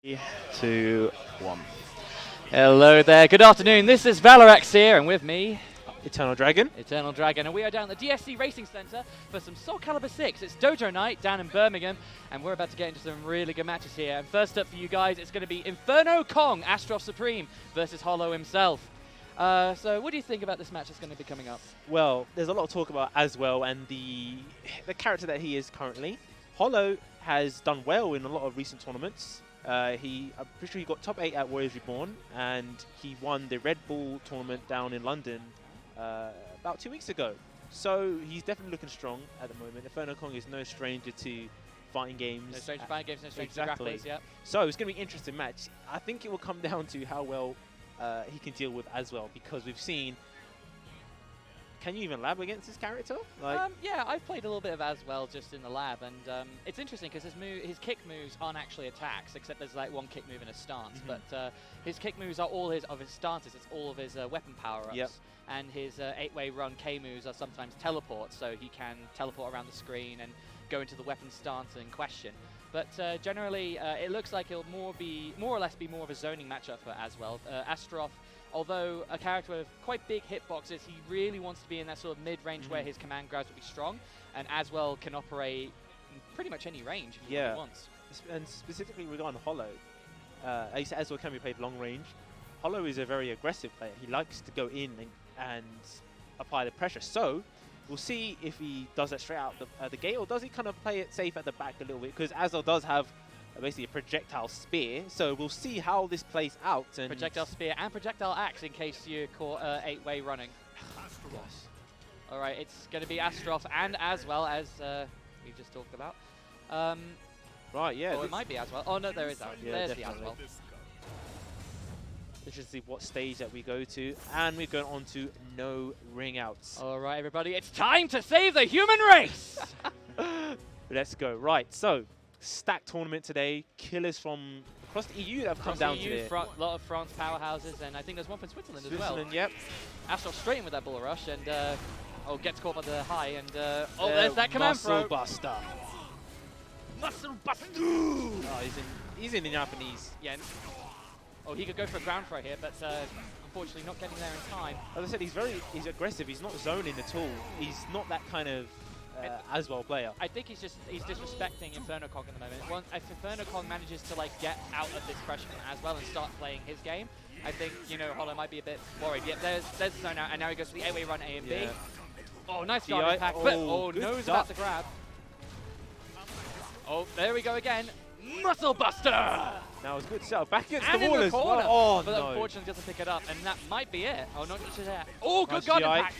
3, 2, 1. Hello there, good afternoon. This is Valorax here, and with me, Eternal Dragon. Eternal Dragon, and we are down at the DSC Racing Centre for some Soul Calibur 6. It's Dojo night down in Birmingham, and we're about to get into some really good matches here. And first up for you guys, it's going to be Inferno Kong, Astrof Supreme, versus Hollow himself. So what do you think about this match that's going to be coming up? Well, there's a lot of talk about Aswell and the character that he is currently. Hollow has done well in a lot of recent tournaments. I'm pretty sure he got top 8 at Warriors Reborn, and he won the Red Bull tournament down in London about 2 weeks ago. So he's definitely looking strong at the moment. Inferno Kong is no stranger to fighting games. No stranger to fighting games, no stranger to grapplers, yeah. So it's going to be an interesting match. I think it will come down to how well he can deal with Aswell, because we've seen... Can you even lab against this character? Yeah, I've played a little bit of Aswell just in the lab, and it's interesting because his kick moves aren't actually attacks, except there's like one kick move and a stance. But his kick moves are all of his stances. It's all of his weapon power-ups, and his 8-way run K moves are sometimes teleports, so he can teleport around the screen and go into the weapon stance in question. But generally, it looks like it'll more or less be more of a zoning matchup for Aswell. Astrof, although a character with quite big hitboxes, he really wants to be in that sort of mid-range where his command grabs will be strong, and Aswell can operate in pretty much any range if he wants. And specifically regarding Hollow, Aswell can be played long range. Hollow is a very aggressive player. He likes to go in and apply the pressure. So we'll see if he does that straight out the gate, or does he kind of play it safe at the back a little bit, because Aswell does have basically a projectile spear, so we'll see how this plays out. And projectile spear and projectile axe in case you're caught 8-way running. Yes. Alright, it's going to be Astrof and Aswell, as we've just talked about. Right, yeah. Oh, it might be Aswell. Oh no, there is Aswell. Yeah, there's definitely. the Aswell. Let's just see what stage that we go to, and we're going on to no ring outs. Alright everybody, it's time to save the human race! Let's go. Right, so stacked tournament today. Killers from across the EU that have come down today. A lot of France powerhouses, and I think there's one from Switzerland as well. Yep. Astrof straight in with that bull rush, and gets caught by the high, and there's that command throw. Muscle Buster. Muscle Buster! Oh, he's in the Japanese. Yeah. Oh, he could go for a ground throw here, but unfortunately not getting there in time. As I said, he's aggressive. He's not zoning at all. He's not that kind of Aswell player. I think he's disrespecting Inferno Kong at the moment. If Inferno Kong manages to get out of this pressure from Aswell and start playing his game, I think Hollow might be a bit worried. Yep, there's the zone out, and now he goes for the 8-way run A and B. Oh, nice guard impact, but knows about to grab. Oh, there we go again. Muscle Buster! Now it's good setup back against and the wall in the as well. corner, Oh, but no. unfortunately doesn't pick it up, and that might be it. Oh, not just that. Oh, good Nice guard GI. impact.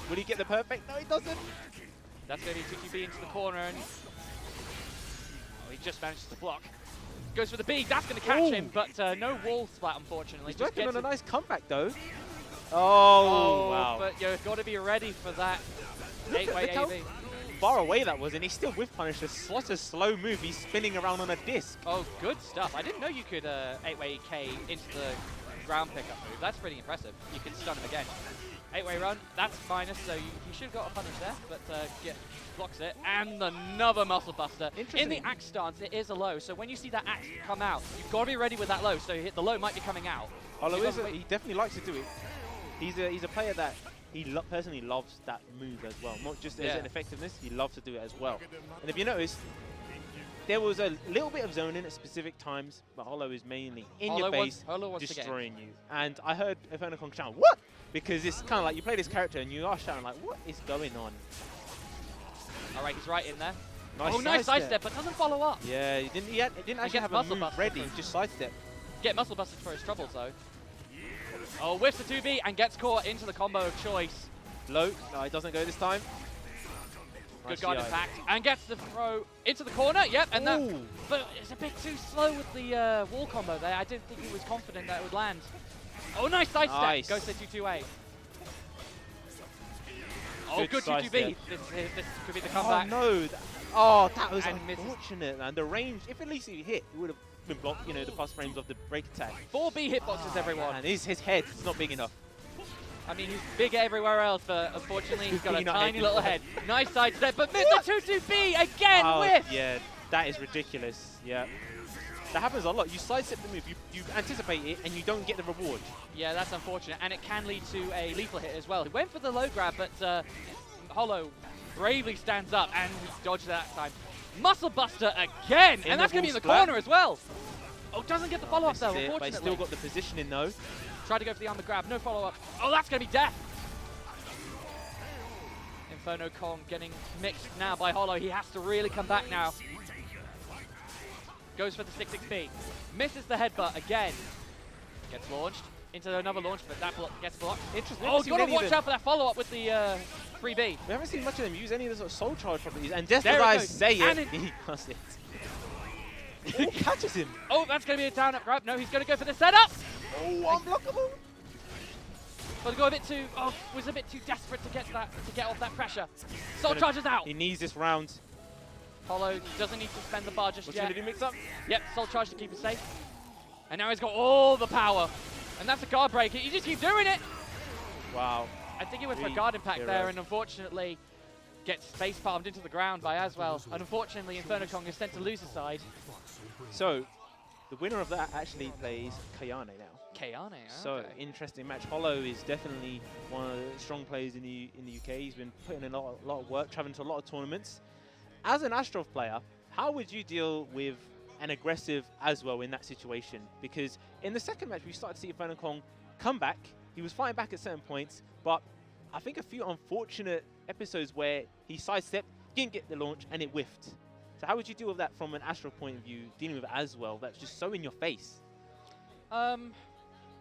Will he get the perfect? No, he doesn't. That's going to be 2QB into the corner, and he just manages to block. Goes for the B, that's going to catch him, but no wall splat, unfortunately. He's working on a nice comeback, though. Oh, wow. But you've got to be ready for that 8-way AV. Far away that was, and he still whiff punished. Such a slow move. He's spinning around on a disc. Oh, good stuff. I didn't know you could 8-way K into the ground pickup move. That's pretty impressive. You can stun him again. 8-way run, that's minus, so you should have got a punish there, but blocks it. And another Muscle Buster. In the axe stance, it is a low, so when you see that axe come out, you've got to be ready with that low, so the low might be coming out. Hollow he definitely likes to do it. He's a player that he personally loves that move as well, not just as an effectiveness, he loves to do it as well. And if you notice, there was a little bit of zoning at specific times, but Hollow is mainly in your face, destroying you. And I heard Inferno Kong shout, "What?" Because it's kind of like you play this character and you are shouting like, "What is going on?" All right, he's right in there. Nice nice sidestep, but doesn't follow up. Yeah, he didn't actually have a move ready, just sidestep. Get Muscle Busted for his troubles though. Oh, whiffs the 2B and gets caught into the combo of choice. Low, no, it doesn't go this time. Good guard impact, and gets the throw into the corner, yep, and that, but it's a bit too slow with the wall combo there. I didn't think he was confident that it would land. Oh, nice side step, goes to 2-2A. Oh, good 2-2B. This could be the comeback. Oh, no, that was unfortunate, man. The range, if at least he hit, it would have been blocked, the plus frames of the break attack. 4B hitboxes, everyone. And his head is not big enough. I mean, he's big everywhere else, but unfortunately he's got a tiny little head. Nice sidestep, but missed the 2-2B again with. Yeah, That is ridiculous. Yeah. That happens a lot. You sidestep the move, you anticipate it, and you don't get the reward. Yeah, that's unfortunate, and it can lead to a lethal hit as well. He went for the low grab, but Hollow bravely stands up and dodged that time. Muscle Buster again, and that's going to be in the corner as well. Oh, doesn't get the follow-up though, unfortunately. But he's still got the positioning though. Tried to go for the armor grab, no follow-up. Oh, that's going to be death. Inferno Kong getting mixed now by Hollow. He has to really come back now. Goes for the 6-6B. Misses the headbutt again. Gets launched into another launch, but that gets blocked. Interesting. Oh, got to watch out for that follow-up with the 3B. We haven't seen much of them use any of the sort of soul charge properties, and just as I say it, he does it. He catches him. Oh, that's going to be a down-up grab. No, he's going to go for the setup. Oh, unblockable. But go a bit too. Oh, was a bit too desperate to get off that pressure. Soul charges out. He needs this round. Hollow doesn't need to spend the bar just What's yet. going to do mix up? Yep, soul charge to keep it safe. And now he's got all the power. And that's a guard break. You just keep doing it. Wow. I think he went for a guard impact there, and unfortunately gets face palmed into the ground by Aswell. And unfortunately, Inferno Kong is sent to loser side. So, the winner of that actually plays Kayane now. Kayane, okay. So, interesting match. Hollow is definitely one of the strong players in the UK. He's been putting in a lot of work, traveling to a lot of tournaments. As an Astrov player, how would you deal with an aggressive Aswell in that situation? Because in the second match, we started to see Inferno Kong come back. He was fighting back at certain points, but I think a few unfortunate episodes where he sidestepped, didn't get the launch, and it whiffed. So how would you deal with that from an Astrov point of view, dealing with Aswell that's just so in your face?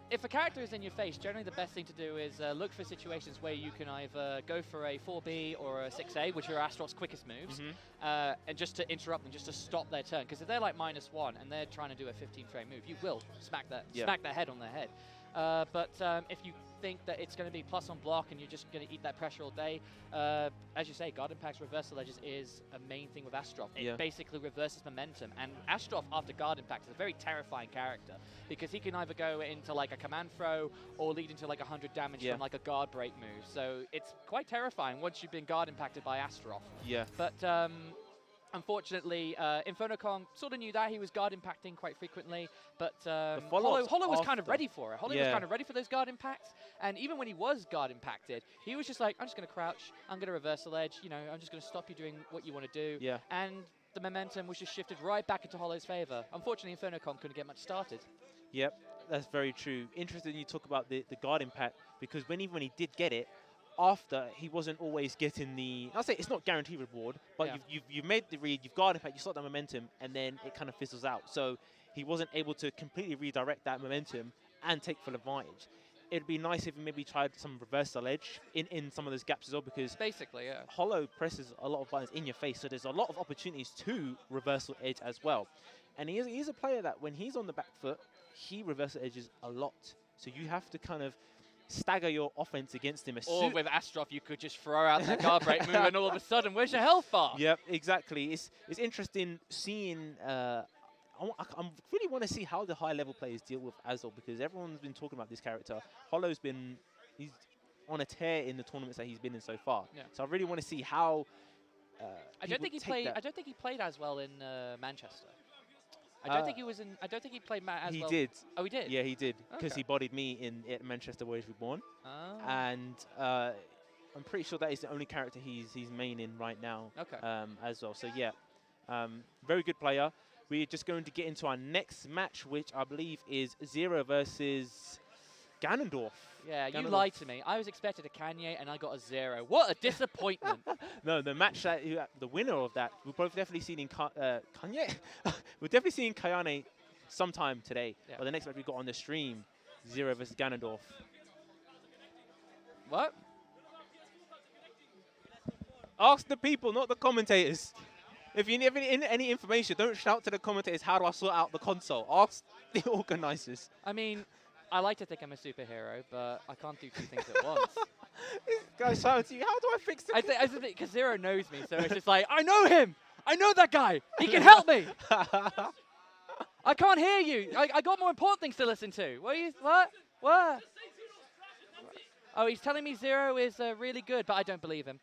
If a character is in your face, generally the best thing to do is look for situations where you can either go for a 4B or a 6A, which are Astrov's quickest moves, and just to interrupt them, just to stop their turn. Because if they're like -1 and they're trying to do a 15-frame move, you will smack their head on their head. But if you think that it's going to be plus on block and you're just going to eat that pressure all day, as you say, guard impacts, reversal edges is a main thing with Astrov. It basically reverses momentum, and Astrov after guard impact is a very terrifying character because he can either go into like a command throw or lead into like 100 damage from like a guard break move. So it's quite terrifying once you've been guard impacted by Astrov. Yeah. But unfortunately, Inferno Kong sort of knew that. He was guard impacting quite frequently, but Hollow was kind of ready for it. Hollow was kind of ready for those guard impacts, and even when he was guard impacted, he was just like, I'm just going to crouch, I'm going to reversal edge, you know, I'm just going to stop you doing what you want to do. Yeah. And the momentum was just shifted right back into Hollow's favor. Unfortunately, Inferno Kong couldn't get much started. Yep, that's very true. Interesting you talk about the guard impact, because even when he did get it, after he wasn't always getting the, I'll say it's not guaranteed reward, but you've made the read, you've guard impact, you start that momentum, and then it kind of fizzles out. So he wasn't able to completely redirect that momentum and take full advantage. It'd be nice if he maybe tried some reversal edge in some of those gaps as well, because basically, Hollow presses a lot of buttons in your face, so there's a lot of opportunities to reversal edge as well. And he's a player that when he's on the back foot, he reversal edges a lot. So you have to kind of stagger your offense against him. Or with Astrov, you could just throw out that guard break move and all of a sudden, where's your health bar? Yep, exactly. It's interesting seeing, I really want to see how the high-level players deal with Aswell, because everyone's been talking about this character. Hollow's he's on a tear in the tournaments that he's been in so far. Yeah. So I really want to see how I don't think he played as well in Manchester. I don't think he was in. I don't think he played Matt as well. He did. Oh, he did? Yeah, he did. Because he bodied me at Manchester where he was born. Oh. And I'm pretty sure that is the only character he's main in right now. Okay. As well. So yeah, very good player. We're just going to get into our next match, which I believe is Zero versus Ganondorf. Yeah, you lied to me. I was expected a Kanye, and I got a 0. What a disappointment! No, the match that the winner of that, we're both definitely seeing in Kanye. We're definitely seeing Kayane sometime today. Yeah. But the next match we got on the stream, Zero versus Ganondorf. What? Ask the people, not the commentators. If you need any information, don't shout to the commentators, how do I sort out the console? Ask the organizers. I mean, I like to think I'm a superhero, but I can't do two things at once. This guy shouted to you, how do I fix the... I think because Zero knows me, so it's just like, I know him! I know that guy! He can help me! I can't hear you! I got more important things to listen to. What? Oh, he's telling me Zero is really good, but I don't believe him.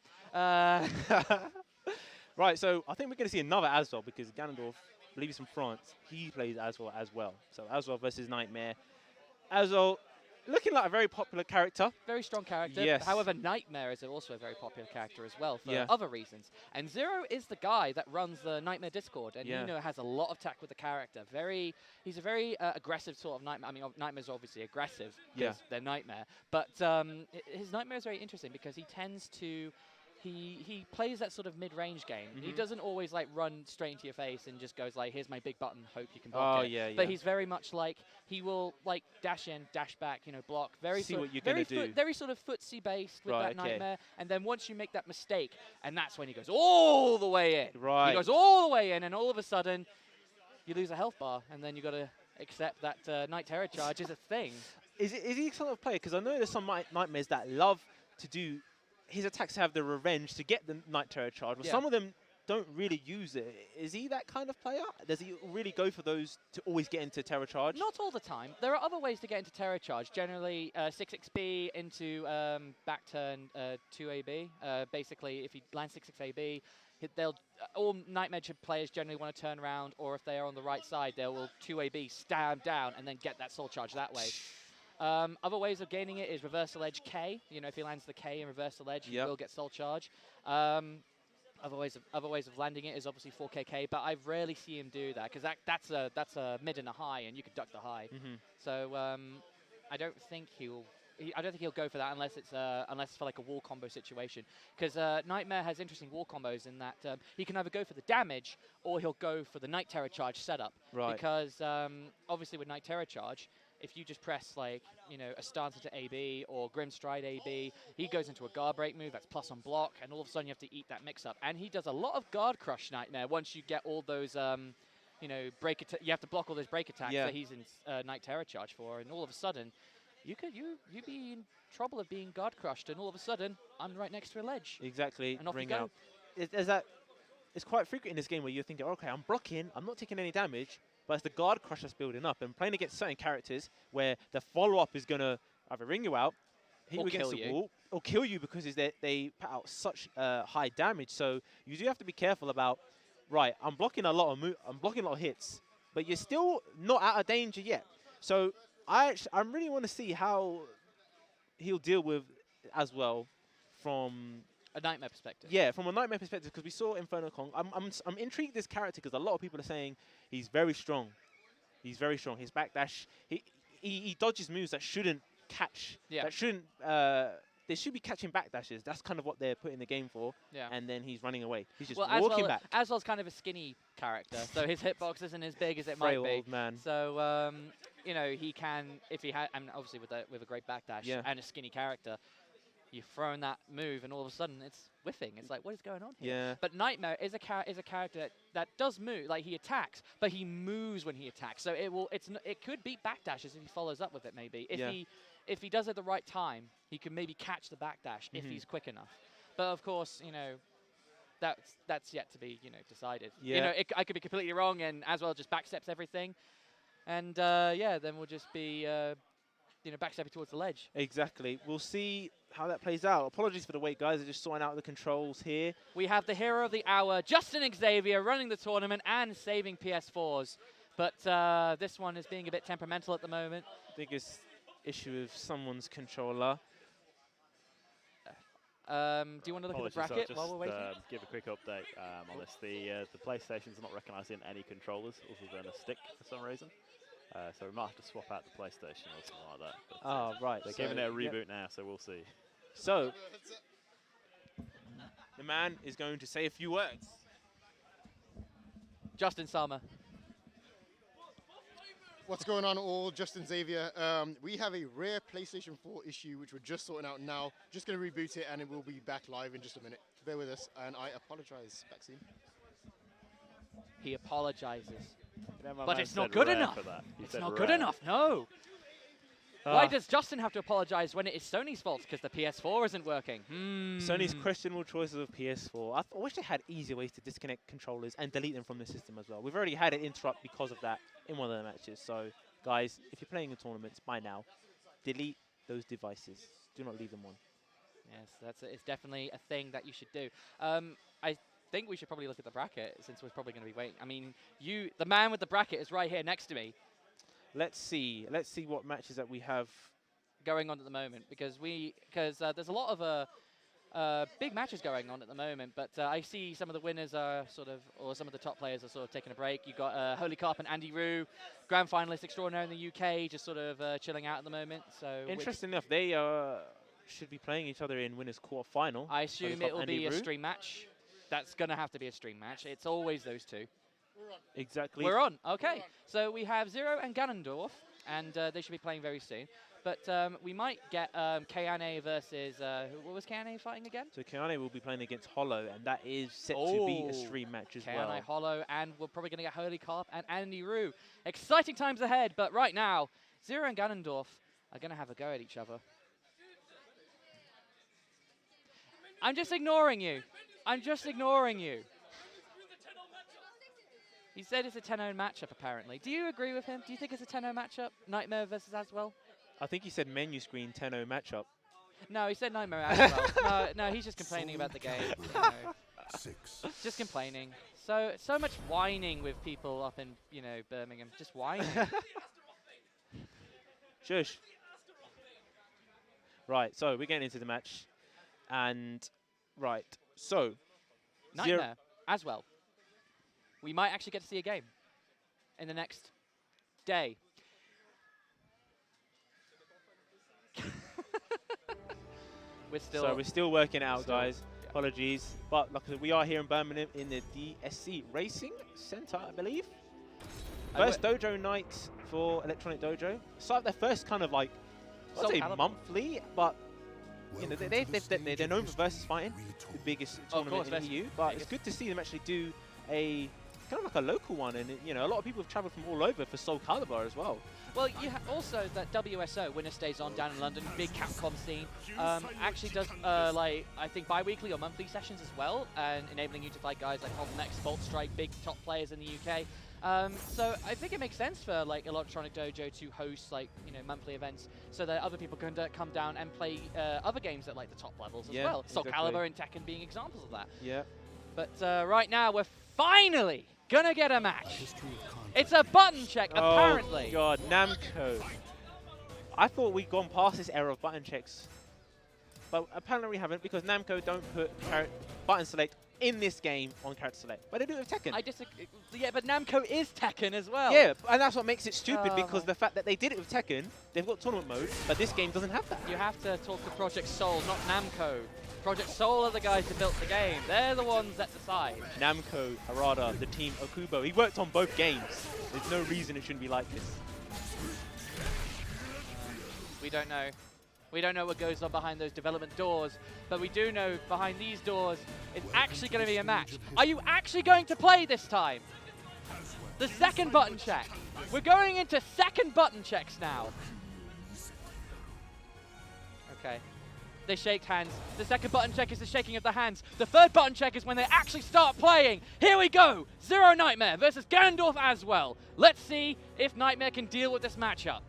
Right, so I think we're going to see another Aswell because Ganondorf, I believe he's from France. He plays Aswell as well. So Aswell versus Nightmare. Aswell looking like a very popular character. Very strong character. Yes. However, Nightmare is also a very popular character as well for Yeah. other reasons. And Zero is the guy that runs the Nightmare Discord, and you know has a lot of tact with the character. He's a very aggressive sort of Nightmare. I mean, Nightmare's obviously aggressive because they're Nightmare, but his Nightmare is very interesting because he tends to. He plays that sort of mid-range game. He doesn't always like run straight into your face and just goes like, "Here's my big button, hope you can block it." But he's very much like he will like dash in, dash back, you know, block. Very see what you're gonna do. Very sort of footsie based with that okay. Nightmare. And then once you make that mistake, and that's when he goes all the way in. Right. He goes all the way in, and all of a sudden you lose a health bar, and then you got to accept that Night Terror charge is a thing. Is he sort of player? Because I know there's some Nightmares that love to do his attacks have the revenge to get the Night Terror charge, but some of them don't really use it. Is he that kind of player? Does he really go for those to always get into Terror charge? Not all the time. There are other ways to get into Terror charge. Generally, 6xB into back turn 2AB. Basically, if he lands 6xAB, they'll all Nightmare players generally want to turn around, or if they are on the right side, they will 2AB, stab down, and then get that soul charge that way. Other ways of gaining it is reversal edge K. You know, if he lands the K in reversal edge, he will get soul charge. Other ways of landing it is obviously 4KK, but I rarely see him do that because that's a mid and a high, and you can duck the high. So I don't think he'll go for that unless it's for like a wall combo situation. Because Nightmare has interesting wall combos in that he can either go for the damage or he'll go for the Night Terror charge setup. Right. Because obviously with Night Terror charge, if you just press like, you know, a stance into AB or Grim Stride AB, he goes into a guard break move that's plus on block, and all of a sudden you have to eat that mix up. And he does a lot of guard crush Nightmare once you get all those, you know, you have to block all those break attacks that he's in Night Terror charge for, and all of a sudden you'd be in trouble of being guard crushed, and all of a sudden I'm right next to a ledge. Exactly. And off Ring you go. out. It's quite frequent in this game where you're thinking, okay, I'm blocking, I'm not taking any damage, but it's the guard crush that's building up. And playing against certain characters where the follow-up is going to either ring you out, hit you against the wall, or kill you because they put out such high damage. So you do have to be careful about, right, I'm blocking a lot of hits, but you're still not out of danger yet. So I really want to see how he'll deal with Aswell from a Nightmare perspective. Yeah, from a Nightmare perspective, because we saw Inferno Kong. I'm intrigued this character because a lot of people are saying he's very strong. He's very strong. His backdash, he dodges moves that shouldn't catch. Yeah. That shouldn't. They should be catching backdashes. That's kind of what they're putting the game for. Yeah. And then he's running away. He's just walking walking back. Aswell's kind of a skinny character, so his hitbox isn't as big as it might be. Old man. So you know, he can, if he had, and obviously with a great backdash and a skinny character, you've thrown that move, and all of a sudden it's whiffing. It's like, what is going on here? Yeah. But Nightmare is a character that does move, like he attacks, but he moves when he attacks. So it could beat backdashes if he follows up with it. Maybe if he does it at the right time, he can maybe catch the backdash if he's quick enough. But of course, you know, that's yet to be decided. Yeah. You know, I could be completely wrong, and Aswell just backsteps everything, and then we'll just be backstepping towards the ledge. Exactly. We'll see how that plays out. Apologies for the wait, guys. They're just sorting out the controls here. We have the hero of the hour, Justin Xavier, running the tournament and saving PS4s. But this one is being a bit temperamental at the moment. Biggest issue with someone's controller. Do you want to look at the bracket while we're waiting? Give a quick update on this. The PlayStation's not recognising any controllers other than a stick for some reason. So we might have to swap out the PlayStation or something like that. But, right. They're giving it a reboot now, so we'll see. So, the man is going to say a few words. Justin Summer. What's going on all? Justin Xavier. We have a rare PlayStation 4 issue which we're just sorting out now. Just going to reboot it and it will be back live in just a minute. Bear with us, and I apologize. Back soon. He apologizes. But it's not good enough. It's not good enough, no. Why does Justin have to apologize when it is Sony's fault? Because the PS4 isn't working. Sony's questionable choices of PS4. I wish they had easier ways to disconnect controllers and delete them from the system as well. We've already had it interrupt because of that in one of the matches. So, guys, if you're playing in tournaments, by now, delete those devices. Do not leave them on. Yes, it's definitely a thing that you should do. think we should probably look at the bracket since we're probably going to be waiting. I mean, the man with the bracket is right here next to me. Let's see what matches that we have going on at the moment, because there's a lot of big matches going on at the moment, but I see some of the winners are or some of the top players are sort of taking a break. You've got Holy Carp and Andy Rue, grand finalist extraordinaire in the UK, just sort of chilling out at the moment. So interesting enough, they should be playing each other in winners quarter final. I assume it will be a stream match. That's going to have to be a stream match. It's always those two. Exactly. We're on. Okay. So we have Zero and Ganondorf, and they should be playing very soon. But we might get Kayane versus, what was Kayane fighting again? So Kayane will be playing against Hollow, and that is set to be a stream match as well. Kayane, Hollow, and we're probably going to get Holy Carp and Andy Rue. Exciting times ahead, but right now, Zero and Ganondorf are going to have a go at each other. I'm just ignoring you. I'm just ignoring you. He said it's a 10-0 matchup, apparently. Do you agree with him? Do you think it's a 10-0 matchup? Nightmare versus Aswell? I think he said menu screen 10-0 matchup. No, he said Nightmare Aswell. no, he's just complaining about the game. You know. Just complaining. So much whining with people up in, Birmingham. Just whining. Shush. Right, so we're getting into the match. And, right, so. Nightmare Aswell. We might actually get to see a game in the next day. We're still working it out, guys. Yeah. Apologies. But like I said, we are here in Birmingham in the DSC Racing Centre, I believe. First dojo night for Electronic Dojo. So their first kind of like, I'd say monthly, but they're known for versus fighting, the biggest tournament in the EU. But it's good to see them actually do a kind of like a local one, and a lot of people have travelled from all over for Soul Calibur as well. Well, you also that WSO, Winner Stays On, down in London, big Capcom scene, actually does I think bi-weekly or monthly sessions as well, and enabling you to fight guys like X, Bolt Strike, big top players in the UK. So I think it makes sense for like Electronic Dojo to host monthly events, so that other people can come down and play other games at like the top levels as well. Soul Calibur and Tekken being examples of that. Yeah. But right now we're finally gonna get a match. It's a button check, apparently. Oh god, Namco. I thought we'd gone past this era of button checks, but apparently we haven't, because Namco don't put button select in this game on character select, but they do it with Tekken. I disagree. Yeah, but Namco is Tekken as well. Yeah, and that's what makes it stupid, because the fact that they did it with Tekken, they've got tournament mode, but this game doesn't have that. You have to talk to Project Soul, not Namco. Project Soul are the guys who built the game. They're the ones that decide. Namco, Harada, the team Okubo. He worked on both games. There's no reason it shouldn't be like this. We don't know. We don't know what goes on behind those development doors, but we do know behind these doors it's actually going to be a match. Are you actually going to play this time? The second button check. We're going into second button checks now. Okay. They shake hands. The second button check is the shaking of the hands. The third button check is when they actually start playing. Here we go. Zero Nightmare versus Ganondorf Aswell. Let's see if Nightmare can deal with this matchup.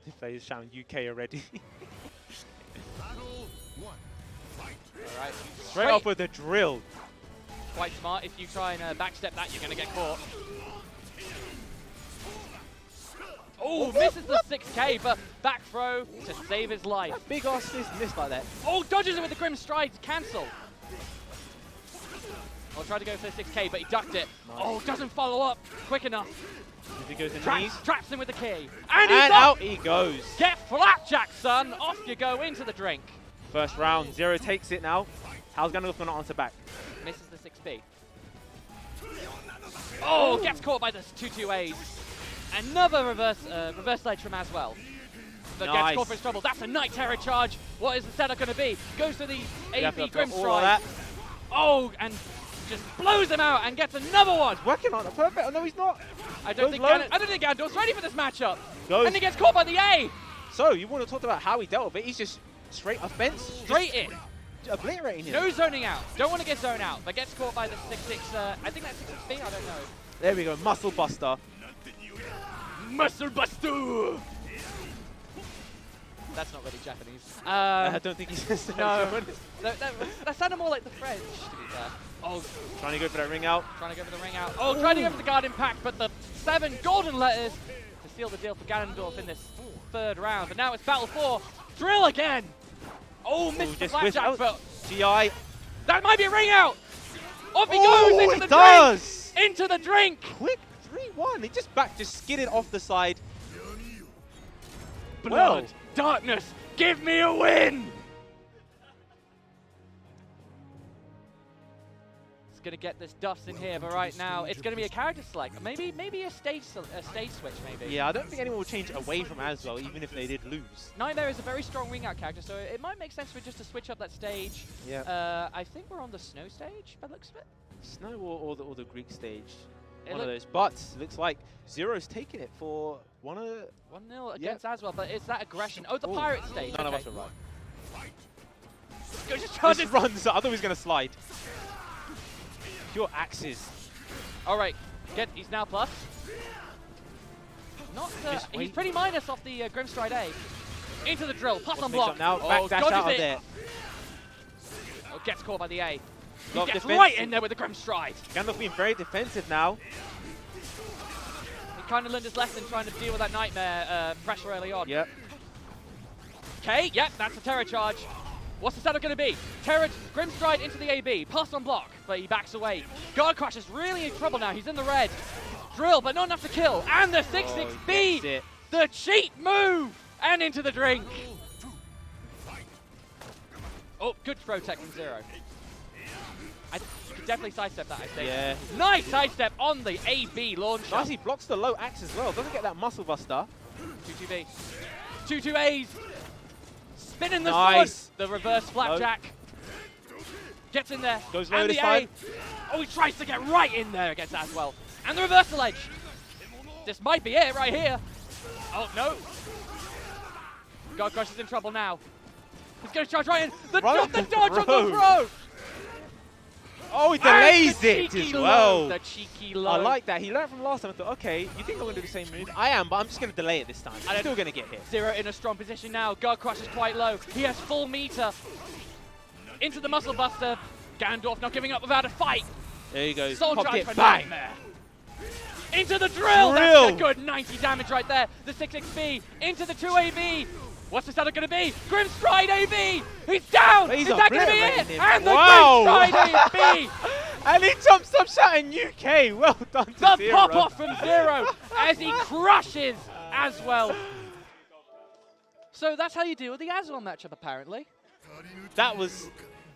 If they shout UK already. Alright. Straight off with a drill. Quite smart. If you try and backstep that, you're going to get caught. Oh, misses the 6K, but back throw to save his life. That big ass fist missed like that. Oh, dodges it with the Grim Stride to cancel. I'll try to go for the 6K, but he ducked it. Nice. Oh, doesn't follow up quick enough. If he goes in knees. Traps him with the key. And out he goes. Get flapjack, son. Off you go into the drink. First round, Zero takes it now. How's Ganondorf going to answer back? Misses the 6B. Oh, gets caught by the 2-2As. Another reverse ledge from Aswell. But gets caught for his trouble. That's a Night Terror charge. What is the setup going to be? Goes to the AP Grim Strike. Oh, and just blows him out and gets another one. Working on it. Perfect. Oh, no, he's not. I don't think Ganondorf's ready for this matchup. Goes. And he gets caught by the A. So, you want to talk about how he dealt with it. He's just straight offense. Straight in. Obliterating him. No zoning out. Don't want to get zoned out, but gets caught by the 6-6. I think that's 6-6B. I don't know. There we go. Muscle Buster. Muscle Buster! That's not really Japanese. I don't think he's no. That sounded more like the French, to be fair. Oh, trying to go for that ring out. Trying to go for the ring out. Oh, trying to go for the guard impact, but the 7 golden letters to seal the deal for Ganondorf in this 3rd round. But now it's battle 4. Drill again. Oh, missed the blackjack, but GI. That might be a ring out. Off he Oh, goes into he the does. drink. Into the drink. Quick 3-1. He just skidded off the side. Blood, darkness, give me a win. It's gonna get this Duffs in here, but right now it's gonna be a character select. Maybe a stage switch, maybe. Yeah, I don't think anyone will change away from Aswell, even if they did lose. Nightmare is a very strong wing out character, so it might make sense for just to switch up that stage. Yeah. I think we're on the snow stage by the looks of it. Snow or the Greek stage. One of those. But looks like Zero's taking it for 1-0 against Aswell, but it's that aggression. Oh, the pirate stage. None okay. of us are right. Just runs. I thought he was going to slide. Pure axes. All right, he's now plus. He's pretty minus off the Grimstride A. Into the drill, pass on block. Now, back dash out of there. Oh, gets caught by the A. He gets defensive. right in there with the Grimstride. Gandalf being very defensive now. He kind of learned his lesson trying to deal with that Nightmare pressure early on. Yep. Okay, yep, that's a Terror charge. What's the setup going to be? Terror, Grimstride into the AB, pass on block, but he backs away. Guard Crash is really in trouble now, he's in the red. Drill, but not enough to kill. And the 6-6B, the cheat move, and into the drink. Oh, good throw tech from Zero. I could definitely sidestep that, I think. Yeah. Nice sidestep on the AB launcher. Nice, he blocks the low axe as well. Doesn't get that muscle buster. 2-2B. 2-2As. Spinning the Nice. sword. The reverse flapjack. Gets in there. Goes low and this the time. Oh, he tries to get right in there against Aswell. And the reversal edge. This might be it right here. Oh, no. God Crush is in trouble now. He's going to charge right in. The dodge on the throw. Oh, he delays it as well. The cheeky low. I like that. He learned from last time. I thought, okay, you think I'm going to do the same move? I am, but I'm just going to delay it this time. I'm still going to get hit. Zero in a strong position now. God Crush is quite low. He has full meter. Into the Muscle Buster. Ganondorf not giving up without a fight. There you go. Soul Popped Drive it. for Bang. Nightmare. Into the drill. That's a good 90 damage right there. The 6-6B. Into the 2AB. What's the setup going to be? Grimstride AB! He's down! He's Is that going to be it? him. And the Wow. Grimstride AB! And he jumps up shouting UK. Well done to The Zero. pop-off from Zero as he crushes Aswell. So that's how you deal with the Aswell matchup, apparently. That was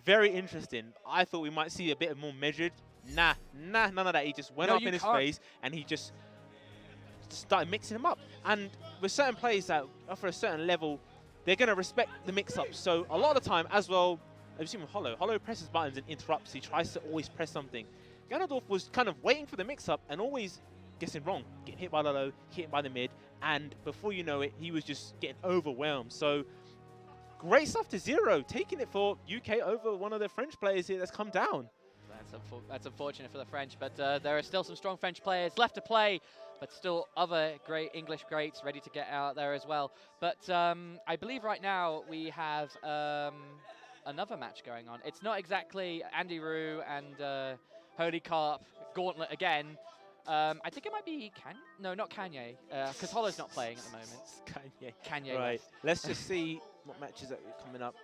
very interesting. I thought we might see a bit more measured. Nah, none of that. He just went up in his face and he just started mixing them up. And with certain players that offer a certain level, they're going to respect the mix-up. So a lot of the time, as well, I've seen with Hollow. Hollow presses buttons and interrupts. He tries to always press something. Ganondorf was kind of waiting for the mix-up and always guessing wrong. Getting hit by the low, hit by the mid, and before you know it, he was just getting overwhelmed. So great stuff to Zero, taking it for UK over one of the French players here that's come down. That's unfortunate for the French, but there are still some strong French players left to play, but still other great English greats ready to get out there as well. But I believe right now we have another match going on. It's not exactly Andy Rue and Holy Carp Gauntlet again. I think it might be no, not Kanye, because Hollow's not playing at the moment. Kanye. Right. Let's just see what matches are coming up.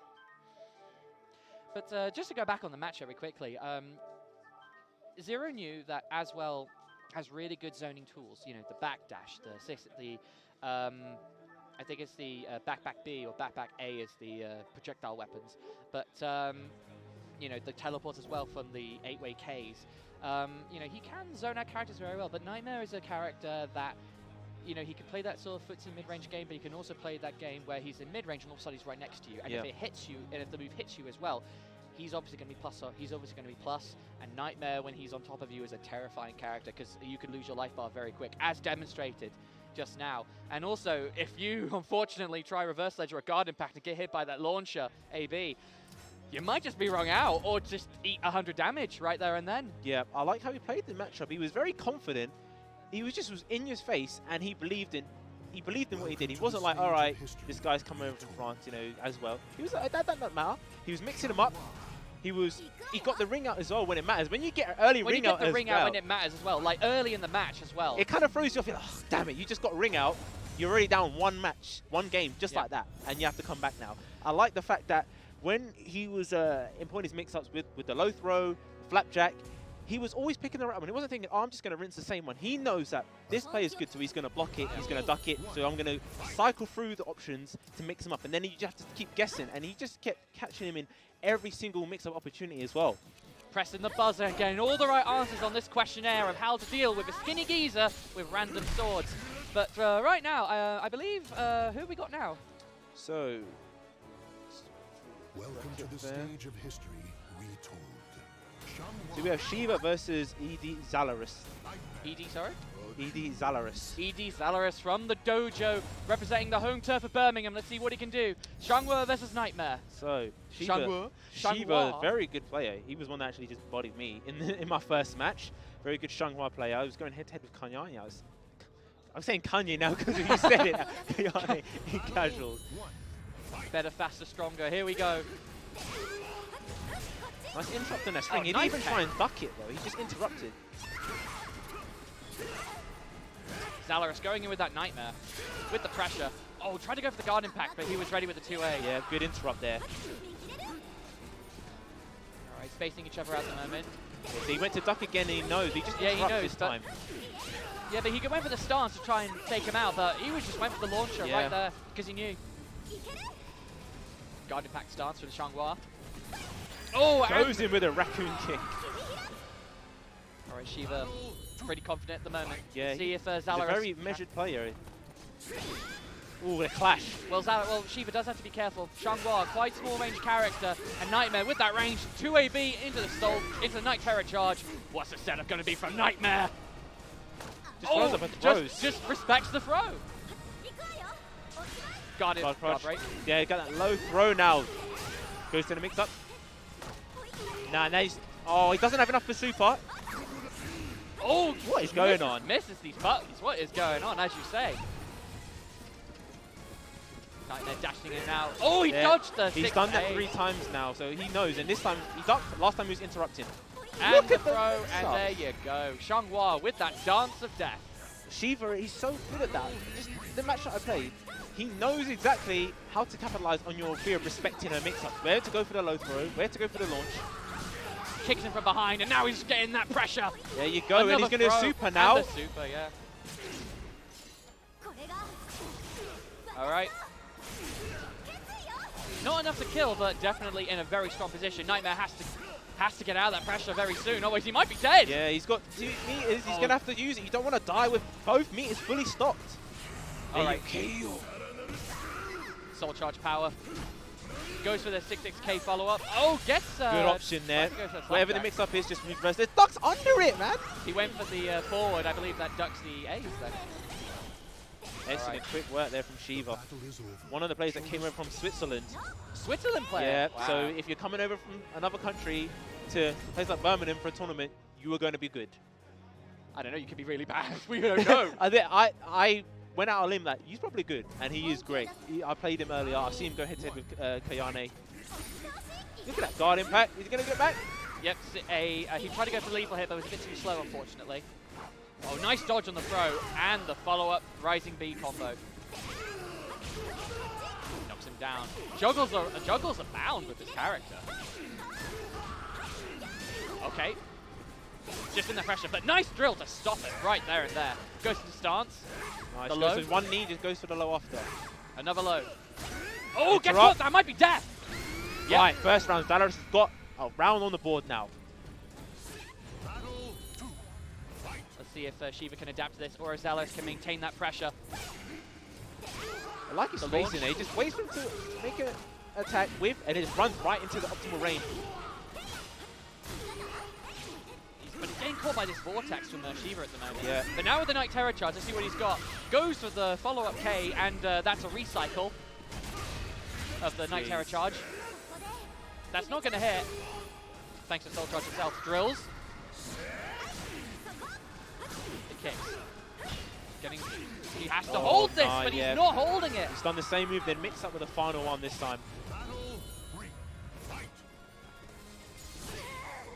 But just to go back on the match very quickly, Zero knew that Aswell has really good zoning tools. You know, the backdash, I think it's the backback B or backback A is the projectile weapons. But you know, the teleport as well from the 8-way Ks. You know, he can zone out characters very well, but Nightmare is a character that, you know, he can play that sort of footsie mid-range game, but he can also play that game where he's in mid-range and all of a sudden he's right next to you. And if it hits you, and if the move hits you as well, he's obviously going to be plus. He's obviously going to be plus. And Nightmare, when he's on top of you, is a terrifying character because you can lose your life bar very quick, as demonstrated just now. And also, if you unfortunately try reverse ledge or a guard impact and get hit by that launcher AB, you might just be wrung out or just eat 100 damage right there and then. Yeah, I like how he played the matchup. He was very confident. He was in your face, and he believed in he believed in what he did. He wasn't like, all right, this guy's come over from France, you know, as well. He was like, that doesn't matter. He was mixing them up. He got the ring out as well when it matters. When you get early ring out, when it matters as well, like early in the match as well. It kind of throws you off. You're like, oh, damn it, you just got ring out. You're already down one game, just like that, and you have to come back now. I like the fact that when he was employing his mix-ups with the low throw, the flapjack, he was always picking the right one. He wasn't thinking, oh, I'm just going to rinse the same one. He knows that this player is good, so he's going to block it, he's going to duck it, so I'm going to cycle through the options to mix them up. And then you have to keep guessing, and he just kept catching him in every single mix-up opportunity as well. Pressing the buzzer and getting all the right answers on this questionnaire of how to deal with a skinny geezer with random swords. But right now, I believe, who have we got now? So, welcome to the stage of history retold. So we have Shiva versus ED Zalaris. ED, sorry? ED Zalaris. ED Zalaris from the Dojo, representing the home turf of Birmingham. Let's see what he can do. Shangwa versus Nightmare. So, Shiva, very good player. He was one that actually just bodied me in my first match. Very good Shanghua player. I was going head-to-head with Kanye. I'm saying Kanye now because you said it. Kanye in casuals. Better, faster, stronger. Here we go. Nice interrupt on that string. He didn't even try and duck it though. He just interrupted. Zalaris going in with that Nightmare. With the pressure. Oh, tried to go for the guard impact, but he was ready with the 2A. Yeah, good interrupt there. Alright, spacing each other out at the moment. Yeah, so he went to duck again and he knows. He just interrupted this time. Yeah, but he went for the stance to try and take him out, but he just went for the launcher right there because he knew. Guard impact stance for the Shanghua. Oh, goes in with a raccoon kick. All right, Shiva, pretty confident at the moment. Yeah, see if Zalaris. He's a very measured player. Ooh, a clash. Well, Shiva does have to be careful. Shanghua, quite small range character, and Nightmare with that range. 2AB into the stall, into the Night Terror charge. What's the setup going to be from Nightmare? Just throws up and throws. Just respects the throw. Got it. Guard break. Yeah, he got that low throw now. Goes to the mix-up. Nah, he's... Oh, he doesn't have enough for super. Oh, what is going on? Misses these buttons. What is going on, as you say? Nightmare dashing in now. Oh, he dodged the 6A. He's done that 3 times now, so he knows. And this time, he ducked. Last time he was interrupting. And the throw, and there you go. Shanghua with that dance of death. Shiva, he's so good at that. Just the match that I played, he knows exactly how to capitalize on your fear of respecting a mix-up. Where to go for the low throw, where to go for the launch. Kicks him from behind, and now he's getting that pressure. There you go, and he's going to super now. And the super, yeah. All right. Not enough to kill, but definitely in a very strong position. Nightmare has to get out of that pressure very soon, otherwise he might be dead. Yeah, he's got 2 meters. He's going to have to use it. You don't want to die with both meters fully stocked. All right. Soul charge power. Goes for the 6-6K follow-up. Oh, gets... good option there. Whatever the mix-up is, just reverse. There's ducks under it, man. He went for the forward. I believe that ducks the A's then. Excellent quick work there from Shiva. One of the players that came over from Switzerland. Switzerland player? Yeah, wow. So if you're coming over from another country to a place like Birmingham for a tournament, you are going to be good. I don't know, you could be really bad. We don't know. I went out on a limb that he's probably good, and he is great. I played him earlier. I've seen him go head-to-head with Kayane. Look at that guard impact. Is he going to get back? Yep, he tried to go for the lethal hit, but was a bit too slow, unfortunately. Oh, nice dodge on the throw, and the follow-up Rising B combo. Knocks him down. Juggles abound with this character. Okay. Just in the pressure, but nice drill to stop it right there and there. Goes to the stance. Nice. The Goes low. with one knee, just goes for the low after. Another low. Oh, guess what? That might be death. Yep. Right, first round. Zalaris has got a round on the board now. Let's see if Shiva can adapt to this, or if Zalaris can maintain that pressure. I like his spacing there. He just waits for him to make an attack with, and it just runs right into the optimal range. But he's getting caught by this vortex from Shiva at the moment. Yeah. But now with the Night Terror charge, let's see what he's got. Goes for the follow-up K, and that's a recycle of the Night Terror charge. That's not going to hit, thanks to Soul Charge itself. Drills. It kicks. He has to hold this, nah, but yeah. he's not holding it. He's done the same move, then mixed up with the final one this time.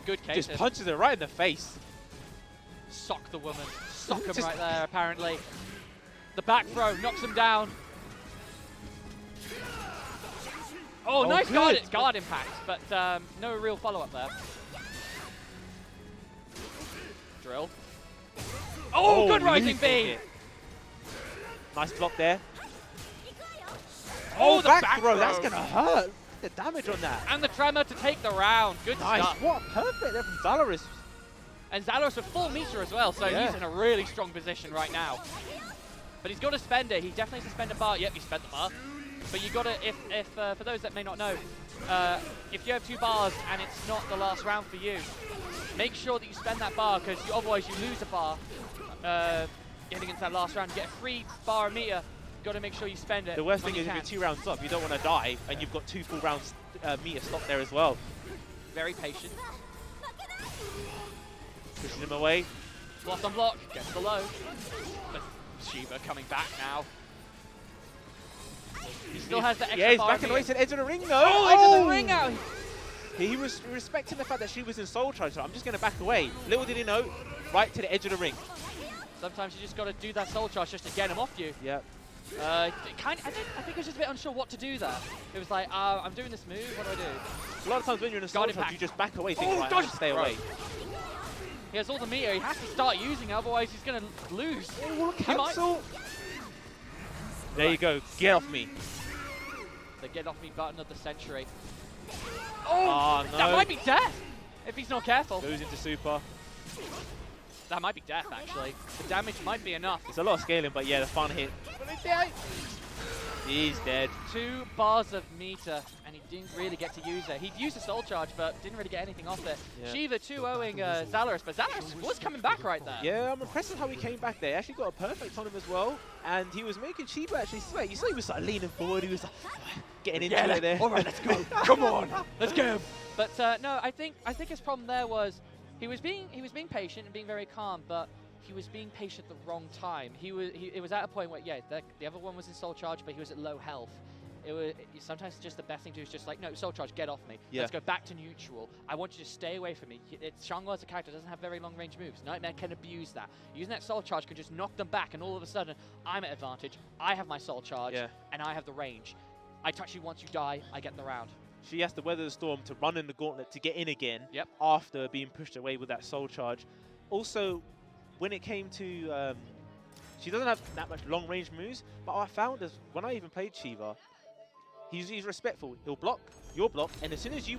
Good case. Just punches her right in the face. Sock the woman. Sock him right there, apparently. The back throw knocks him down. Oh, nice guard impact, but no real follow-up there. Drill. Oh, good rising beam! Nice block there. Oh, the back throw. That's going to hurt. The damage on that. And the tremor to take the round. Good Nice. stuff. What a perfect there from Zalaris. And Zalaris with full meter as well, so Yeah. he's in a really strong position right now. But he's got to spend it. He definitely has to spend a bar. Yep, he spent the bar. But you got to, if for those that may not know, if you have 2 bars and it's not the last round for you, make sure that you spend that bar, because otherwise you lose a bar getting into that last round. You get a free bar a meter. Got to make sure you spend it. The worst thing is if you're 2 rounds up, you don't want to die, and you've got 2 full rounds meter stock there as well. Very patient. Pushes him away. Block on block, gets the low. But Shiva coming back now. He still has the extra Yeah, he's bar backing away to the edge of the ring though. Oh, edge of the ring out! He was respecting the fact that she was in Soul Charge, so I'm just going to back away. Little did he know, right to the edge of the ring. Sometimes you just got to do that soul charge just to get him off you. Yep. I think he was just a bit unsure what to do there. It was like, I'm doing this move, what do I do? A lot of times when you're in a Soul Charge, you just back away, thinking, right, I have to stay away. He has all the meter, he has to start using it, otherwise he's going to lose. Oh, cancel! There you go, get off me. The get off me button of the century. Oh, no. That might be death, if he's not careful. Goes into super. That might be death, actually. The damage might be enough. It's a lot of scaling, but yeah, the final hit. He's dead. 2 bars of meter, and he didn't really get to use it. He'd used a soul charge, but didn't really get anything off it. Yeah. Shiva 2-0ing Zalaris, but Zalaris was coming back right there. Yeah, I'm impressed with how he came back there. He actually got a perfect on him as well, and he was making Shiva actually sweat. You saw he was like leaning forward. He was like getting into it there. All right, let's go. Come on, let's go. But no, I think his problem there was he was being patient and being very calm, but he was being patient at the wrong time. It was at a point where, yeah, the other one was in soul charge, but he was at low health. Sometimes just the best thing to do is just like, no, soul charge, get off me. Yeah. Let's go back to neutral. I want you to stay away from me. Shangwa as a character doesn't have very long range moves. Nightmare can abuse that. Using that soul charge can just knock them back, and all of a sudden, I'm at advantage. I have my soul charge, and I have the range. I touch you once, you die, I get the round. She has to weather the storm to run in the gauntlet to get in again after being pushed away with that soul charge. Also, when it came to, she doesn't have that much long range moves, but I found as when I even played Shiva, he's respectful. He'll block, you'll block, and as soon as you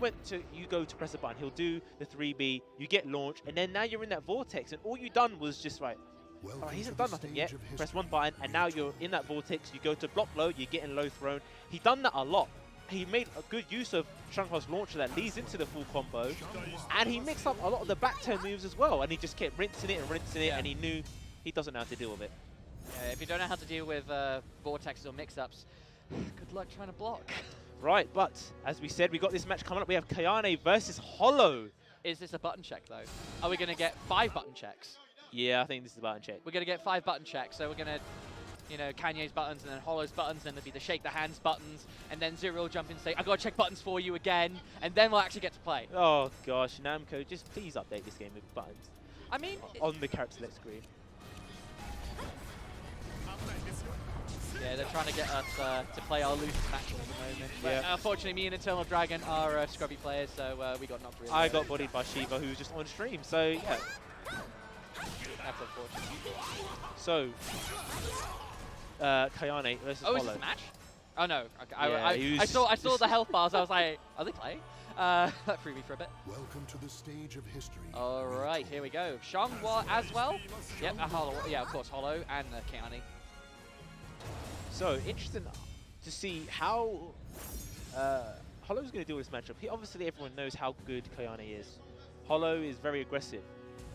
go to press a button, he'll do the 3B, you get launched, and then now you're in that vortex, and all you done was just right, alright, he hasn't done nothing yet, press 1 button, and now you're in that vortex, you go to block low, you're getting low thrown. He done that a lot. He made a good use of Shangha's launcher that leads into the full combo, and he mixed up a lot of the back turn moves as well, and he just kept rinsing it, and he knew he doesn't know how to deal with it. Yeah, if you don't know how to deal with vortexes or mix-ups, good luck trying to block. Right, but as we said, we got this match coming up. We have Kayane versus Hollow. Is this a button check, though? Are we going to get 5 button checks? Yeah, I think this is a button check. We're going to get 5 button checks, so we're going to, you know, Kanye's buttons and then Hollow's buttons, and there'll be the shake the hands buttons, and then Zero will jump in and say, I got to check buttons for you again, and then we'll actually get to play. Oh gosh, Namco, just please update this game with buttons. I mean, on the character select screen. Yeah, they're trying to get us to play our loose matches at the moment. But unfortunately, me and Eternal Dragon are scrubby players, so we got knocked really I got bodied by Shiva, who was just on stream, so yeah. That's unfortunate. So, Kayane versus Hollow. Oh, is this a match? Oh no, okay. Yeah, I saw the health bars, I was like, are they playing? That threw me for a bit. Welcome to the stage of history. Alright, here we go. Shangwa as well. Yep, Hollow. Yeah, of course, Hollow and Kayane. So, interesting to see how Hollow's going to deal with this matchup. Obviously, everyone knows how good Kayane is. Hollow is very aggressive.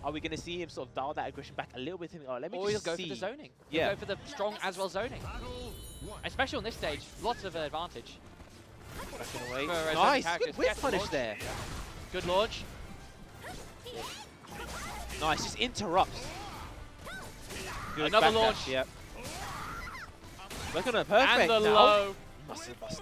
Are we going to see him sort of dial that aggression back a little bit? Think, oh, let me or just he'll go see. for the zoning. He'll go for the strong as well zoning. Especially on this stage, lots of advantage. Backing away. Nice, good whip punish there. Good launch. Nice, just interrupts. Good Another backdash, launch. Yep. Look at the perfect And the now. low. Buster. What's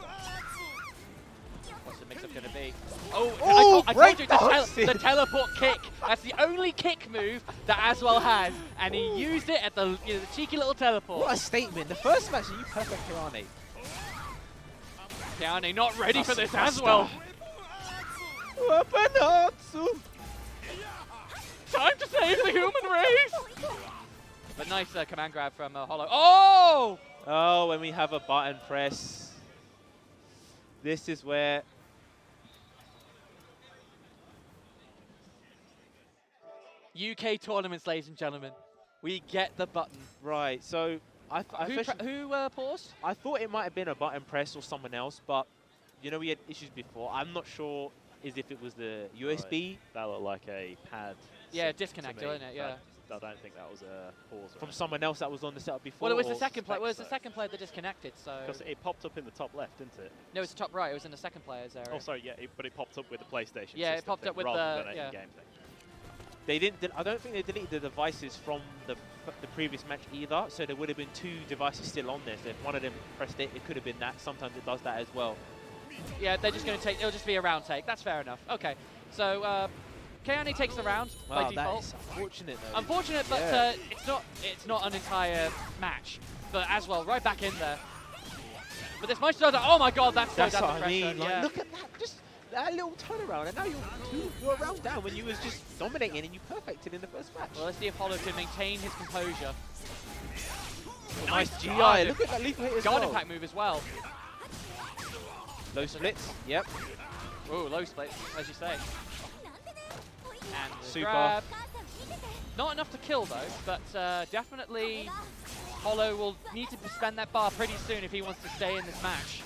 the mix-up going to be? Oh, Oh, I told you, breakdancing. the teleport kick. That's the only kick move that Aswell has, and he used it at the, the cheeky little teleport. What a statement. The first match, you perfect Kirane. Keane not ready for this Buster. Aswell. Weaponatsu. Time to save the human race. But nice command grab from Hollow. Oh! Oh, when we have a button press. This is where... UK tournaments, ladies and gentlemen. We get the button. Right, so... Who paused? I thought it might have been a button press or someone else, but you know we had issues before. I'm not sure if it was the USB. Right. That looked like a pad. Yeah, disconnector, isn't it? Yeah. I don't think that was a pause. From someone else that was on the setup before. Well, it was the or second player. suspect The so. second player that disconnected. So. Because it popped up in the top left, didn't it? No, it's the top right. It was in the second player's area. Oh, sorry, yeah, but it popped up with the PlayStation. Yeah, it system popped thing up with rather the- than yeah. in-game thing. They didn't. I don't think they deleted the devices from the previous match either. So there would have been 2 devices still on there. So if one of them pressed it, it could have been that. Sometimes it does that as well. Yeah, they're just going to take. It'll just be a round take. That's fair enough. Okay, so Keane takes the round by Wow, that default. is unfortunate though. Unfortunate, but Yeah. it's not an entire match. But as well, right back in there. But this might start. Oh my God, that's That's down what the I pressure. mean. Like, Yeah. look at that. Just that little turnaround, and now you're a round down when you was just dominating and you perfected in the first match. Well, let's see if Hollow can maintain his composure. Nice GI. guard. Look at that lethal hit as Guard well. impact move as well. Low splits. Yep. Ooh, low split, as you say. And the Super. grab. Not enough to kill though, but definitely Hollow will need to spend that bar pretty soon if he wants to stay in this match.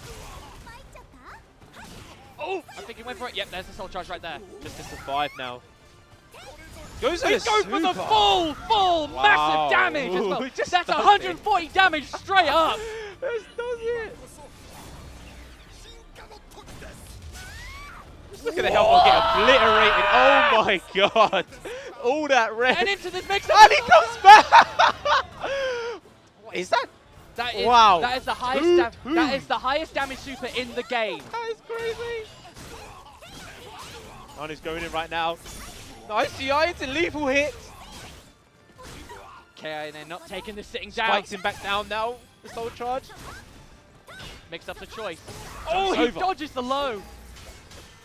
Oh, I think he went for it. Yep, there's the soul charge right there. Just to survive now. Goes for He the goes for the super. full, Wow. massive damage as well. Ooh, just That's does 140 damage straight up. This does it. Just look at the health bar get obliterated. Oh my God. All that red. And into this mix-up. And he comes back. What is that? That is, Wow. That is the highest. Who? That is the highest damage super in the game. That is crazy. Nanu's going in right now. Nice GI into lethal hit. Okay, and they're not taking this sitting down. Spikes him back down now. The soul charge. Mixed up's a choice. Jumps Oh, he over. dodges the low.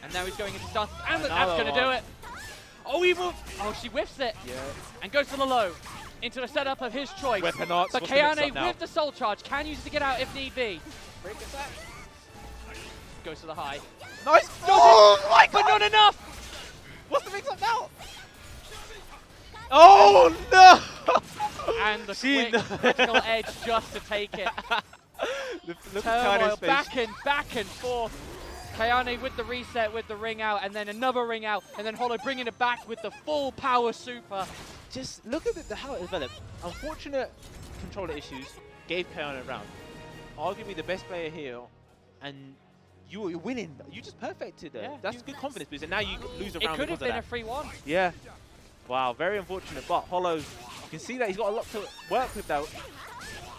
And now he's going into stance. And that's Another going to do one. it. Oh, he will. Oh, she whiffs it. Yeah. And goes for the low. Into a setup of his choice. Weapon arts. But What's the mix-up Keane now? with the soul charge can use it to get out if need be. Break it back. Goes to the high. Nice. Oh my But God. not enough. What's the mix-up now? Oh no! And the She quick critical edge just to take it. Look at Turmoil Kane's face. back and forth. Keane with the reset with the ring out and then another ring out and then Hollow bringing it back with the full power super. Just look at how it developed. Unfortunate controller issues gave Kayon a round. Arguably the best player here, and you're winning. You just perfected it. Yeah, That's good confidence boost, and now you lose a It round could have because been a of free one. that. Yeah. Wow, very unfortunate. But Hollow, you can see that he's got a lot to work with though.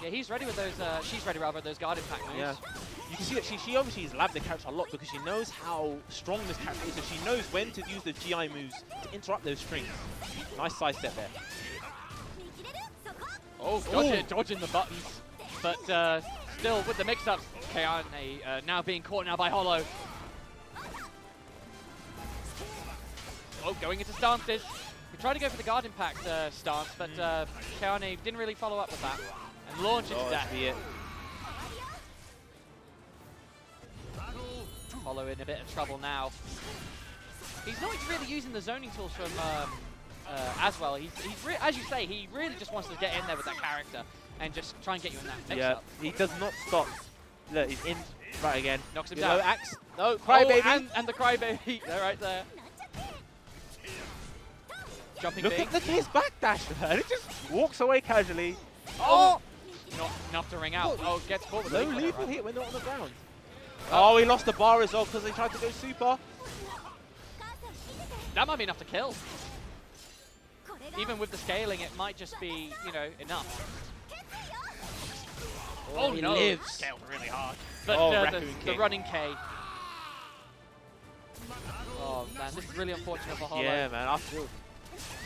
Yeah, he's ready with those. She's ready rather with those guard impact moves. Yeah. You can see that she obviously has labbed the character a lot because she knows how strong this character is, and she knows when to use the GI moves to interrupt those strings. Nice side step there. Oh, dodging the buttons. But still with the mix-ups, Keane now being caught now by Hollow. Oh, going into stances. We tried to go for the guard impact stance, but Keane didn't really follow up with that. And launch into death. That'd be it. Hollow in a bit of trouble now. He's not really using the zoning tools from as well. He's as you say, he really just wants to get in there with that character and just try and get you in that mix-up. Yeah, he does not stop. Look, he's in right again. Knocks him Low down. axe. No, crybaby. And the crybaby. They're right there. Jumping Look big. at his backdash, man. It just walks away casually. Oh! Not enough to ring out. Oh, gets caught with No the lethal hit when they're on the ground. Oh, he lost the bar as well because they tried to go super. That might be enough to kill. even with the scaling, it might just be, you know, enough. Oh, he lives. Scaled really hard. But Oh, the Raccoon King. running K. Oh man, this is really unfortunate for Hollow. Yeah, man, I feel.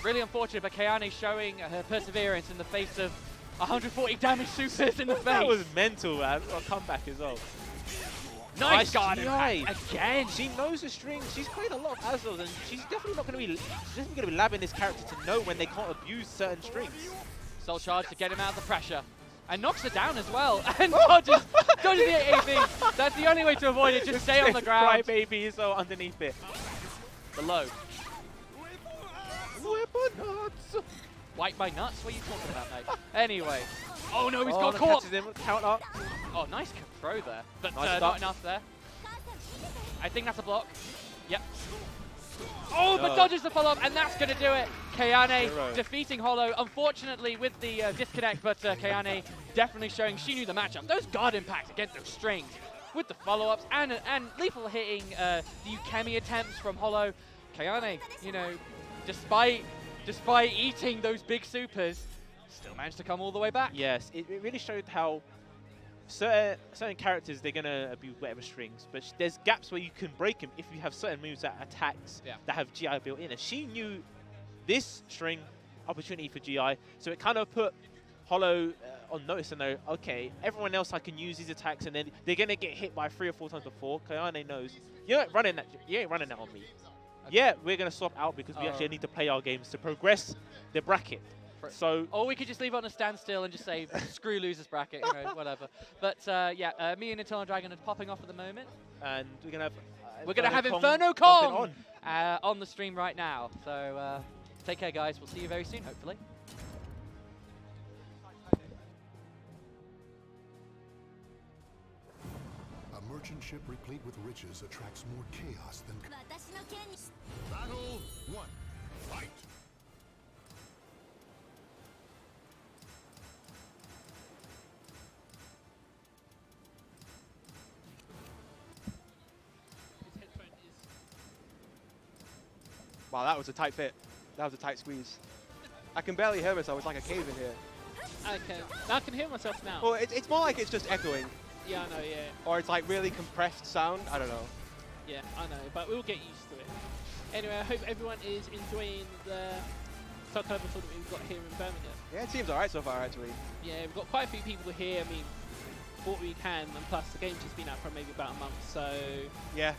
Really unfortunate, but Kayane showing her perseverance in the face of 140 damage supers in the face. That was mental, man. Got a comeback as well. Nice guard GI. again. She knows the strings. She's played a lot of Azos, and she's definitely not going to be. She's definitely going to be labbing this character to know when they can't abuse certain strings. Soul charge to get him out of the pressure. And knocks her down as well. And dodges the AAV. That's the only way to avoid it. Just stay on the ground. Crybaby is so underneath it. Below. Whipper nuts. White by nuts? What are you talking about, mate? Anyway. Oh no, he's got no, caught. catches him. Counter. Oh, nice throw there. But Nice not enough there. I think that's a block. Yep. Oh, but No. dodges the follow-up, and that's going to do it. Kayane Hero. defeating Hollow, unfortunately with the disconnect, but Kayane definitely showing she knew the matchup. Those guard impacts against those strings with the follow-ups and lethal hitting the Ukemi attempts from Hollow. Kayane, you know, despite eating those big supers, still managed to come all the way back. Yes, it really showed how certain characters, they're going to abuse whatever strings, but there's gaps where you can break them if you have certain moves that attacks that have GI built in. And she knew this string opportunity for GI, so it kind of put Hollow on notice and know, okay, everyone else I can use these attacks, and then they're going to get hit by 3 or 4 times before. Kayane knows, you ain't running that on me. Okay. Yeah, we're going to swap out because we actually need to play our games to progress the bracket. So, or we could just leave it on a standstill and just say, screw losers bracket, you know, whatever. But yeah, me and Eternal Dragon are popping off at the moment. and we're gonna have Inferno Kong Kong on the stream right now. So take care, guys. We'll see you very soon, hopefully. A merchant ship replete with riches attracts more chaos than... Battle 1. Fight! Wow, that was a tight fit. That was a tight squeeze. I can barely hear myself. It's like a cave in here. I can hear myself now. Well, it's more like it's just echoing. Yeah, I know, yeah. Or it's like really compressed sound. I don't know. Yeah, I know, but we'll get used to it. Anyway, I hope everyone is enjoying the Calibur tournament we've got here in Birmingham. Yeah, it seems alright so far, actually. Yeah, we've got quite a few people here. I mean, what we can, and plus the game's just been out for maybe about a month, so... Yeah.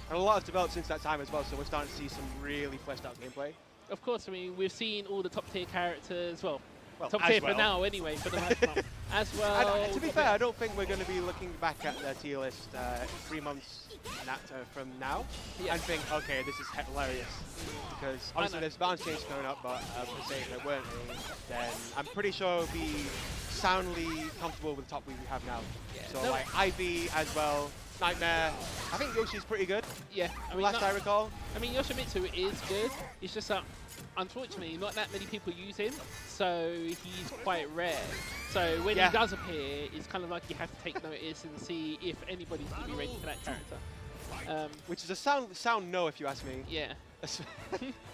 And a lot has developed since that time as well, so we're starting to see some really fleshed out gameplay. Of course, I mean, we've seen all the top tier characters, well top as tier well. for now anyway, for the most part. As well. To be fair, I don't think we're going to be looking back at the tier list 3 months from now and think, okay, this is hilarious. Because obviously there's balance change going up, but per se, if there weren't any, then I'm pretty sure we'll be soundly comfortable with the top we have now. Yeah, So no, like Ivy as well, Nightmare. I think Yoshi's pretty good. Yeah, I mean, Last I recall. I mean, Yoshimitsu is good. It's just that, unfortunately, not that many people use him, so he's quite rare. So when he does appear, it's kind of like you have to take notice and see if anybody's going to be ready for that character. Which is a sound no, if you ask me. Yeah.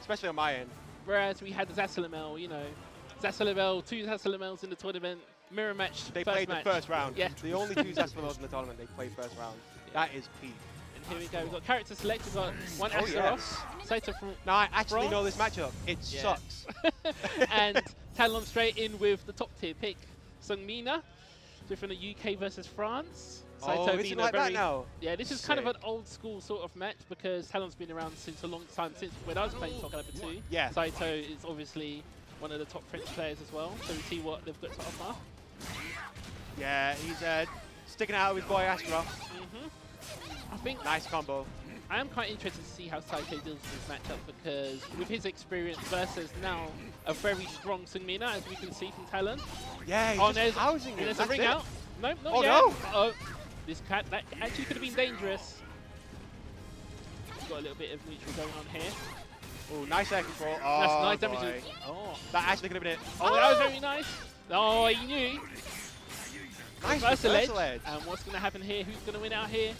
Especially on my end. Whereas we had Zasalamel, you know, Zasalamel, 2 Zasalamels in the tournament, mirror match. They played the first round. Yeah. The only 2 Zasalamels in the tournament, they played first round. Yeah. That is peak. And here we go. We've got character select. We've got one Oh, Astaroth, yes. Saito from Now I actually France. know this matchup. It sucks. and Talon straight in with the top tier pick, Sungmina. So from the UK versus France. Oh, is it like that now? Yeah, this is kind of an old school sort of match because Talon's been around since a long time, since when I was playing Calibur 2. Yeah. Saito is obviously one of the top French players as well, so we see what they've got to offer. Yeah, he's sticking out with his boy Astaroth. I think Nice combo. I am quite interested to see how Saito deals with this matchup because with his experience versus now a very strong Sungmina, as we can see from Talon. Yeah, he's Oh, just there's, housing him. there's a That's ring it. out. No, not Oh, yet. no. Oh, this cat, that actually could have been dangerous. We've got a little bit of neutral going on here. Oh, nice air control. Oh, That's nice boy. damage. Oh, That actually could have been it. oh, that was very nice. Oh, he knew. Nice Reversal reversal edge. edge. And what's going to happen here? Who's going to win out here?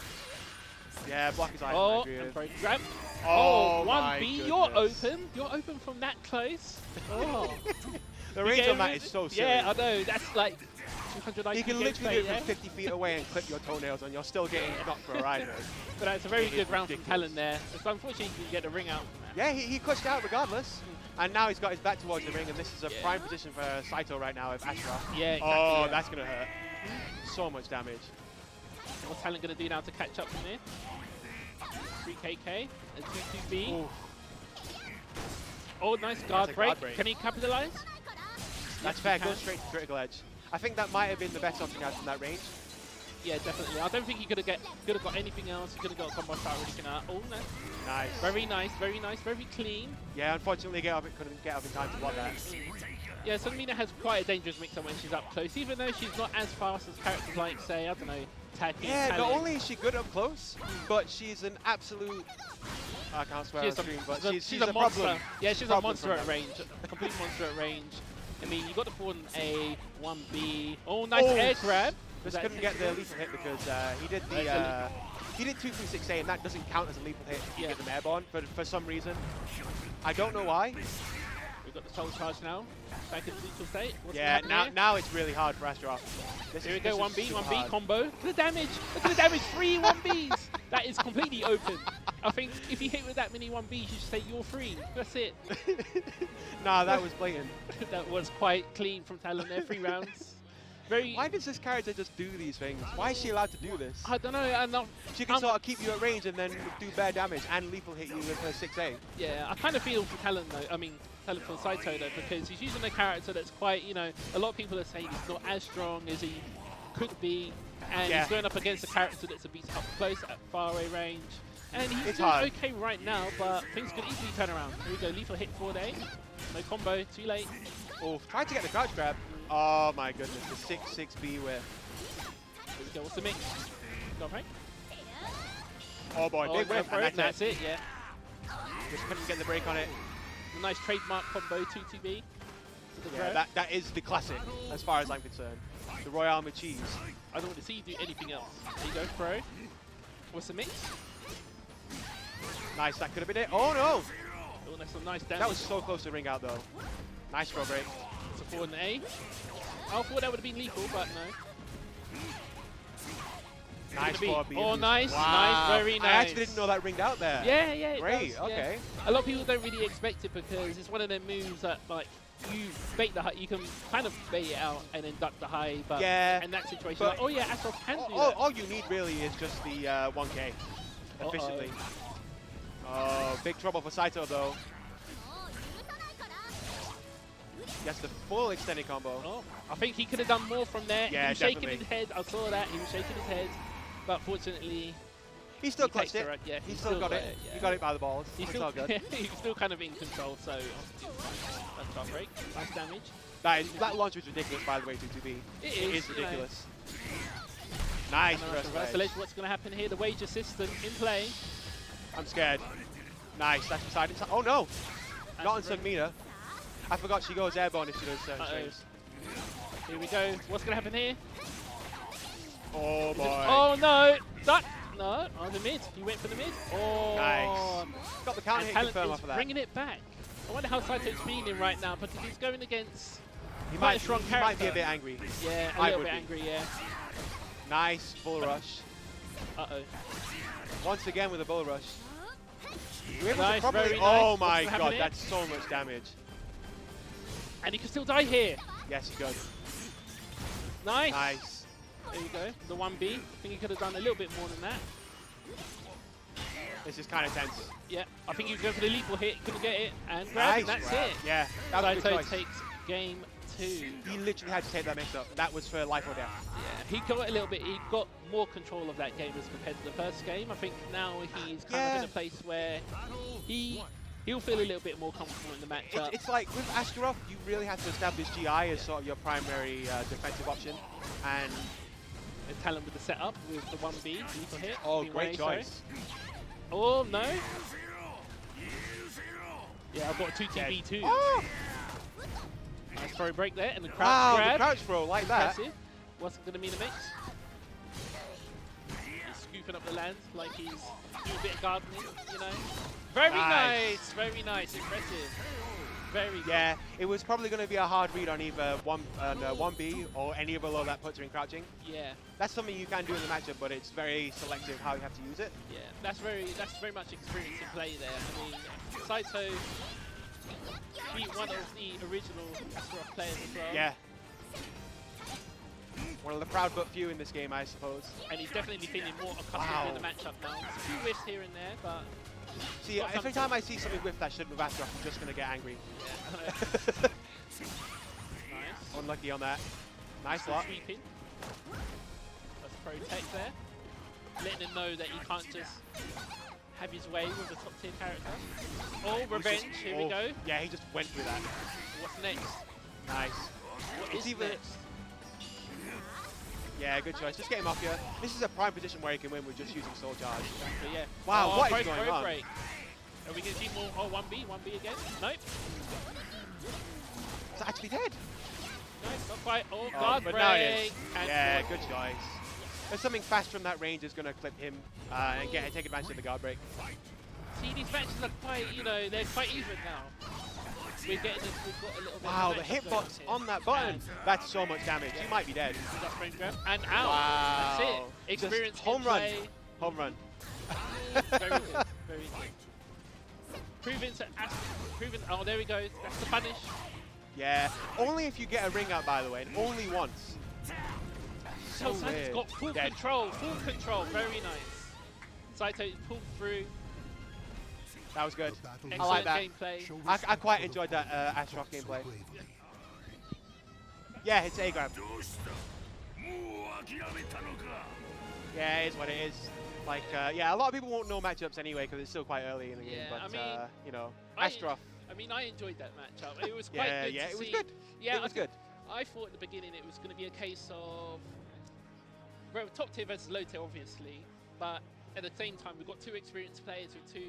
Yeah, block his eye. Oh, Adrian. and very grab. Oh, my 1B, you're goodness. open. You're open from that close. Oh. The range on that is so silly. Yeah, I know. That's like 200 IQ You can literally do it gameplay, from 50 feet away and clip your toenails and you're still getting knocked for a ride. But that's a very It is good round from ridiculous. Talon there. So unfortunately, he can get the ring out. Yeah, he clutched out regardless. And now he's got his back towards the ring, and this is a prime position for Saito right now with Ashraf. Yeah, exactly. Oh, yeah. that's going to hurt. So much damage. What's Talon going to do now to catch up from there? 3KK, a 2-2B. Ooh, Oh, nice guard a break. guard break. Can he capitalize? that's fair. Go straight to critical edge. I think that might have been the best option out from that range. Yeah, definitely. I don't think he could have got anything else. He could have got a combo start or anything out. Oh, no. Nice. Very nice, very nice, very clean. Yeah, unfortunately, couldn't get up in time to block that. Yeah, so Mina has quite a dangerous mix-up when she's up close, even though she's not as fast as characters like, say, I don't know, Taki. Yeah, not Talon. only is she good up close, but she's an absolute... I can't swear on stream, but she's a monster. problem. Yeah, she's a Problem monster from at that. range. A complete monster at range. I mean, you got the pawn A, 1B. Oh, nice Oh, air grab. Was Just that couldn't get the lethal hit because he did the... he did 2-3-6-A, and that doesn't count as a lethal hit if you get them airborne for some reason. I don't know why. We've got the soul charge now. Back in the neutral state. What's Yeah, gonna happen here? now it's really hard for Astroff. Here we go, 1B combo. Look at the damage. Look at the damage. 3 1Bs. That is completely open. I think if you hit with that many 1Bs, you just say you're free. That's it. Nah, that was blatant. That was quite clean from Talon there. 3 rounds. Very. Why does this character just do these things? Why is she allowed to do this? I don't know. I'm not. She can sort of keep you at range and then do bare damage and lethal hit you with her 6A. Yeah, I kind of feel for Talon though. I mean, Talon for Saito though, because he's using a character that's quite, you know, a lot of people are saying he's not as strong as he could be, and he's going up against a character that's a bit up close at far away range. And he's doing okay right now, but things could easily turn around. Here we go, lethal hit 4-day. No combo, too late. Oh, tried to get the crouch grab. Oh my goodness, the 6-6B whip. Here we go, what's the mix? Got right? Oh boy, big whip, and That's it, yeah. Just couldn't get the break on it. A nice trademark combo 2-2B. Yeah, that is the classic, as far as I'm concerned. The Royale with cheese. I don't want to see you do anything else. There you go, throw. What's the mix? Nice, that could have been it. Oh no! Oh, that's some nice damage. That was so close to ring out though. Nice throw break. It's a 4 and A. I thought that would have been lethal, but no. Nice 4B. Oh, nice, wow. nice, very nice. I actually didn't know that ringed out there. Yeah, yeah, it Great, does, okay. Yeah. A lot of people don't really expect it because it's one of them moves that, like, you bait the high, you can kind of bait it out and then duck the high, but in that situation, like, oh yeah, Astrof can do that. All you need really is just the 1K efficiently. Oh, big trouble for Saito though. Gets the full extended combo. Oh, I think he could have done more from there. Yeah, he was definitely. shaking his head. I saw that. He was shaking his head. But fortunately, he still clutched it. Yeah, he still got it. Yeah. He got it by the balls. He's it's still, all good. he's still kind of in control, so that's top break. Nice damage. That launch was ridiculous, by the way, 2-2B. It is ridiculous. Nice reverse ledge. What's going to happen here? The wager system in play. I'm scared. Nice. That's beside inside. Oh no! Not on Sugmina. I forgot she goes airborne if she does certain strings. Here we go. What's going to happen here? Oh boy. Oh no! Duck! No, on the mid. He went for the mid. Oh. Nice. Got the counter hit confirm off of that. Bringing it back. I wonder how Saito's feeling right now because he's going against he quite a strong character. He might be a bit angry. Yeah, a little bit angry, yeah. Nice bull rush. Uh-oh. Once again with a bull rush. Nice, very nice. Oh my god, that's so much damage. And he can still die here. Yes, he does. Nice. Nice. There you go. The 1B. I think he could have done a little bit more than that. This is kind of tense. Yeah, I think he was going for the lethal hit. Couldn't get it. And grab, and that's it. Yeah, that was a good Saito choice. takes game 2. He literally had to take that mix-up. That was for life or death. Yeah, he got a little bit. He got more control of that game as compared to the first game. I think now he's kind of in a place where he'll feel a little bit more comfortable in the matchup. It's like with Askarov, you really have to establish GI as sort of your primary defensive option, and Talon with the setup with the 1B lethal hit. Oh, great choice. Oh no! Yeah, I've got a 2TB too. Oh. Nice throw break there, and the crouch wow, grab. the crouch throw like that. Impressive. What's going to mean a mix? He's sweeping up the land like he's doing a bit of gardening, you know. Very nice, very nice, impressive. Very good. Yeah, it was probably going to be a hard read on either 1B or any below that puts her in crouching. Yeah. That's something you can do in the matchup, but it's very selective how you have to use it. Yeah, that's very much experience in play there. I mean, Saito beat one of the original Astaroth players as well. Yeah. One of the proud but few in this game, I suppose. And he's definitely feeling more accustomed to the matchup now. There's a few whiffs here and there, but... See, every time I see something whiff that shouldn't have Astaroth, I'm just going to get angry. Yeah. Nice. Unlucky on that. Nice block. Sweeping. That's protect there. Letting him know that he can't just have his way with the top tier character. Oh, revenge. Here we go. Yeah, he just went through that. What's next? Nice. What is next? Yeah, good choice. Just get him off here. This is a prime position where he can win with just using Soul Charge. Exactly, yeah. Wow, what is going on? Break. Are we going to see more? Oh, 1B again? Nope. It's actually dead. No, not quite. Oh, guard but break. now it is. And Yeah, good choice. There's something fast from that range is going to clip him and take advantage of the guard break. See, these matches are quite, you know, they're quite even now. We've got a little bit Wow, of the hitbox on that button. That's so much damage. Yeah. He might be dead. And out. Wow. That's it. Experience Just home run. play. Home run. Very good. Very good. Proven. Oh, there we go. That's the punish. Yeah. Only if you get a ring out, by the way, and only once. So Saito's weird. got full Dead. control. Full control. Very nice. Saito pulled through. That was good. Excellent I like that. gameplay. I quite enjoyed that Astaroth gameplay. Yeah, it's A-grab. Yeah, it is what it is. Like, yeah, a lot of people won't know matchups anyway because it's still quite early in the game. But I mean, you know, Astaroth. I mean, I enjoyed that matchup. It was quite good. Yeah, to it was see. good. Yeah, it was good. I thought at the beginning it was going to be a case of, well, top tier versus low tier, obviously, but at the same time, we've got two experienced players with two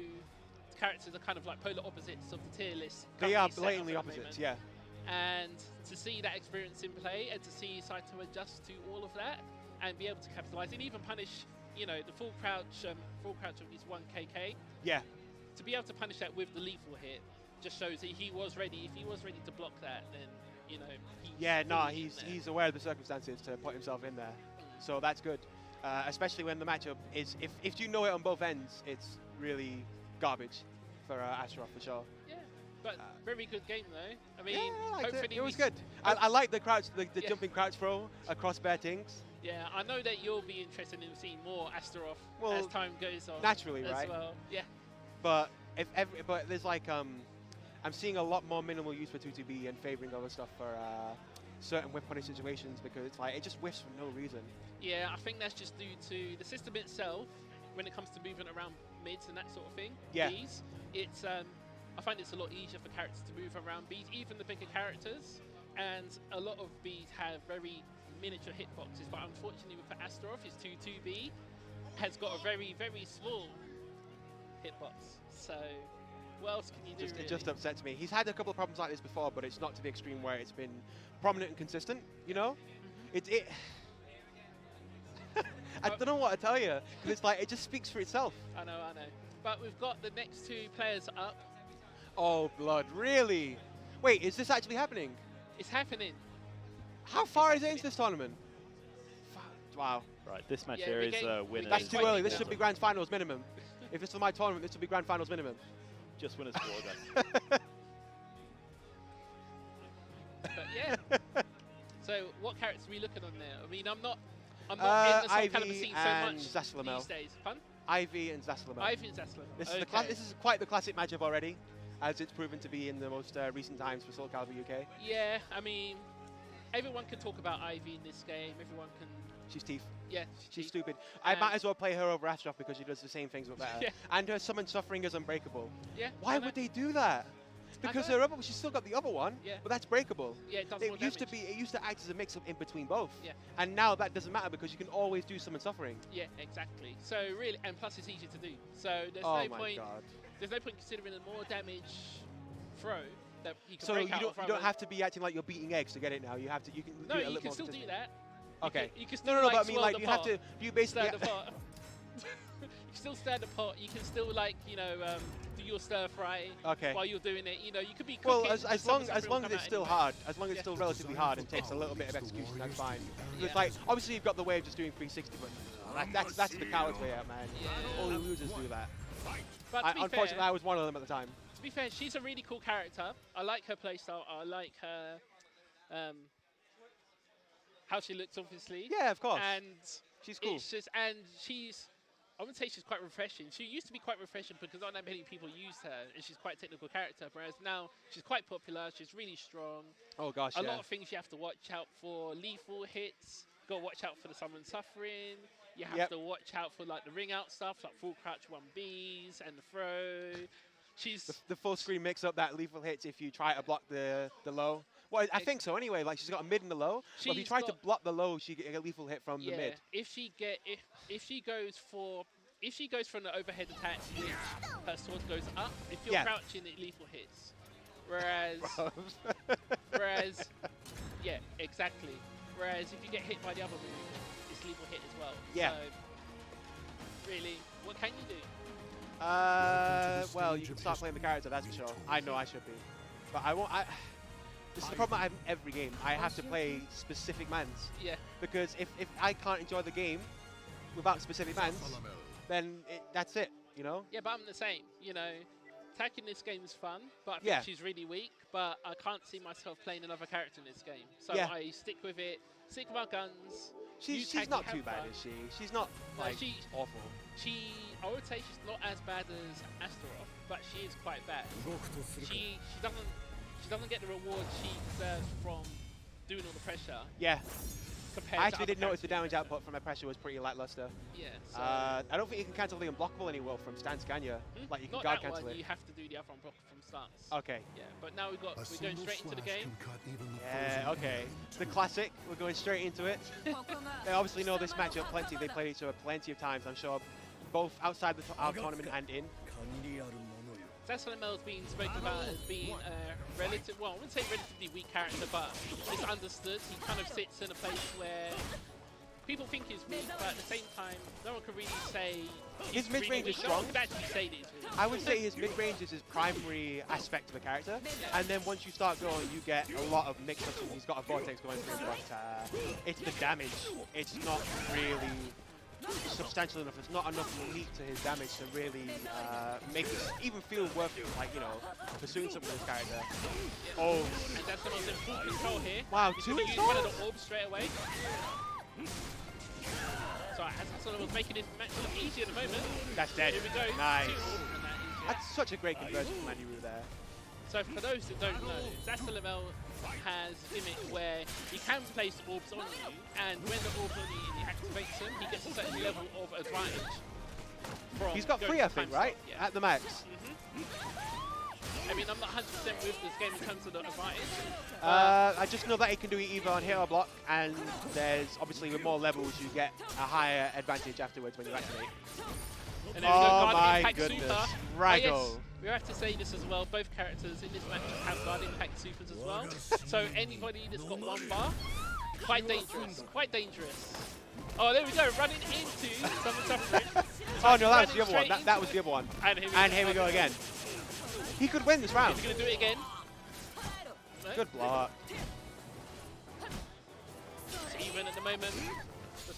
characters that are kind of like polar opposites of the tier list. They are currently set up blatantly at the opposites, moment. yeah. And to see that experience in play and to see Saito adjust to all of that and be able to capitalize and even punish, you know, the full crouch of his 1KK. Yeah. To be able to punish that with the lethal hit just shows that he was ready. If he was ready to block that, then, you know, he's aware of the circumstances to put himself in there. So that's good. Especially when the matchup is, if you know it on both ends, it's really garbage for Astaroth for sure. Yeah, but very good game though. I mean, yeah, hopefully it was good. I like the crouch, the jumping crouch throw across bare things. Yeah, I know that you'll be interested in seeing more Astaroth Well, as time goes on. naturally, as right? Well. Yeah. But but there's like I'm seeing a lot more minimal use for 2-2B and favoring other stuff for certain whiff punish situations because it's like it just whiffs for no reason. Yeah, I think that's just due to the system itself when it comes to moving around mids and that sort of thing. Yeah. Bs, it's I find it's a lot easier for characters to move around Bs, even the bigger characters, and a lot of Bs have very miniature hitboxes, but unfortunately with Astaroth, his 2-2B has got a very, very small hitbox. So what else can you do? It just upsets me. He's had a couple of problems like this before, but it's not to the extreme where it's been prominent and consistent, you know? I don't know what to tell you, because it's like, it just speaks for itself. I know. But we've got the next two players up. Oh, blood, really? Wait, is this actually happening? It's happening. How far is it into this tournament? Wow. Right, this match Yeah, here we're is getting- winners. That's too quite early. This deep should now. be grand finals minimum. If it's for my tournament, this should be grand finals minimum. Just winners for then. But yeah. So what characters are we looking on there? I mean, I'm not in the Soul Ivy Calibur scene so and much Zaslamel. these days. Fun? Ivy and Zaslamel. Ivy and Zaslamel. This Okay. is this is quite the classic matchup already, as it's proven to be in the most recent times for Soul Calibur UK. Yeah, I mean, everyone can talk about Ivy in this game. Everyone can. She's teeth. Yeah, She's stupid. I might as well play her over Astaroth because she does the same things but better. Yeah. And her summon suffering is unbreakable. Yeah. Why I know. would they do that? Because know. her other, she's still got the other one, Yeah. but that's breakable. Yeah, it does more It used damage. to act as a mix-up in between both. Yeah. And now that doesn't matter because you can always do summon suffering. Yeah, exactly. So really, and plus it's easier to do. So there's Oh no my point. god. There's no point considering a more damage throw that you can So break you out don't of you other- don't have to be acting like you're beating eggs to get it now. You have to you can No, do it a you little can more still do consistent. that. Okay. You can still no, but I mean swirl like the you have pot, to you basically stir the pot. you can still stir the pot. You can still like do your stir fry while you're doing it. You know, you could be cooking. Well, as long as it's still hard, as long as it's still relatively hard and takes a little bit of execution, that's fine. It's like obviously you've got the way of just doing 360, but that's the coward's way out, man. Yeah. Only losers do that. But unfortunately, fair, I was one of them at the time. to be fair, she's a really cool character. I like her playstyle. I like her how she looks, obviously. Yeah, of course. And she's cool. It's just, I wouldn't say she's quite refreshing. She used to be quite refreshing because not that many people used her, and she's quite a technical character. Whereas now she's quite popular. She's really strong. Oh gosh, a lot of things you have to watch out for. Lethal hits. Got to watch out for the summon suffering. You have to watch out for like the ring out stuff, like full crouch 1Bs and the throw. She's the full screen mix up that lethal hits if you try to block the low. Well, I think so anyway. Like she's got a mid and a low. But if you try to block the low, she get a lethal hit from the mid. If she goes for an overhead attack, which her sword goes up, if you're crouching, it lethal hits. Whereas, yeah, exactly. Whereas if you get hit by the other move, it's lethal hit as well. Yeah. So, really, what can you do? Well, you can start playing the character, that's for sure. I know I should be. But I won't. This is the problem I have in every game. I have to play specific mans. Yeah. Because if I can't enjoy the game without specific mans, then that's it, you know? Yeah, but I'm the same. You know, attacking this game is fun, but I think she's really weak. But I can't see myself playing another character in this game. So I stick with it, stick with our guns. She's not too bad, is she? She's not, like, awful. I would say she's not as bad as Astaroth, but she is quite bad. She doesn't get the reward she deserves from doing all the pressure. Yeah. Compared I actually to did notice the damage output from my pressure was pretty lackluster. Yeah. So I don't think you can cancel the unblockable anymore from stance, can you? Like you can guard cancel it. You have to do the other unblock from stance. Okay. Yeah, but now we're going straight into the game. Yeah, okay. The classic, we're going straight into it. They obviously know this matchup plenty. They played each other plenty of times, I'm sure, both outside our tournament and in. Sassanemel's been spoken about as being a I wouldn't say relatively weak character, but it's understood. He kind of sits in a place where people think he's weak, but at the same time, no one can really say his mid-range is strong. No one can actually say that he's really I would say his mid-range is his primary aspect of the character, and then once you start going, you get a lot of mix-ups, and he's got a vortex going through, but it's the damage. It's not really substantial enough. It's not enough elite to his damage to really make it even feel worth it, like, you know, pursuing something with this character. Oh. And that's the most in full control here. Wow, he's two going to use one of the orbs straight away. So Hassan was making his match look easy at the moment. That's dead. Here we go. Nice. And that is, that's such a great conversion from Manuru there. So for those that don't know, Sassanemel has a gimmick where he can place orbs on you, and when the orbs on you and he activates them, he gets a certain level of advantage. He's got 3, I think, right? Yeah. At the max. I mean, I'm not 100% with this game in terms of the advantage. I just know that he can do it either on hit or block, and there's obviously with more levels you get a higher advantage afterwards when you activate. And then oh my goodness, Rago. Yes, we have to say this as well, both characters in this match have guard impact supers as well. So anybody that's got 1 bar, quite dangerous, quite dangerous. Oh, there we go, running into someone suffering. Oh no, that was the other one, that was the other one. And here we go again. He could win this round. He's going to do it again. No? Good block. It's even at the moment.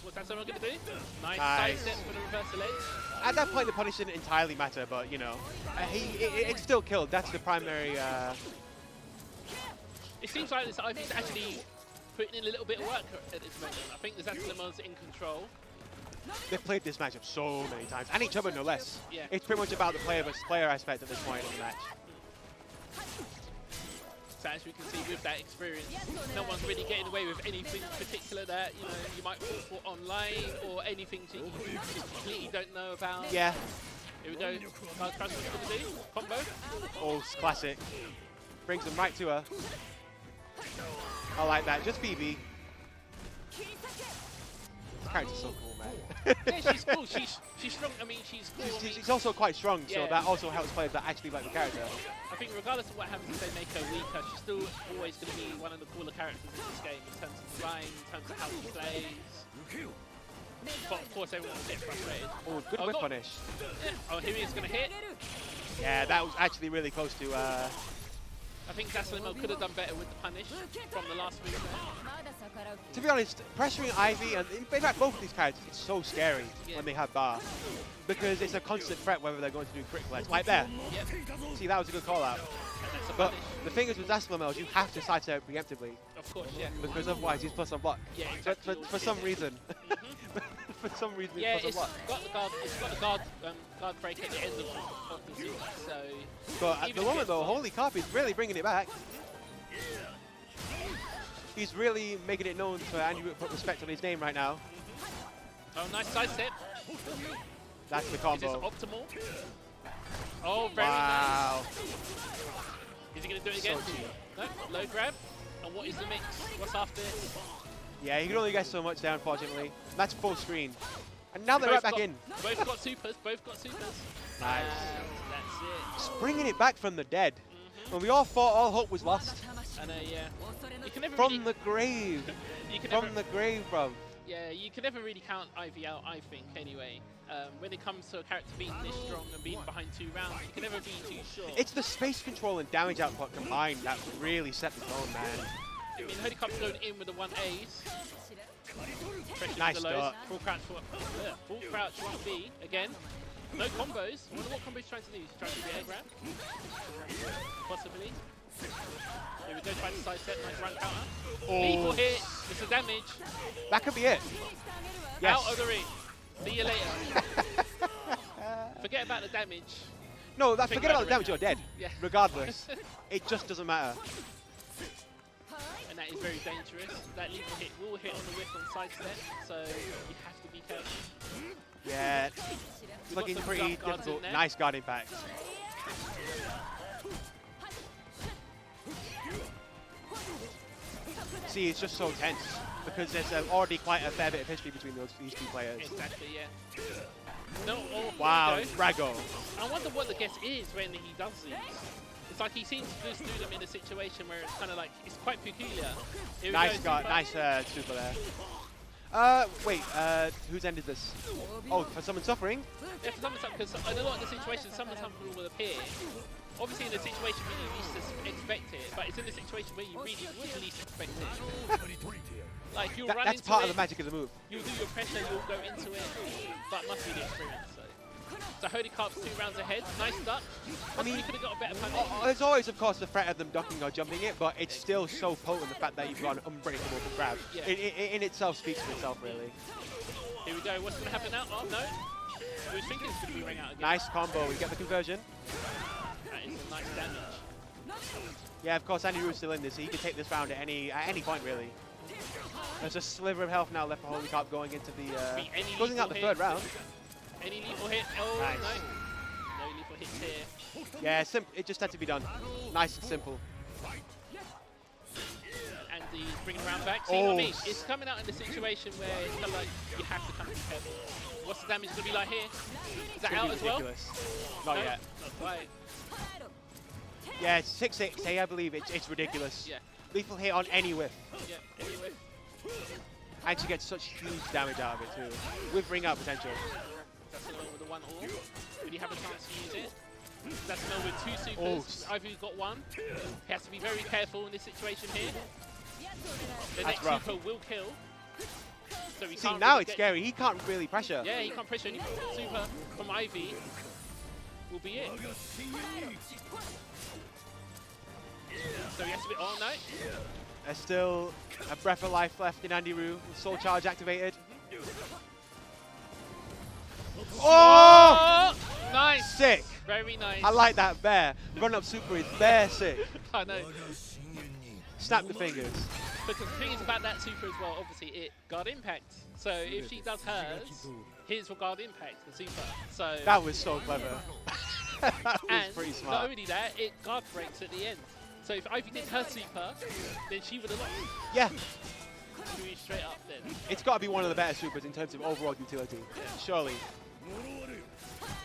What's that someone going to do? Nice side step for the reversal edge. At that point, the punish didn't entirely matter, but you know, it still killed. That's the primary. It seems like this Ivy's actually putting in a little bit of work at this moment. I think the Sassanemel's in control. They've played this matchup so many times, and each other no less. Yeah. It's pretty much about the player versus player aspect at this point in the match. So as we can see with that experience, no one's really getting away with anything particular that you might fall for online or anything that you completely don't know about. Yeah. Here we go. What's going to do? Combo. Oh, it's classic. Brings them right to her. I like that. Just BB. This character's so cool, man. Yeah, she's cool. She's strong. I mean, she's cool. She's also quite strong, so that also helps players that actually like the character. I think regardless of what happens if they make her weaker, she's still always going to be one of the cooler characters in this game in terms of design, in terms of how she plays. But of course, everyone will get frustrated. Oh, good Oh, whip not- punish. Yeah. Oh, here he is going to hit. Yeah, that was actually really close to. I think Zasalimo could have done better with the punish from the last move. To be honest, pressuring Ivy, and in fact both of these characters, it's so scary Yeah. when they have bar. Because it's a constant threat whether they're going to do critical hits. Like there. Yep. See, that was a good call out. And that's a But punish. the thing is with Zasalimo, you have to sidestep preemptively. Of course, yeah. Because otherwise he's plus on block. Yeah, But exactly. for some reason. For some reason Yeah, he's it's plus on block. got the guard. It's got the guard break at the end of the super. So But at even the if moment it's though, blocked- Holy Carp is really bringing it back. He's really making it known for Andrew to put respect on his name right now. Oh, nice side step. That's the Is this combo. optimal? Oh, very Wow. nice. Is he going to do it So again? cheap. No, low grab. And what is the mix? What's after? Yeah, he can only get so much there, unfortunately. That's full screen. And now they're Both right back got- in. Both got supers. Both got supers. Nice. And that's it. Just bringing it back from the dead. When we all thought all hope was lost. I know, yeah. You can never From really, the grave. you can From never, the grave, bro. yeah, you can never really count Ivy out, I think, anyway. When it comes to a character being this strong and being behind 2 rounds, you can never be too sure. It's the space control and damage output combined that really set the tone, man. I mean, Holy Cup's going in with the 1As. Pressure Nice to the lows. start. Full crouch 1B again. No combos. I wonder what combo he's trying to do. He's trying to do the air grab. Possibly. Here we go, trying to sidestep. Nice run counter. Lethal hit. It's the damage. That could be it. Yes. Out of the ring. See you later. Forget about the damage. No, Think forget about the about damage, it. you're dead. Yeah. Regardless. It just doesn't matter. And that is very dangerous. That lethal hit will hit on the whip on sidestep, so you have to be careful. Yeah. We've Looking got some pretty jump guards in difficult. there. Nice guard impact. See, it's just so tense because there's already quite a fair bit of history between these two players. Exactly, yeah. No, oh, Wow, here we go. Rago. I wonder what the guess is when he does these. It's like he seems to just do them in a situation where it's kind of like, it's quite peculiar. Here we Nice go, guard, super. nice super there. Wait, who's ended this? Oh, for someone suffering? Yeah, for some because in a lot of the situations, someone will appear. Obviously in a situation where you least expect it, but it's in a situation where you really would least expect it. Like you'll run That's into part it, of the magic of the move. you'll do your pressure, you'll go into it, but must be the experience. So Holy Carp's 2 rounds ahead, nice duck. I mean, you could have got a better punish. There's always, of course, the threat of them ducking or jumping it, but it's still so potent the fact that you've got an unbreakable grab. Yeah. It in itself speaks for itself, really. Here we go, what's going to happen now? Oh no, I was thinking it's going to be ring out again. Nice combo, we get the conversion. That is a nice damage. Yeah, of course, Andy Rue's still in this, so he can take this round at any point, really. There's a sliver of health now left for Holy Carp going into the closing out the lethal third hit. round. Any lethal hit? Oh Nice. no. No lethal hits here. Yeah, it just had to be done. Nice and simple. And he's bringing round back. See what I mean? It's coming out in the situation where it's kind of like you have to come to be careful. What's the damage going to be like here? Is that It's gonna out be as well? ridiculous. Not No? yet. Not quite. Yeah, it's 6-6. Hey, I believe it's ridiculous. Yeah. Lethal hit on any whiff. Yeah. Anyway. And she gets such huge damage out of it too. With ring out potential. That's along with the 1 all. Will he have a chance to use it? That's along with 2 supers. Ivy's got 1. He has to be very careful in this situation here. The That's next rough. super will kill. So he See, can't now really it's get- scary. He can't really pressure. Yeah, he can't pressure any super from Ivy. Will be it. So he has to be. Oh no! There's still a breath of life left in Andy Rue. Soul charge activated. Oh! Nice! Sick. Very nice. I like that bear. Run up super is bear sick. I know. Snap the fingers. Because the thing is about that super as well, obviously it guard impact. So if she does hers, his will guard impact, the super. So That was so clever. That was and pretty not smart. only that, it guard breaks at the end. So if Ivy did her super, then she would have lost. Yeah, She would be straight up then. it's got to be one of the better supers in terms of overall utility. Surely.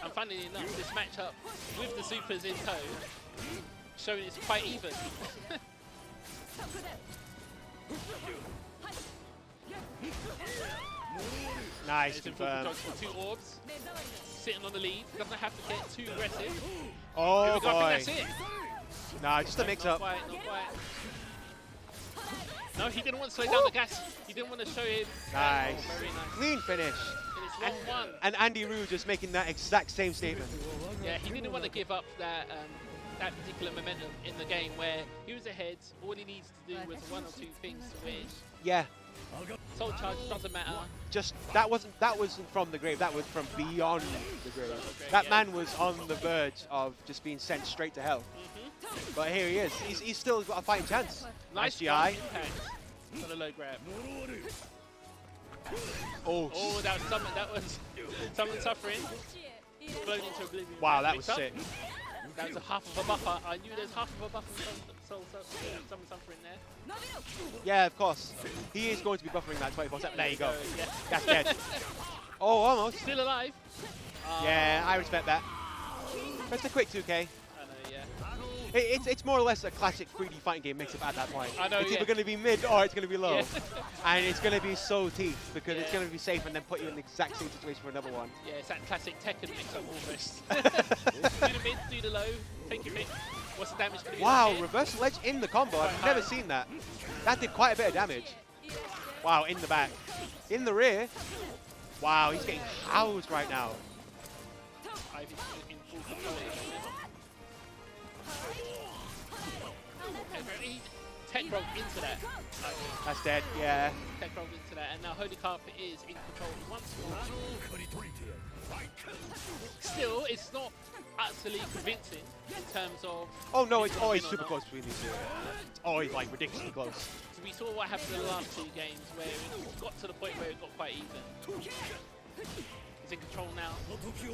And funnily enough, this matchup with the supers in tow, showing it's quite even. Nice, It's important confirmed. to dodge for 2 orbs. Sitting on the lead. Doesn't have to get too aggressive. Here Oh we go. I boy. think that's it. Nah, just a No, mix not up. quite, not quite. No, he didn't want to slow down the gas. He didn't want to show him. Nice. Oh, very nice. Clean finish. And it's 1-1. And Andy Rue just making that exact same statement. Yeah, he didn't want to give up that that particular momentum in the game where he was ahead. All he needs to do was 1 or 2 things to win. Yeah. Soul charge doesn't matter. Just that wasn't from the grave. That was from beyond the grave. That yeah. man was on the verge of just being sent straight to hell. But here he is. He's still got a fighting chance. Nice GI. impact for the low grab. Oh, Oh, that was someone suffering. Blown into oblivion. wow, that Mix was up. sick. That was a half of a buffer. I knew there's half of a buffer. Someone suffering there. Yeah, of course. He is going to be buffering that 24/7. There you go. Yeah. That's dead. Oh, almost. Still alive. Yeah, I respect that. That's a quick 2K. I know, yeah. It's more or less a classic 3D fighting game mix-up at that point. I know, It's yeah. either going to be mid or it's going to be low. Yeah. And it's going to be so teeth because it's Yeah. going to be safe and then put you in the exact same situation for another one. Yeah, it's that classic Tekken mix-up almost. Do the mid, do the low, take your pick. What's the damage going to be? Wow, like here? reversal edge in the combo. I've Quite never high. seen that. That did quite a bit of damage. Wow, in the back. In the rear. Wow, he's getting housed right now. Ivy's in full control at the moment. He tech rolled into that. That's dead, yeah. Tech rolled into that, and now Holy Carpet is in control once more. Still, it's not utterly convincing in terms of. Oh no, it's if always win or super not. close between these two. It's always like ridiculously close. So we saw what happened in the last 2 games where it got to the point where it got quite even. He's in control now.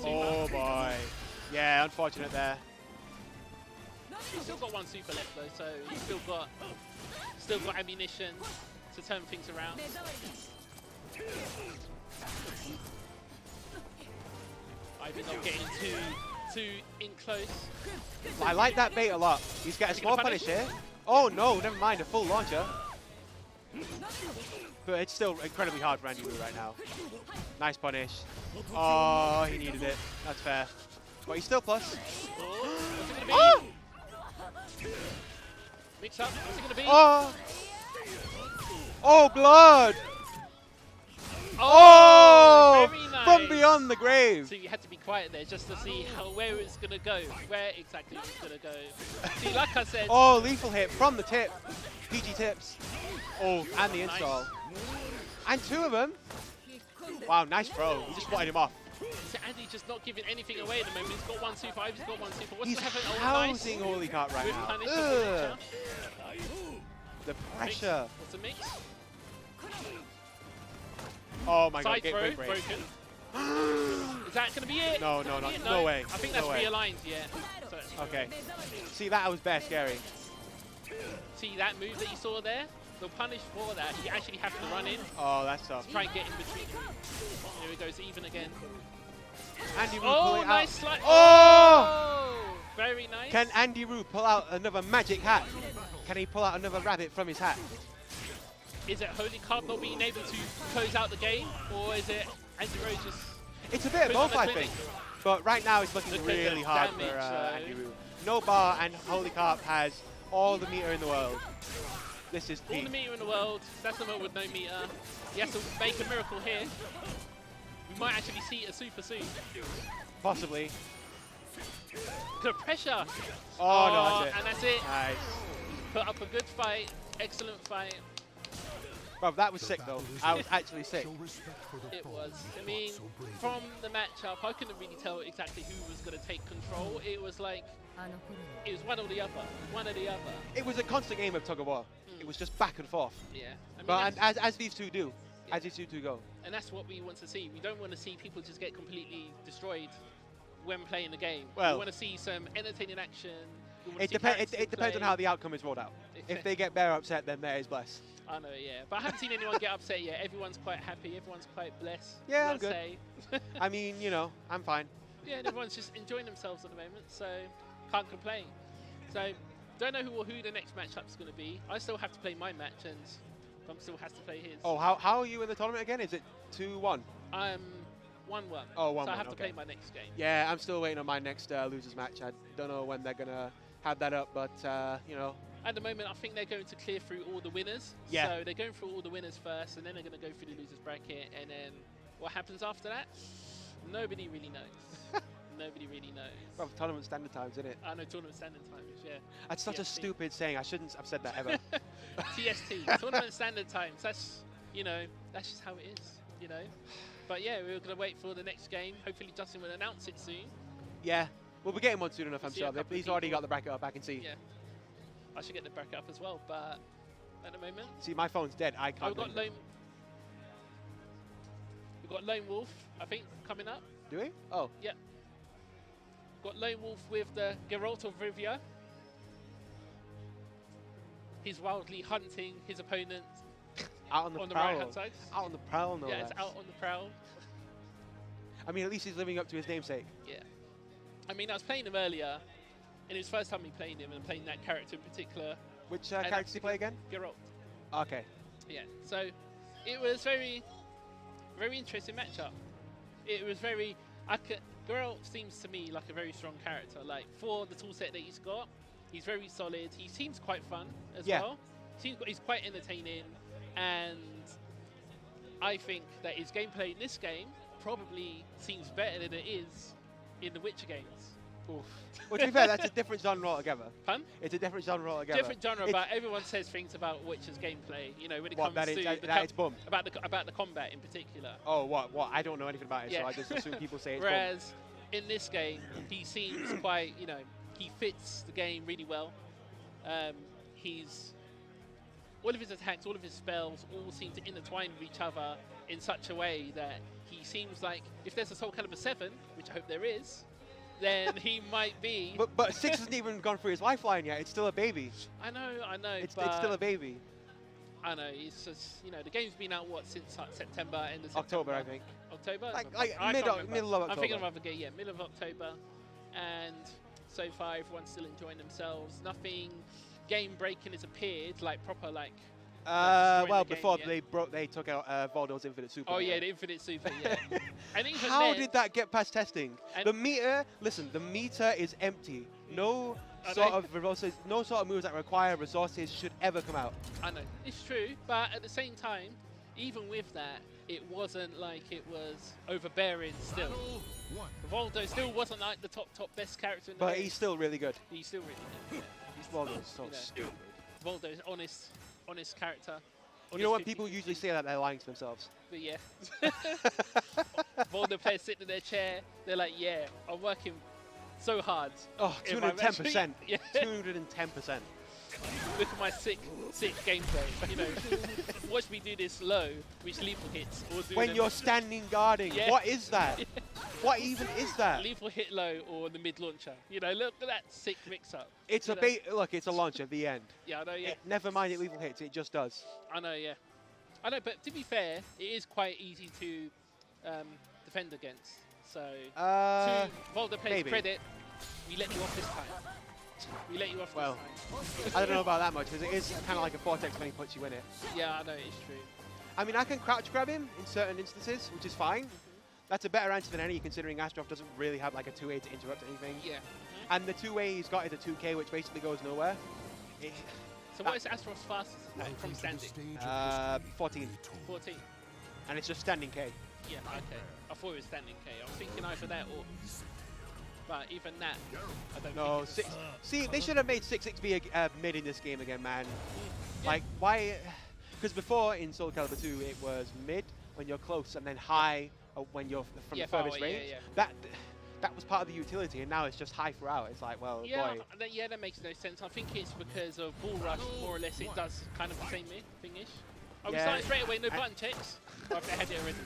Oh boy. Yeah, unfortunate there. He's still got 1 super left though, so he's still got ammunition to turn things around. Ivy not getting too in close. I like that bait a lot. He's got a small punish here. Oh no, never mind, a full launcher. But it's still incredibly hard for Andy Wu right now. Nice punish. Oh, he needed it. That's fair. But he's still plus. Oh, what's it gonna be? Oh! Mix up. What's it gonna be? Oh! Oh, blood! Oh, Oh! very nice. From beyond the grave. So you had to be quiet there just to see where it's gonna go, where exactly it's gonna go. See, like I said. Oh, lethal hit from the tip. PG tips. Oh, and the install. And 2 of them. Wow, nice throw. He just spotted him off. So Andy just not giving anything away at the moment. He's got 1 super, Ivy's got 1 super. What's He's happening? Oh, nice. housing Holy Cart right With now. punish, Ugh. The Mix. pressure. What's the mix? Oh my Side god, throw, gateway break. broken. Is that gonna be it? No, no, no way. I think No that's way. realigned, yeah. So Okay. See, that was bare scary. see that move that you saw there? The punish for that, you actually have to run in. Oh, that's tough. Try and get in between. Here it goes, even again. Andy Rue Oh, pull it nice out. slide. Oh! Very nice. Can Andy Rue pull out another magic hat? Can he pull out another rabbit from his hat? Is it Holy Carp not being able to close out the game? Or is it Andy Rose just... It's a bit of Put on both, the I clinic. think. But right now it's looking Look at really the hard damage, for though. Andy Rue. No bar and Holy Carp has all the meter in the world. This is All peak. the meter in the world. That's the one with no meter. He has to make a miracle here. We might actually see a super soon. Possibly. The pressure. Oh, no, that's it. And that's it. Nice. Put up a good fight. Excellent fight. Bro, that was sick though. I was actually sick. It was. I mean, from the matchup, I couldn't really tell exactly who was going to take control. It was like, it was one or the other. One or the other. It was a constant game of tug of war. It was just back and forth. Yeah. I mean, But that's- as these two do, as these two go. and that's what we want to see. We don't want to see people just get completely destroyed when playing the game. Well, we want to see some entertaining action. We wanna It, see characters it depends on play. how the outcome is rolled out. If they get bare upset, then there is bless. I know, yeah. But I haven't seen anyone get upset yet. Everyone's quite happy. Everyone's quite blessed. Yeah, I'm I'd good. say. I mean, you know, I'm fine. Yeah, and everyone's just enjoying themselves at the moment, so can't complain. So don't know who the next matchup's going to be. I still have to play my match, and Tom still has to play his. Oh, how are you in the tournament again? Is it 2-1? I'm 1-1. Oh, 1-1. So I have to okay. play my next game. Yeah, I'm still waiting on my next losers match. I don't know when they're gonna have that up, but you know. At the moment, I think they're going to clear through all the winners. Yeah. So they're going through all the winners first, and then they're going to go through the losers bracket, and then what happens after that? Nobody really knows. Nobody really knows. Well, tournament standard times, isn't it? I know tournament standard times, yeah. That's such a TST. stupid saying. I shouldn't have said that ever. TST, tournament standard times. That's, you know, that's just how it is, you know. But yeah, we're going to wait for the next game. Hopefully Justin will announce it soon. Yeah, we'll be getting one soon enough, I'm See a sure. couple of He's already people. got the bracket up, I can see. Yeah. I should get the bracket up as well, but at the moment. See, my phone's dead. I can't. We've got Lone Wolf, I think, coming up. Do we? Oh. Yeah. Got Lone Wolf with the Geralt of Rivia. He's wildly hunting his opponent Out on the on the prowl. right-hand side. Out on the prowl, no Yeah, less. it's out on the prowl. I mean, at least he's living up to his namesake. Yeah. I mean, I was playing him earlier, and it was the first time me playing him, and playing that character in particular, Which character did you play again? Geralt. Okay. Yeah. So it was very, very interesting matchup. It was very. Geralt seems to me like a very strong character. Like for the tool set that he's got, he's very solid. He seems quite fun as well. He's quite entertaining, and I think that his gameplay in this game probably seems better than it is in the Witcher games. Oof. Well, to be fair, that's a different genre altogether. Pun? It's a different genre altogether. Different genre, but everyone says things about Witcher's gameplay. You know, when it comes That to it's bum. about the combat in particular. Oh, what? I don't know anything about it, Yeah. so I just assume people say it's Whereas in this game, he seems quite, you know, he fits the game really well. All of his attacks, all of his spells, all seem to intertwine with each other in such a way that he seems like, if there's a Soul Calibur 7, which I hope there is, then he might be. But 6 hasn't even gone through his lifeline yet. It's still a baby. I know. It's but still a baby. I know. It's just, you know, the game's been out since September, end of October, September. I think. October. Like I can't remember. middle of October. I'm thinking of other game. Yeah, middle of October, and so far everyone's still enjoying themselves. Nothing game breaking has appeared, like proper like. Well, the game, before yeah. they took out Voldo's Infinite Super. Oh yeah, the Infinite Super. Yeah. And even How then, did that get past testing? And The meter, listen, the meter is empty. No I sort know. of resources, no sort of moves that require resources should ever come out. I know it's true, but at the same time, even with that, it wasn't like it was overbearing. Still, Voldo still wasn't like the top best character in the But game. he's still really good. He's still really good. Yeah. He's Voldo's so you know, stupid. Voldo's honest character. You know when Honest people 50. usually say that, they're lying to themselves. But yeah. Voldo players sitting in their chair, they're like, yeah, I'm working so hard. Oh, If I'm 210%. Yeah. 210%. Look at my sick gameplay. You know, watch me do this low, which lethal hits. Or do When the you're standing guarding, Yeah. what is that? What even is that? lethal hit low or the mid launcher. You know, look at that sick mix up. It's you a know? look, it's a launch at the end. Yeah, I know. Yeah, Never mind it lethal hits, it just does. I know. Yeah, I know. But to be fair, it is quite easy to defend against. So to Voldo players' maybe. credit, we let you off this time. We let you off Well, this time. I don't know about that much, because it is kind of like a vortex when he puts you in it. Yeah, I know, it's true. I mean, I can crouch grab him in certain instances, which is fine. That's a better answer than any, considering Astrov doesn't really have like a 2A to interrupt anything. Yeah. And the 2A he's got is a 2K, which basically goes nowhere. So what is Astrov's fastest attack from standing? 14. 14. And it's just standing K. Yeah, okay. I thought it was standing K. I was thinking either that or... But even that, I don't No, think it's... see, they should have made 6-6 be a mid in this game again, man. Like, why? Because before in Soul Calibur 2, it was mid when you're close and then high when you're from the furthest far away, range. yeah. That was part of the utility, and now it's just high throughout. It's like, well, Yeah, boy. that makes no sense. I think it's because of Bull Rush, more or less, it does kind of the same thing-ish. Are we Yeah. starting straight away, no button checks? Or have they had it already?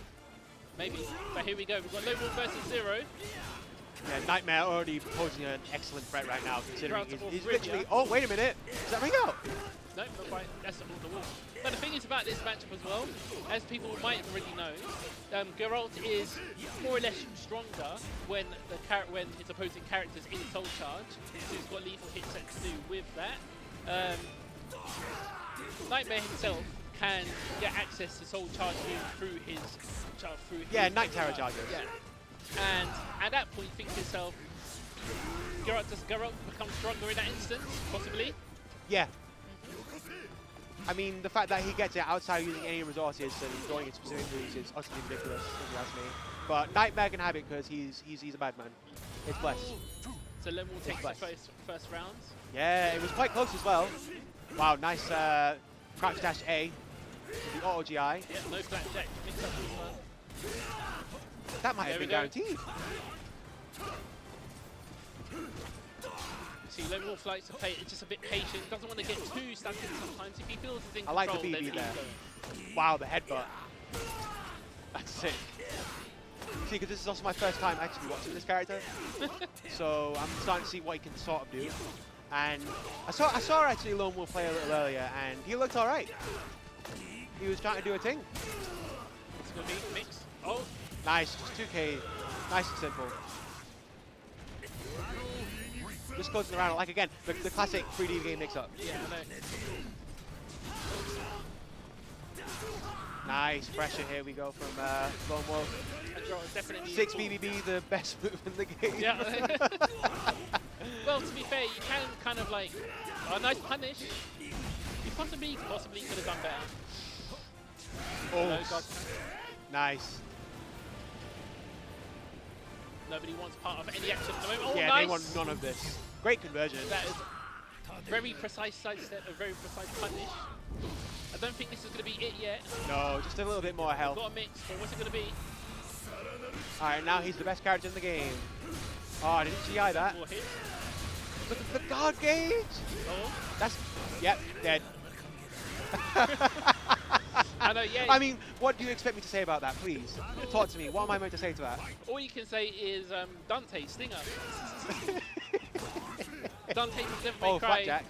Maybe. But here we go, we've got Low Ball versus Zero. Yeah, Nightmare already posing an excellent threat right now, considering Ground he's to literally... Rivia. Oh, wait a minute. Does that ring out? No, not quite. That's the wall. But the thing is about this matchup as well, as people might already know, Geralt is more or less stronger when his opposing character's in Soul Charge, so he's got lethal hits to do with that. Nightmare himself can get access to Soul Charge through his Yeah, Night Terror charges. Yeah. And at that point, you think to yourself, does Geralt become stronger in that instance? Possibly. Yeah. I mean, the fact that he gets it outside using any resources and going in specific moves is utterly ridiculous, if you ask me. But Nightmare can have it because he's a bad man. It's blessed. So Len will take the first rounds. Yeah, it was quite close as well. Wow, nice crouch dash A with the auto GI. Yeah, no flapjack mix up this one. That might have been guaranteed. See, Lone Wolf likes to play it just a bit patient, doesn't want to get too stuck in sometimes. If he feels he's in I like the control, BB then there. he's going. Wow, the headbutt. That's sick. See, because this is also my first time actually watching this character, so I'm starting to see what he can sort of do. And I saw actually Lone Wolf play a little earlier, and he looked all right. He was trying to do a thing. It's going to be mixed. Oh, nice, just 2K, nice and simple. Just closing around, like again, the classic 3D game mix-up. yeah, I know. Nice pressure, here we go from Lone Wolf. 6 BBB, the best move in the game. Yeah. Well, to be fair, you can kind of like, a nice punish. You possibly could have done better. Oh, No, God. nice. Nobody wants part of any action at the moment. Oh, Yeah, nice. they want none of this. Great conversion. That is very precise sidestep, a very precise punish. I don't think this is going to be it yet. No, just a little bit more health. Got a mix, but what's it going to be? Alright, now he's the best character in the game. Oh, I didn't GI that. More hits. Look at the guard gauge! Oh. That's, yep, dead. I know, yeah. I mean, what do you expect me to say about that, please? Talk to me, what am I meant to say to that? All you can say is Dante, Stinger. Dante from Devil May Oh, Cry. Flapjack.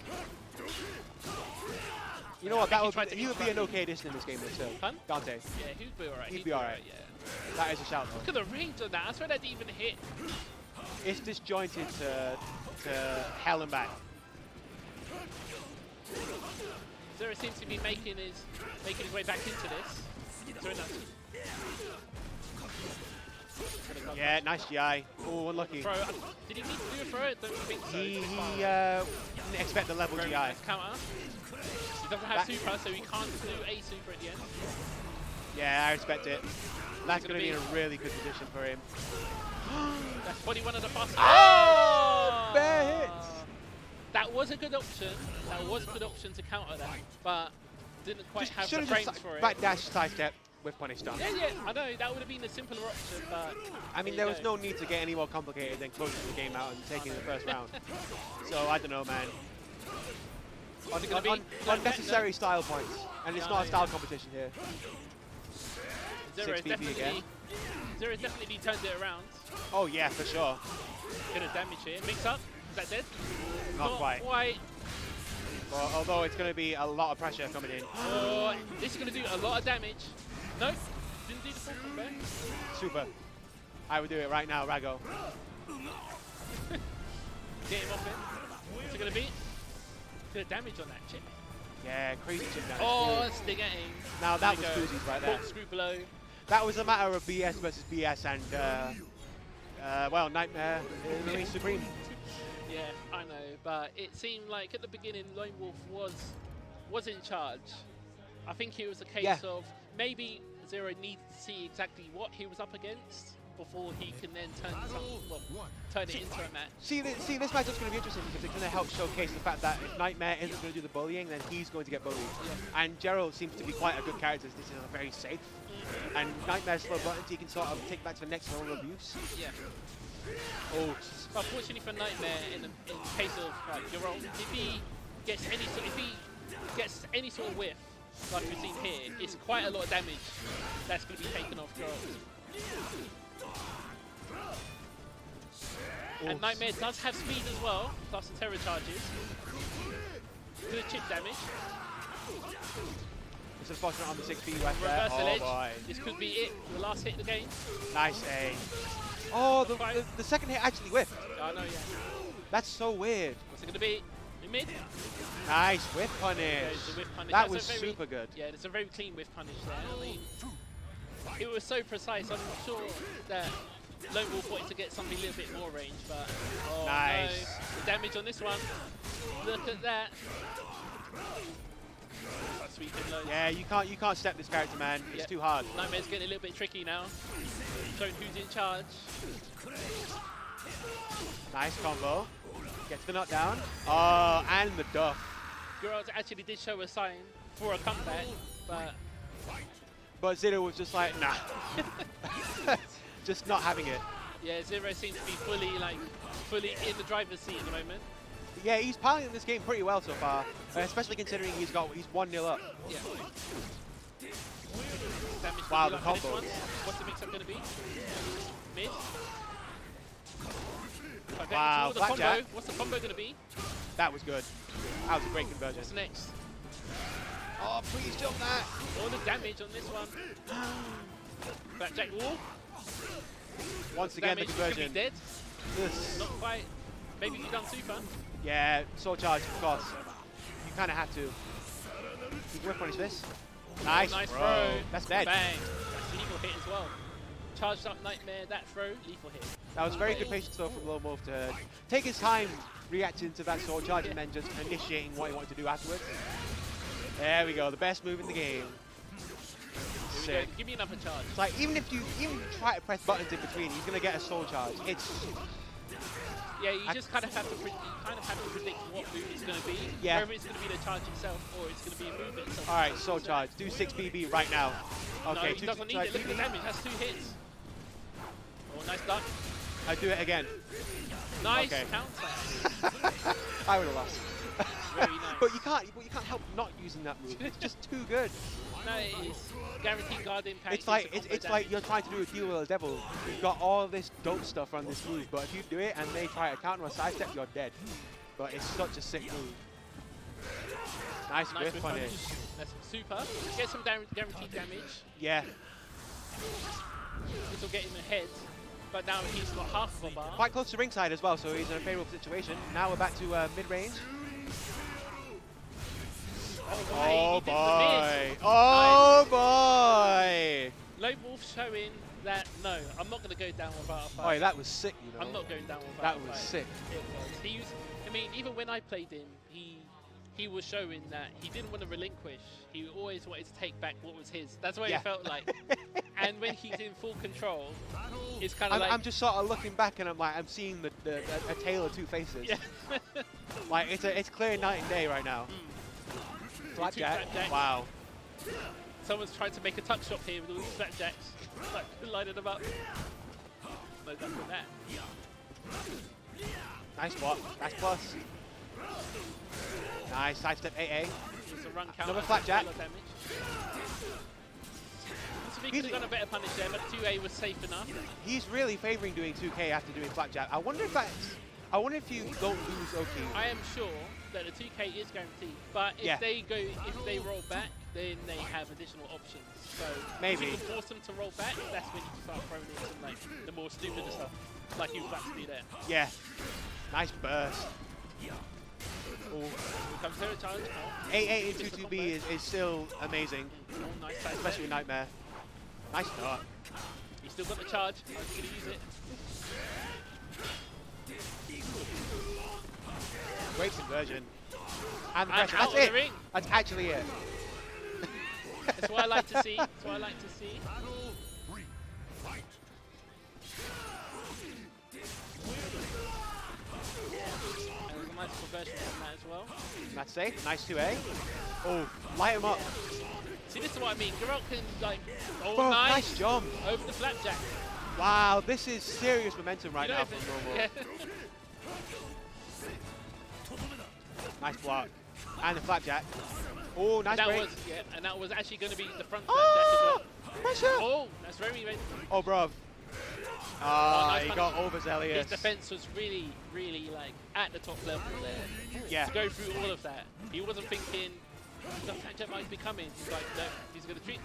You know what, he would be an okay addition in this game, though, still. Huh? Dante. Yeah, he'd be alright. He'd be alright. Yeah. That is a shout, though. Look at the range on that. I swear that didn't even hit. It's disjointed to hell and back. Zero seems to be making his way back into this. Zero nuts. Yeah, nice GI. Oh, unlucky. Throw. Did he need to do a throw? I don't think so. He didn't expect the level Very GI. nice counter. He doesn't have super, so he can't do a super at the end. Yeah, I respect it. That's going to be a really good position for him. That's probably one of the fastest. Oh! Bare hits! That was a good option. That was a good option to counter that, but didn't quite have the frames for it. Back dash sidestep with punish done. Yeah, yeah, I know. That would have been a simpler option, but... I mean, there was no need to get any more complicated than closing the game out and taking the first round. So, I don't know, man. Unnecessary style points. And it's not a style competition here. Zero 6 BB again. Zero definitely turned it around. Oh, yeah, for sure. Bit of damage here. Mix up. Is that dead? Not quite. Well, although it's going to be a lot of pressure coming in. Oh, this is going to do a lot of damage. No, didn't do the full combo. Super. I would do it right now, Rago. Get him off him. What's it going to be? Bit of damage on that chip. Yeah, crazy chip damage. Oh, stick at him. Now that was koozies right there. Screw below. That was a matter of BS versus BS and, well, Nightmare reigns supreme. Yeah, I know, but it seemed like at the beginning Lone Wolf was in charge. I think it was a case of maybe Zero needs to see exactly what he was up against before he can then turn it into a match. See, this matchup's going to be interesting because it's going to help showcase the fact that if Nightmare isn't going to do the bullying, then he's going to get bullied. Yeah. And Gerald seems to be quite a good character. This is very safe. And Nightmare's slow buttons, he can sort of take back to the next level of abuse. Yeah. Oh. But unfortunately for Nightmare, in the case of Geralt, if he gets any sort of whiff, like we've seen here, it's quite a lot of damage that's going to be taken off Geralt. And Nightmare does have speed as well, plus the terror charges. Good chip damage. It's unfortunate on the 6B right there. Reversal edge. Boy. This could be it. The last hit of the game. Nice A. Oh, the second hit actually whiffed. I know, yeah. That's so weird. What's it going to be? He mid. Nice whiff punish. Goes the whiff punish. That That's was super good. Yeah, it's a very clean whiff punish there. I mean, it was so precise. I'm sure that Lone Wolf wanted to get something a little bit more range, but oh nice. No. The damage on this one. Look at that. Sweeping lows. Yeah, you can't step this character, man. It's too hard. Nightmare's getting a little bit tricky now. Showing who's in charge. Nice combo. Gets the knockdown. Oh, and the duff. Geralt actually did show a sign for a comeback, but Zero was just like, nah. Just not having it. Yeah, Zero seems to be fully in the driver's seat at the moment. Yeah, he's piloting this game pretty well so far, especially considering he's 1-0 up. Yeah. Wow, the combo. What's the mix-up going to be? Mid. Wow, the flapjack. combo. What's the combo going to be? That was good. That was a great conversion. What's next? Oh, please jump that. All the damage on this one. Flapjack wall. Once again, the conversion. Could be dead. Yes. Not quite. Maybe you've done super. Yeah, soul charge, of course. You kind of had to. You can whip punish this. Nice, nice throw. throw. That's dead. Bang. That's a lethal hit as well. Charged up Nightmare, that throw, lethal hit. That was very good patience though from Lone Wolf to take his time reacting to that soul charge and then just initiating what he wanted to do afterwards. There we go, the best move in the game. Sick. Give me another charge. It's like even if you try to press buttons in between, he's gonna get a soul charge. It's yeah, you just kind of have to predict what move it's going to be. Yeah. Whether it's going to be the charge itself or it's going to be a move itself. all right. Soul charge. Do 6 BB right now. Okay. No, he doesn't need it. Look at the damage. That's 2 hits. Oh, nice duck. I do it again. Nice okay. counter. I would have lost. Very nice. But you can't help not using that move. It's just too good. No, it is. Guaranteed guard impact. It's like you're trying to do a deal with a devil. You've got all this dope stuff on this move, but if you do it and they try to counter or sidestep, you're dead. But it's such a sick move. Nice whiff punish. That's super. Get some guaranteed damage. Yeah. This will get him ahead. But now he's got half of a bar. Quite close to ringside as well, so he's in a favourable situation. Now we're back to mid-range. Oh boy! Oh boy! Lone Wolf showing that no, I'm not going to go down without a fight. Oh, yeah, that was sick, you know. I'm not going down without that a fight. That was sick. It was. I mean, even when I played him, he was showing that he didn't want to relinquish. He always wanted to take back what was his. That's what it felt like. And when he's in full control, it's kind of like... I'm just sort of looking back and I'm seeing a tale of two faces. Yeah. Like, it's clear night and day right now. Flapjack. Wow. Someone's trying to make a tuck shot here with all these flapjacks. Like, lining them up. No duck on that. Nice block. That's plus. Nice sidestep AA. Another flapjack. He could have done a better punish there, but 2A was safe enough. He's really favouring doing 2K after doing flapjack. I wonder if you don't lose Oki. I am sure that the 2K is guaranteed, but if they roll back, then they have additional options. So maybe if you can force them to roll back, that's when you can start throwing in some like the more stupid stuff, like you were about to do there. Yeah. Nice burst. Here comes Zero charge. Oh. 8-8 into 2B is still amazing, nice especially with Nightmare. Nice start. He's still got the charge. I'm going to use it. Great conversion. And the And pressure. out That's of it. the ring. That's actually it. That's what I like to see. That's what I like to see. Nice conversion from that as well. That's safe. Nice 2A. Oh, light him up. See, this is what I mean. Geralt can, like, Bro, nice jump. Over the flapjack. Wow, this is serious momentum right now from Normal. Yeah. Nice block. And the flapjack. Oh, nice break. And that was actually going to be the front flapjack as well. Pressure. Oh, that's very good. Oh, bruv. Nice he punish. got overzealous. His defense was really, really like at the top level there. Yeah. To go through all of that, he wasn't thinking the flapjack might be coming. He's like, no, he's going to keep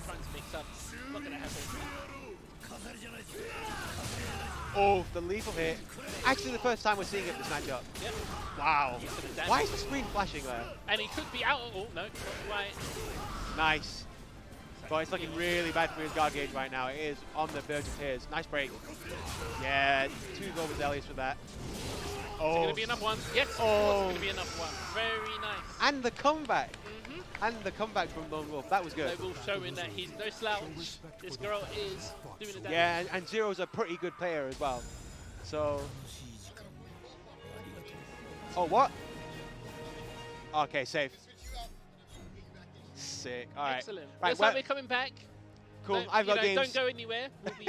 trying to mix up. Not going to happen. Oh, the lethal hit. Actually, the first time we're seeing it this matchup. Yep. Wow. He's gonna damage. Why is the screen flashing there? And he could be out. Oh, no, not quite. Nice. But it's looking really bad for his guard gauge right now. It is on the verge of tears. Nice break. Yeah, 2 gold azaleas for that. Is it going to be enough one? Yes, it's going to be enough one. Very nice. And the comeback. And the comeback from Lone Wolf. That was good. They will show in that he's no slouch. This girl is doing the damage. Yeah, and Zero's a pretty good player as well. So. Oh, what? Okay, safe. Sick. All right. Excellent. Right, Looks like we're coming back. Cool. Don't, I've got games. Don't go anywhere. We'll be,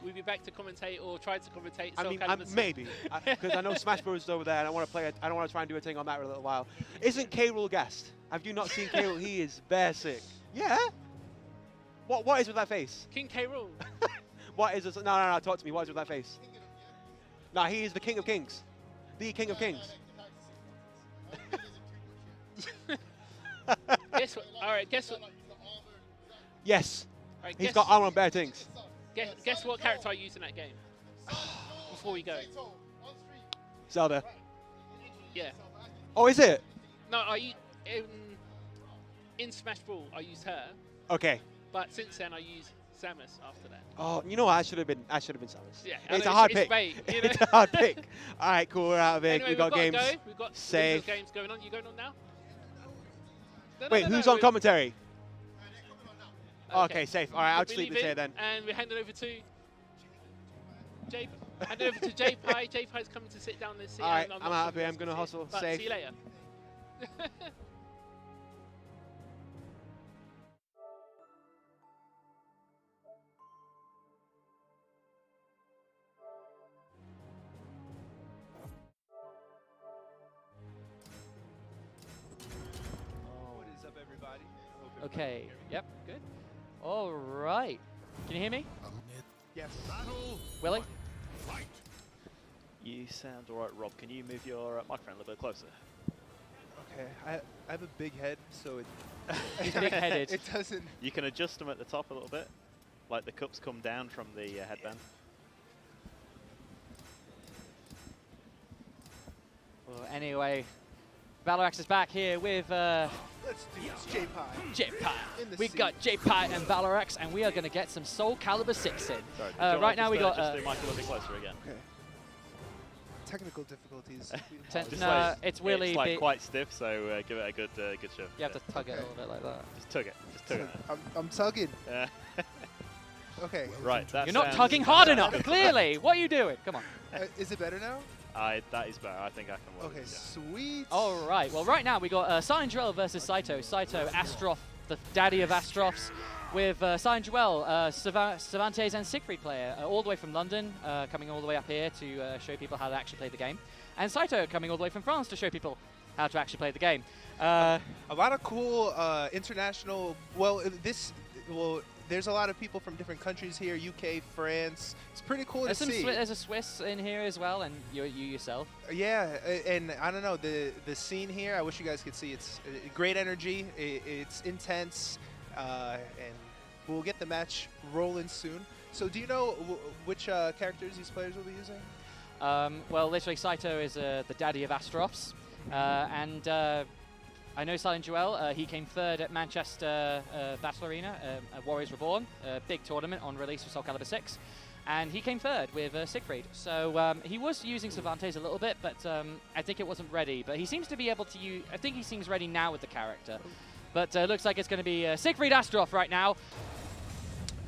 we'll be back to commentate or try to commentate. I mean, maybe because I know Smash Bros is over there, and I want to play it. I don't want to try and do a thing on that for a little while. Isn't K. Rool gassed? Have you not seen K. Rool? He is bare sick. Yeah. What is with that face? King K. Rool. What is this? No. Talk to me. What is with that face? No, he is the King of Kings. The King of Kings. Guess what? All right. Guess what? Yes. All right, He's got armor on bare things. Guess what character I use in that game? Before we go. Zelda. Yeah. Oh, is it? No, in Smash Brawl I use her, Okay. but since then I use Samus after that. Oh, you know what? I should have been Samus. Yeah, It's a hard it's pick. bait, you know? It's a hard pick. All right, cool. We're out of it. Anyway, We've got games. We've got Safe. games going on. You going on now? Wait, who's on commentary? Okay, safe. All right, I'll just leave this here then. And we're handing over to Jay. Handing over to Jay Pie. Jay Pie's coming to sit down and see. All right, I'm out of here. I'm going to hustle. But Safe. see you later. What is up, everybody? Okay. Yep. Good. All right. Can you hear me? Yes. Willie? You sound all right, Rob. Can you move your microphone a little bit closer? Okay. I have a big head, so it. He's big-headed. It doesn't. You can adjust them at the top a little bit, like the cups come down from the headband. Well, anyway, Valorx is back here with Let's do this, J-Pie. J-Pie. In the We seat. got J-Pie and Valorx, and we are going to get some Soul Calibur 6 in. Sorry, do you want Right to now we just, got... just the mic a little bit closer again. Okay. Technical difficulties. No, it's Willie. It's like quite stiff, so give it a good shove. You have to tug it a little bit like that. Just tug it. Just tug it. I'm tugging. Yeah. Okay. Right. That You're not sounds- tugging hard enough, clearly. What are you doing? Come on. Is it better now? That is better. I think I can work Okay, with it, sweet. All right. Well, right now we got Silent Joel versus Saito. Saito, Astroth, the daddy of Astrophs, with Silent Joel, Cervantes and Siegfried player, all the way from London, coming all the way up here to show people how to actually play the game. And Saito coming all the way from France to show people how to actually play the game. A lot of cool international. There's a lot of people from different countries here, UK, France. It's pretty cool to see. There's a Swiss in here as well, and you yourself. Yeah, and I don't know, the scene here, I wish you guys could see. It's great energy, it's intense, and we'll get the match rolling soon. So do you know which characters these players will be using? Well, literally, Saito is the daddy of Astrophs, and I know Silent Joel. He came third at Manchester Battle Arena, Warriors Reborn, a big tournament on release for Soul Calibur 6. And he came third with Siegfried. So he was using Cervantes a little bit, but I think it wasn't ready. But he seems to be able to use... I think he seems ready now with the character. But looks like it's going to be Siegfried Astroth right now.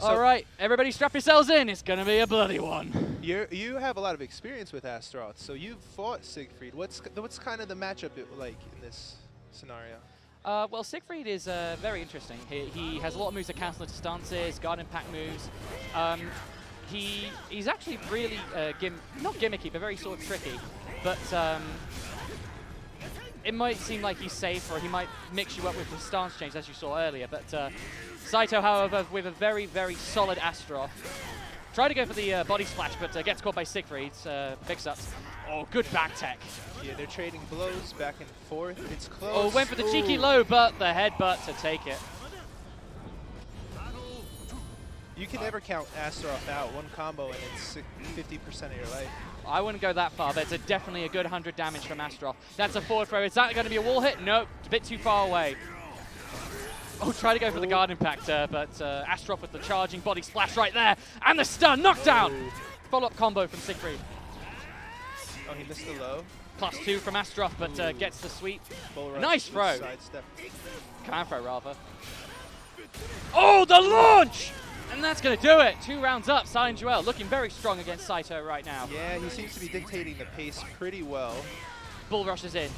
So all right, everybody strap yourselves in. It's going to be a bloody one. You have a lot of experience with Astroth, so you've fought Siegfried. What's kind of the matchup like in this scenario? Well, Siegfried is very interesting. He has a lot of moves that cancel into stances, guard impact moves. He's actually really not gimmicky, but very sort of tricky. But it might seem like he's safe, or he might mix you up with the stance change, as you saw earlier. But Saito, however, with a very, very solid Astroth, tried to go for the body splash, but gets caught by Siegfried's mix-ups. Oh, good back tech. Yeah, they're trading blows back and forth. It's close. Oh, went for the cheeky low, but the headbutt to take it. You can never count Astaroth out. One combo and it's 50% of your life. I wouldn't go that far, but it's definitely a good 100 damage from Astaroth. That's a forward throw. Is that going to be a wall hit? Nope, it's a bit too far away. Oh, try to go for the guard impactor, but Astaroth with the charging body splash right there. And the stun, knockdown! Follow-up combo from Siegfried. Oh, he missed the low. +2 from Astaroth, but gets the sweep. Bull rush Nice throw. Sidestep. Command throw, rather. Oh, the launch! And that's going to do it. 2 rounds up. Silent Joel looking very strong against Saito right now. Yeah, he seems to be dictating the pace pretty well. Bull rushes in.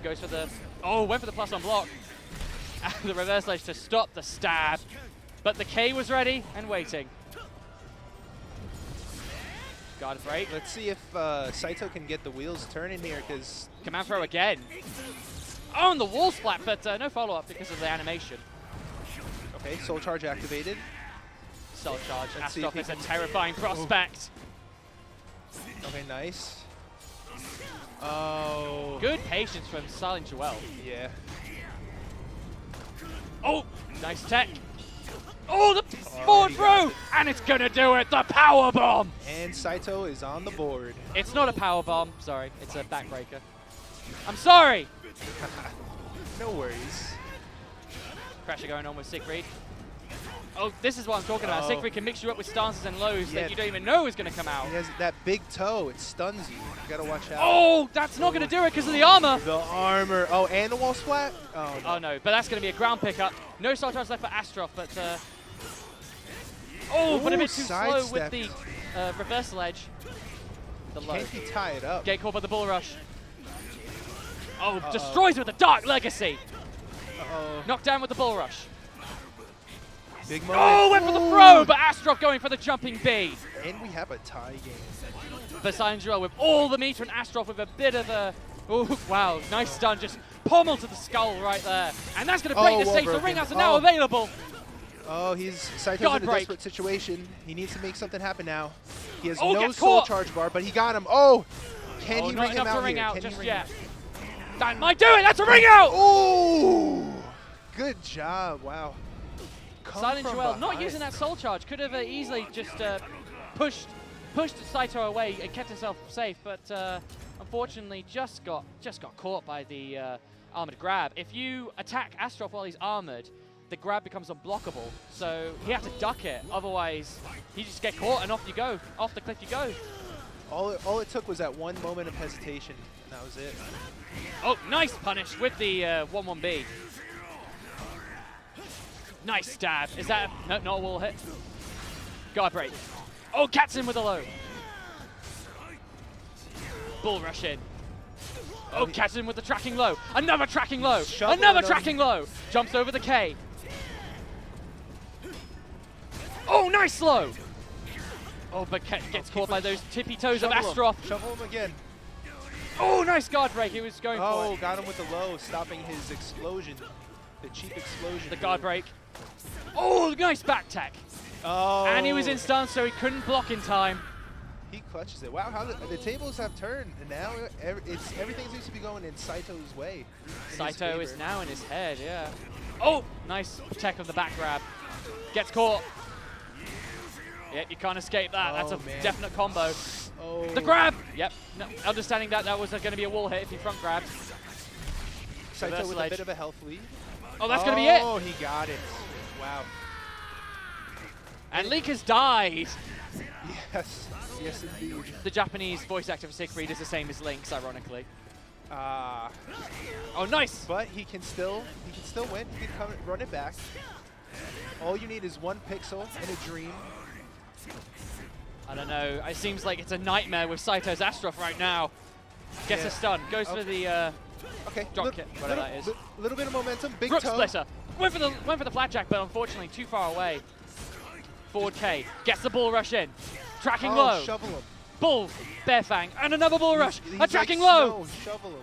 Goes for the... Oh, went for the +1 block. And the reverse ledge to stop the stab. But the K was ready and waiting. Guard break. Let's see if Saito can get the wheels turning here, because... Command throw again. Oh, and the wall splat, but no follow-up because of the animation. Okay, soul charge activated. Soul charge. Let's see if Astaroth he is a can- terrifying prospect. Okay, nice. Oh. Good patience from Silent Joel. Yeah. Oh, nice tech. Oh, the forward he throw! got it. And it's going to do it, the power bomb! And Saito is on the board. It's not a power bomb, sorry. It's a backbreaker. I'm sorry! No worries. Pressure going on with Siegfried. Oh, this is what I'm talking about. Oh. Siegfried can mix you up with stances and lows Yeah. that you don't even know is going to come out. He has that big toe. It stuns you. You gotta watch out. Oh, that's not going to do it because of the armor. The armor. Oh, and the wall splat? Oh, no. Oh no, but that's going to be a ground pickup. No soul charge left for Astaroth, but oh, but a Ooh, bit too slow with sidestepped. the reversal edge. The low. Can't he tie it up? Get caught by the bull rush. Oh, destroys with the Dark Legacy. Uh-oh. Knocked down with the bull rush. Big moment. Oh, went for the throw, but Astaroth going for the jumping B. And we have a tie game. But Silent Joel with all the meter and Astaroth with a bit of a... Oh, wow, nice stun. Just pommel to the skull right there. And that's going to break the wall stage. The broken. ring outs are now available. Oh, Saito's Guard in a break. desperate situation. He needs to make something happen now. He has Oh, no gets soul caught. charge bar, but he got him. Oh, can Oh, he not ring him enough out to ring here? out Can he just ring yet. him That might do it. That's a ring out. Ooh, good job. Wow. Come Silent from Joel not behind. using that soul charge. Could have easily just pushed Saito away and kept himself safe, but unfortunately just got caught by the armored grab. If you attack Astaroth while he's armored, the grab becomes unblockable, so he had to duck it. Otherwise, he just get caught and off you go. Off the cliff you go. All it took was that one moment of hesitation, and that was it. Oh, nice punish with the 1-1B. Nice stab. Is that no, not a wall hit? Guard break. Oh, cat's in with a low. Bull rush in. Oh, cat's in with the tracking low. Another tracking low. Shoveling Another him. tracking low. Jumps over the K. Oh, nice low. Oh, but gets caught by those tippy toes of Astaroth. Shovel him again. Oh, nice guard break. He was going for Oh, it. got him with the low, stopping his explosion. The cheap explosion. The guard break. Oh, nice back tech. Oh. And he was in stun, so he couldn't block in time. He clutches it. Wow, how the tables have turned, and now everything seems to be going in Saito's way. in his Saito is favor. now in his head, yeah. Oh, nice tech of the back grab. Gets caught. Yep, you can't escape that. That's a man. definite combo. Oh. The grab! Yep, no, understanding that was going to be a wall hit if he front grabs. Saito reverse with ledge. a bit of a health lead. Oh, that's going to be it. Oh, he got it. Wow. And Link has died. Yes. Yes, indeed. The Japanese voice actor for Siegfried is the same as Link's, ironically. Ah. Oh, nice. But he can still win. He can run it back. All you need is one pixel and a dream. I don't know. It seems like it's a nightmare with Saito's Astaroth right now. Gets Yeah. a stun. Goes for the Okay. drop kick, whatever that is. Little bit of momentum. Big Brook toe. splitter. Went for the flat jack, but unfortunately too far away. Forward K. Gets the bull rush in. Tracking Oh, low. shovel him. Bull. Bear fang. And another bull rush. He's A tracking like low. snow. Shovel him.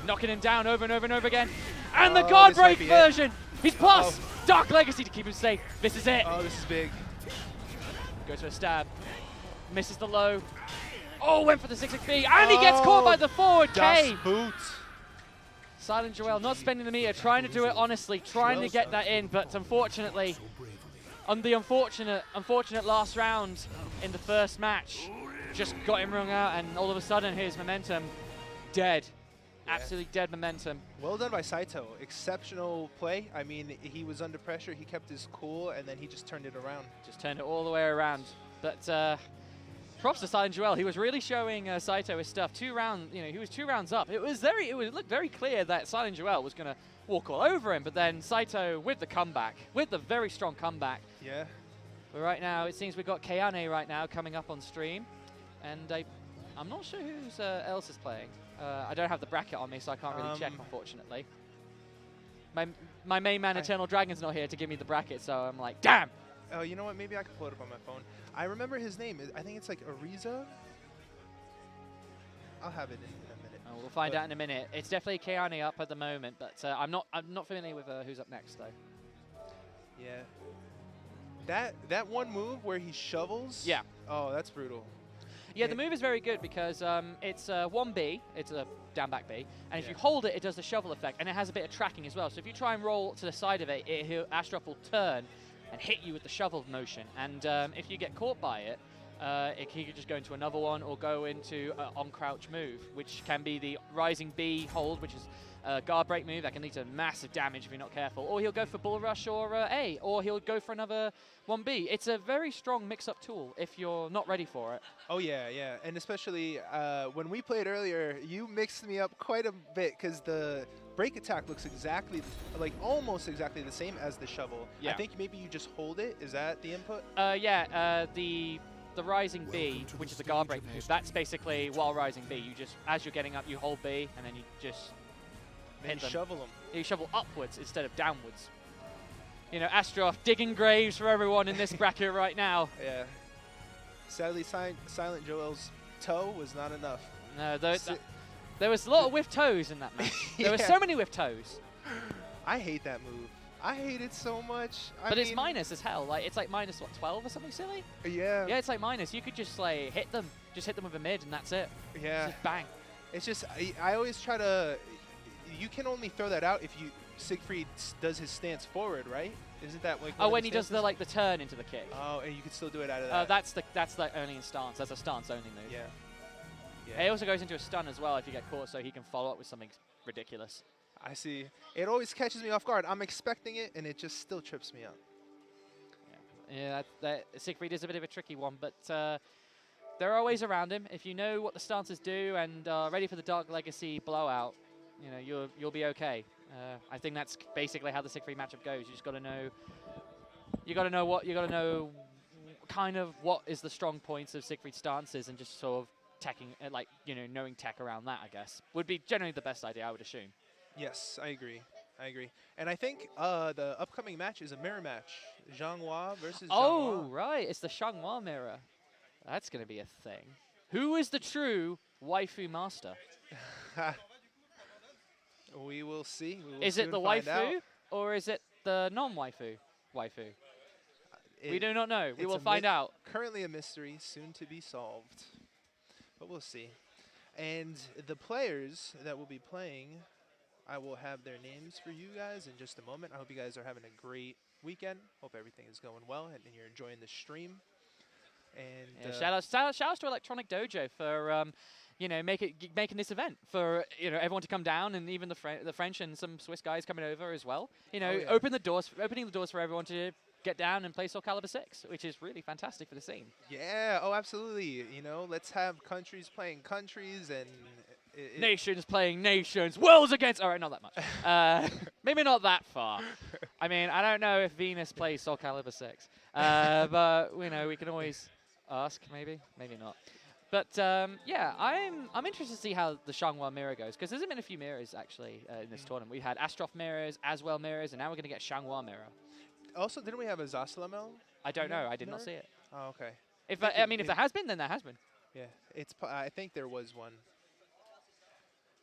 Knocking him down over and over and over again. And the Oh, guard this might break be it. version. He's plus. Dark Legacy to keep him safe. This is it. Oh, this is big. Goes for a stab. Misses the low. Oh, went for the 6-6B. And he gets caught by the forward K. Das Boot. Silent Joel not spending the meter, trying to do it honestly, trying to get that in, but unfortunately, on the unfortunate last round in the first match, just got him rung out, and all of a sudden his momentum dead. Yeah. Absolutely dead momentum. Well done by Saito. Exceptional play. I mean, he was under pressure, he kept his cool, and then he just turned it around. Just turned it all the way around. But props to Silent Joel. He was really showing Saito his stuff. 2 rounds, he was 2 rounds up. It looked very clear that Silent Joel was going to walk all over him, but then Saito with the comeback, with the very strong comeback. Yeah. But right now, it seems we've got Kayane right now coming up on stream, and I'm not sure who else is playing. I don't have the bracket on me, so I can't really check, unfortunately. My main man, Eternal Dragon's not here to give me the bracket, so I'm like, damn! Oh, you know what? Maybe I can pull it up on my phone. I remember his name. I think it's like Ariza. I'll have it in a minute. Oh, we'll find out in a minute. It's definitely Kayane up at the moment, but I'm not familiar with who's up next though. Yeah. That one move where he shovels. Yeah. Oh, that's brutal. Yeah, the move is very good because it's 1B, it's a down back B, and if you hold it, it does the shovel effect, and it has a bit of tracking as well. So if you try and roll to the side of it, Astrof will turn and hit you with the shovel motion, and if you get caught by it, he could just go into another one or go into an on-crouch move, which can be the rising B hold, which is a guard break move that can lead to massive damage if you're not careful, or he'll go for bull rush or A, or he'll go for another 1B. It's a very strong mix-up tool if you're not ready for it. Oh yeah, and especially when we played earlier, you mixed me up quite a bit because the break attack looks exactly, almost exactly the same as the shovel. Yeah. I think maybe you just hold it. Is that the input? The rising B, which is the guard break move, that's basically while rising B, you just, as you're getting up, you hold B, and then you just hit them. Shovel them. You shovel upwards instead of downwards. Astrof digging graves for everyone in this bracket right now. Yeah. Sadly, Silent Joel's toe was not enough. No, there was a lot of whiff toes in that match. There were so many whiff toes. I hate that move. I hate it so much. But it's minus as hell. It's like minus, what, 12 or something silly? Yeah. Yeah, it's like minus. You could just hit them. Just hit them with a mid and that's it. Yeah. Just bang. It's just, I always try to, you can only throw that out if Siegfried does his stance forward, right? Isn't that like? Oh, when he does the turn into the kick. Oh, and you can still do it out of that. That's the only in stance. That's a stance only move. Yeah. It also goes into a stun as well if you get caught, so he can follow up with something ridiculous. I see. It always catches me off guard. I'm expecting it, and it just still trips me up. Yeah, Siegfried is a bit of a tricky one, but there are ways around him. If you know what the stances do and are ready for the Dark Legacy blowout, you'll be okay. I think that's basically how the Siegfried matchup goes. You just got to know. You got to know kind of what is the strong points of Siegfried's stances, and just sort of teching, knowing tech around that. I guess would be generally the best idea, I would assume. Yes, I agree. And I think the upcoming match is a mirror match. Zhanghua versus Zhanghua. Oh, right. It's the Zhanghua mirror. That's going to be a thing. Who is the true waifu master? We will see. Is it the waifu or is it the non-waifu waifu? We do not know. We will find out. Currently a mystery, soon to be solved. But we'll see. And the players that will be playing, I will have their names for you guys in just a moment. I hope you guys are having a great weekend. Hope everything is going well and you're enjoying the stream. And shout outs to Electronic Dojo for making this event for everyone to come down, and even the French and some Swiss guys coming over as well. Opening the doors for everyone to get down and play Soul Calibur 6, which is really fantastic for the scene. Yeah, oh absolutely. Let's have countries playing countries and nations playing nations, worlds against. All right, not that much. Maybe not that far. I mean, I don't know if Venus plays Soul Calibur 6, but we can always ask. Maybe not. But yeah, I'm interested to see how the Zhanghua mirror goes, because there's been a few mirrors actually in this tournament. We had Astrof mirrors, Aswell mirrors, and now we're going to get Zhanghua mirror. Also, didn't we have a Zasalamel? I don't know. I did not see it. Oh, okay. If there has been, then there has been. Yeah, I think there was one.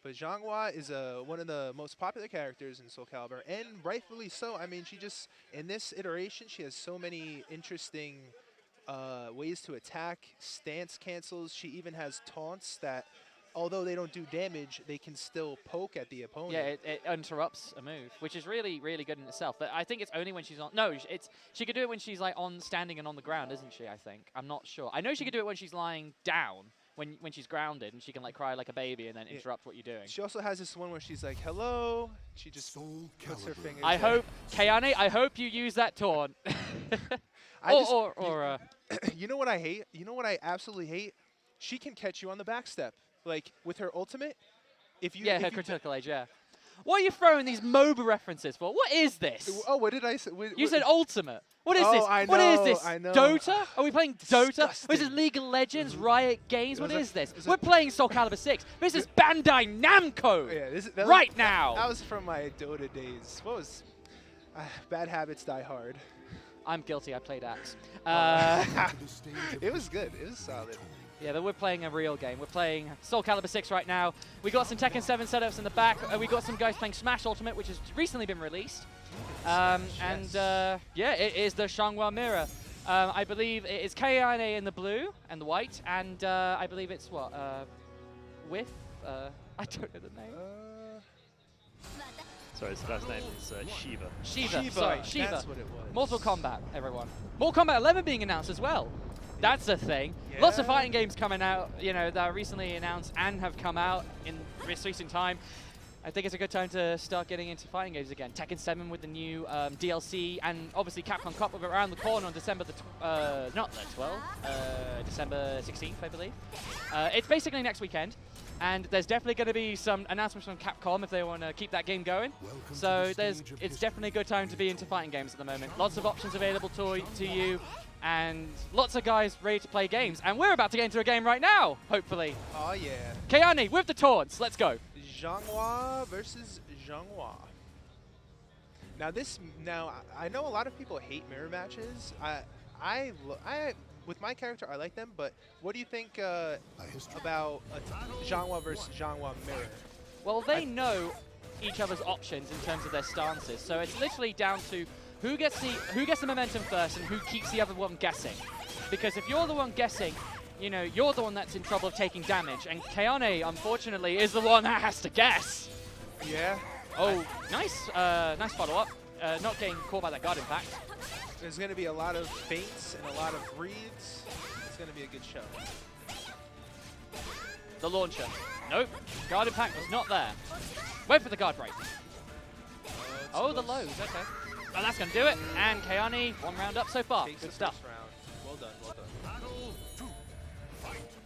But Zhanghua is one of the most popular characters in Soul Calibur, and rightfully so. I mean, in this iteration, she has so many interesting ways to attack, stance cancels. She even has taunts that although they don't do damage, they can still poke at the opponent. Yeah, it interrupts a move, which is really, really good in itself. But I think it's only when she's on. No, she could do it when she's like standing and on the ground, isn't she? I think. I'm not sure. I know she could do it when she's lying down, when she's grounded, and she can like cry like a baby and then interrupt what you're doing. She also has this one where she's like, "Hello." She just puts her fingers. I hope, Kayane, I hope you use that taunt. You know what I hate? You know what I absolutely hate? She can catch you on the backstep. Like, with her ultimate, her critical edge, yeah. What are you throwing these MOBA references for? What is this? Oh, what did I say? You said ultimate. What is this? I know, what is this? I know. Dota? Are we playing Dota? Disgusting. This is League of Legends, Riot Games? What is this? We're playing Soul Calibur 6. This is Bandai Namco Yeah, right now. That was from my Dota days. What was... Bad habits die hard. I'm guilty. I played Axe. It was good. It was solid. Yeah, but we're playing a real game. We're playing Soul Calibur 6 right now. We got some Tekken 7 setups in the back. We got some guys playing Smash Ultimate, which has recently been released. Yeah, it is the Xianghua Mirror. I believe it is Kayane in the blue and the white, and I believe it's what? With? I don't know the name. Sorry, his first name is Shiva. Shiva, sorry, Shiva. That's what it was. Mortal Kombat, everyone. Mortal Kombat 11 being announced as well. That's a thing. Yeah. Lots of fighting games coming out, you know, that are recently announced and have come out in this recent time. I think it's a good time to start getting into fighting games again. Tekken 7 with the new DLC, and obviously Capcom Cup around the corner on December not the 12th, December 16th, I believe. It's basically next weekend, and there's definitely going to be some announcements from Capcom if they want to keep that game going. So it's definitely a good time to be into fighting games at the moment. Lots of options available to you, and lots of guys ready to play games. And we're about to get into a game right now, hopefully. Oh, yeah. Kayane with the taunts. Let's go. Xianghua versus Xianghua. Now I know a lot of people hate mirror matches. I with my character I like them, but what do you think about Xianghua versus Xianghua mirror? Well, they know each other's options in terms of their stances, so it's literally down to who gets the momentum first and who keeps the other one guessing. Because if you're the one guessing, you know, you're the one that's in trouble of taking damage, and Kayane, unfortunately, is the one that has to guess. Yeah. Oh, nice follow-up. Not getting caught by that guard impact. There's going to be a lot of feints and a lot of reads. It's going to be a good show. The launcher. Nope. Guard impact was not there. Wait for the guard break. Oh, the lows. Okay. Oh, that's going to do it. And Kayane, one round up so far. Good stuff. Round. Well done, well done.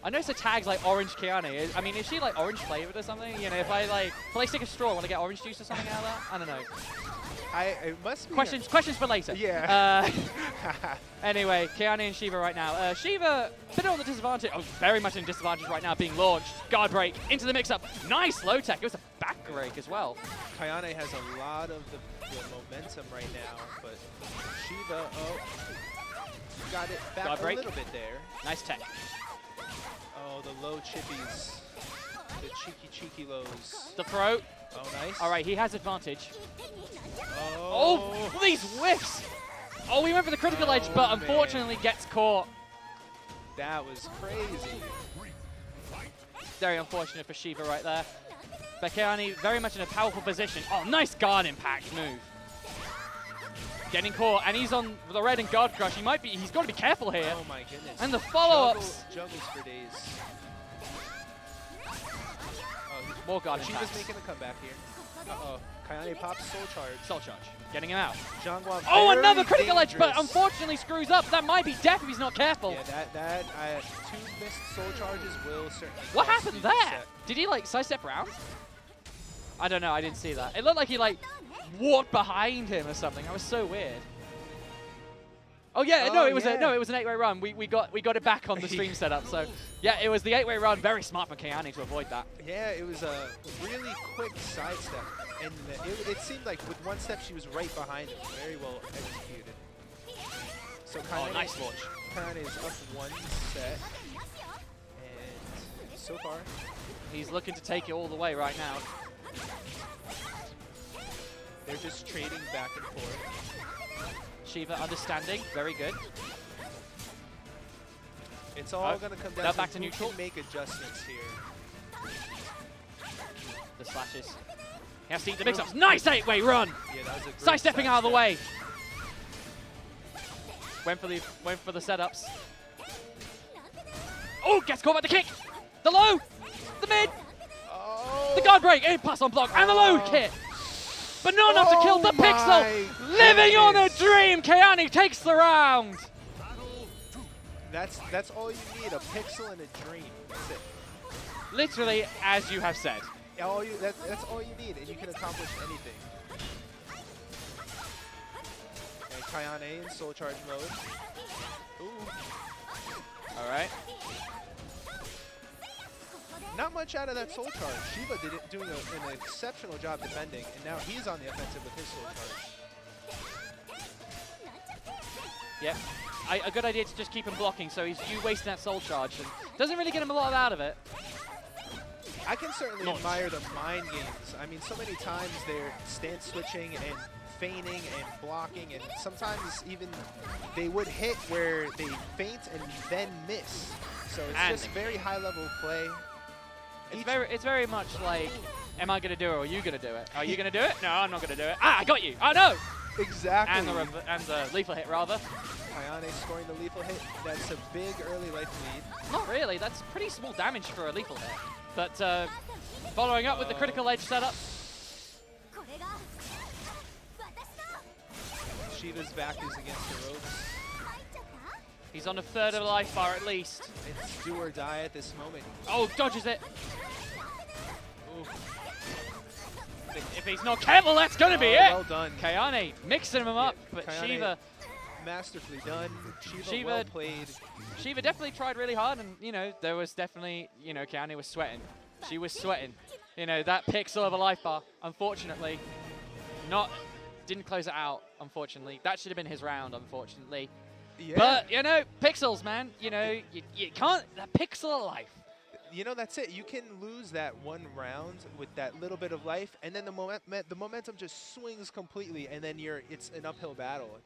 I noticed the tag's like Orange Kayane. I mean, is she like orange flavored or something? You know, if I stick a straw, want to get orange juice or something out of that? I don't know. It must be questions for later. Yeah. Anyway, Kayane and Shiva right now. Shiva, a bit on the disadvantage. Oh, very much in disadvantage right now, being launched. Guard break into the mix-up. Nice low tech. It was a back break as well. Kayane has a lot of the momentum right now, but Shiva, got it back guard a break. little bit there. Nice tech. Oh, the low chippies. The cheeky lows. The throw. Oh, nice. All right, he has advantage. Oh, these whiffs. Oh, he went for the critical edge, but unfortunately gets caught. That was crazy. Very unfortunate for Shiva right there. But Kayane very much in a powerful position. Oh, nice guard impact move. Getting caught, and he's on the red and guard crush. He's got to be careful here. Oh my goodness. And the follow-ups. Juggles for days. More guard impact. Shiva's making a comeback here. Uh-oh. Kayane pops Soul Charge. Soul Charge. Getting him out. Xianghua Oh, another critical dangerous. edge, but unfortunately screws up. That might be death if he's not careful. Yeah, two missed Soul Charges will certainly. What happened there? Did he like sidestep round? I don't know. I didn't see that. It looked like he like walked behind him or something. That was so weird. Oh yeah, no, it was an 8-way run. We got it back on the stream setup. So yeah, it was the 8-way run. Very smart from Kayane to avoid that. Yeah, it was a really quick sidestep, and it seemed like with one step she was right behind him. Very well executed. So Kayane, nice launch. Kayane is up one set, and so far he's looking to take it all the way right now. They're just trading back and forth. Shiva understanding, very good. It's all going to come down back to who neutral. can make adjustments here. The slashes. He has to eat the mix-ups. Nice 8-way run! Yeah, that was a great Side-stepping out of the sidestep. way. Went for the setups. Oh, gets caught by the kick. The low. The mid. Oh. The guard break. A pass on block. And the low kick. But not enough to kill the Pixel. Living on a dream. Kayane takes the round. That's all you need, a pixel and a dream. That's it. Literally, as you have said. That's all you need, and you can accomplish anything. And Kayane in soul charge mode. Ooh. All right. Not much out of that soul charge. Shiva did it, doing an exceptional job defending, and now he's on the offensive with his soul charge. Yep. A good idea to just keep him blocking, so he's wasting that soul charge and doesn't really get him a lot out of it. I can certainly admire the mind games. I mean, so many times they're stance switching and feigning and blocking, and sometimes even they would hit where they feint and then miss. So it's just very high level play. It's very much like, am I going to do it or are you going to do it? Are you going to do it? No, I'm not going to do it. Ah, I got you. Oh, no. Exactly. And the lethal hit, rather. Kayane scoring the lethal hit. That's a big early life lead. Not really. That's pretty small damage for a lethal hit. But following up with the critical edge setup. Shiva's back is against the ropes. He's on a third of a life bar at least. It's do or die at this moment. Oh, dodges it. Ooh. If he's not careful, that's going to be it. Well done. Kayane mixing him up, but Kayane Shiva. Masterfully done. Shiva well played. Shiva definitely tried really hard, and, you know, there was definitely, you know, Kayane was sweating. She was sweating. You know, that pixel of a life bar, unfortunately, didn't close it out, unfortunately. That should have been his round, unfortunately. Yeah. But, you know, pixels, man. You know, you can't, that pixel of life. You know, that's it. You can lose that one round with that little bit of life, and then the momentum just swings completely, and then it's an uphill battle.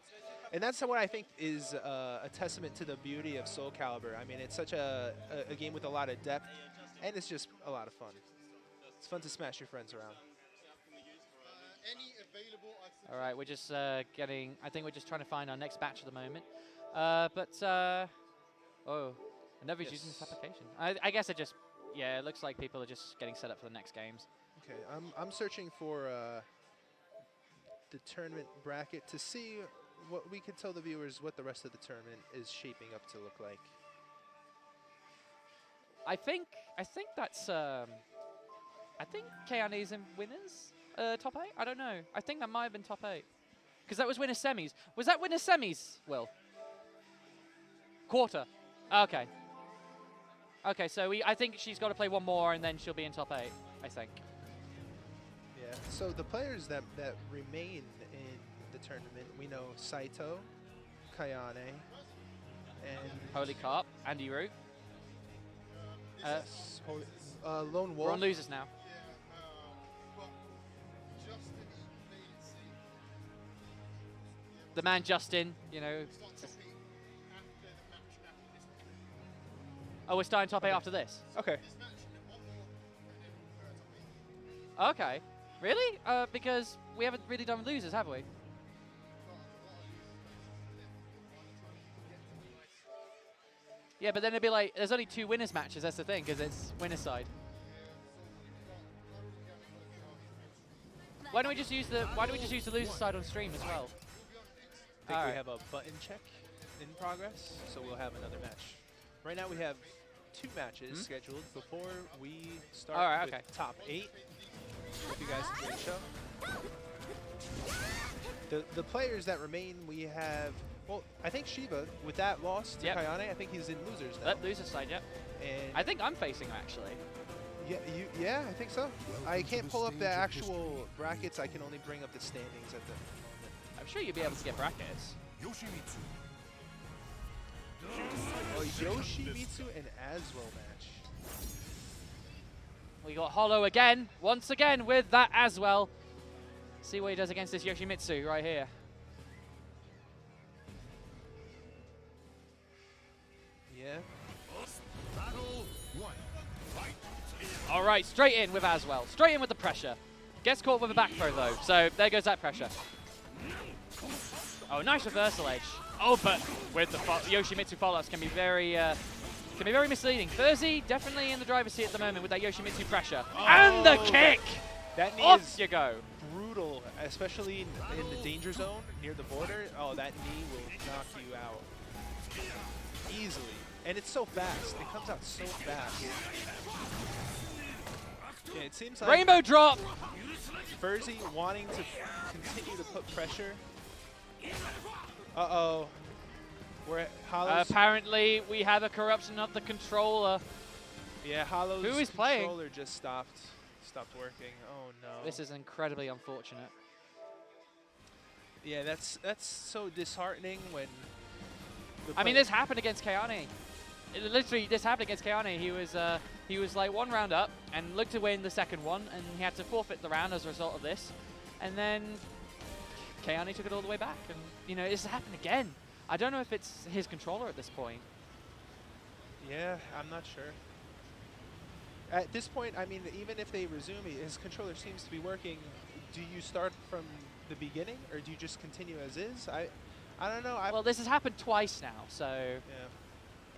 And that's what I think is a testament to the beauty of Soul Calibur. I mean, it's such a game with a lot of depth, and it's just a lot of fun. It's fun to smash your friends around. All right, we're just I think we're just trying to find our next batch at the moment. Oh, I never using this application. I guess it looks like people are just getting set up for the next games. Okay, I'm searching for the tournament bracket to see what we could tell the viewers what the rest of the tournament is shaping up to look like. I think that's I think Kayane's in winners top 8. I don't know. I think that might have been top 8 because that was winner semis. Was that winner semis? Will quarter. Okay. Okay, so I think she's got to play one more and then she'll be in top 8. I think. Yeah. So the players that remain in the tournament, we know Saito, Kayane, and Holy Carp, Andy Root. Lone Wolf. We're on losers now. The man Justin, you know. Oh, we're starting top 8 after this. Okay. Okay. Really? Because we haven't really done losers, have we? Yeah, but then it'd be like, there's only 2 winners matches, that's the thing, because it's winner's side. Why don't we just use the loser side on stream as well? I think we have a button check in progress, so we'll have another match. Right now we have 2 matches scheduled before we start with top 8. Hope you guys enjoy the show. The players that remain, we have, well, I think Shiva, with that loss to Kayane, I think he's in losers now. That loser side, yep. And I think I'm facing him, actually. Yeah, I think so. I can't pull up the actual brackets. I can only bring up the standings at the moment. I'm sure you'll be able to get brackets. Yoshimitsu. Oh, Yoshimitsu and Aswell match. We got Hollow again, once again with that Aswell. See what he does against this Yoshimitsu right here. Yeah. All right, straight in with Aswell. Straight in with the pressure. Gets caught with a back throw, though. So there goes that pressure. Oh, nice reversal edge. Oh, but with the Yoshimitsu follow-ups can be very misleading. Furzy definitely in the driver's seat at the moment with that Yoshimitsu pressure. Oh, and the kick! That knee Off is you go. brutal, especially in the danger zone near the border. Oh, that knee will knock you out easily. And it's so fast. It comes out so fast. Yeah, it seems like Rainbow drop! Furzy wanting to continue to put pressure. Uh-oh. We're at Hollow's. Apparently, we have a corruption of the controller. Yeah, Hollow's Who is playing? controller just stopped working. Oh no. This is incredibly unfortunate. Yeah, that's so disheartening when. I mean, this happened against Keane. Literally, this happened against Keane. He was like 1 round up and looked to win the second one, and he had to forfeit the round as a result of this. And then Keane took it all the way back, and you know, this happened again. I don't know if it's his controller at this point. Yeah, I'm not sure. At this point, I mean, even if they resume, his controller seems to be working. Do you start from the beginning, or do you just continue as is? I don't know. Well, this has happened twice now, so Yeah.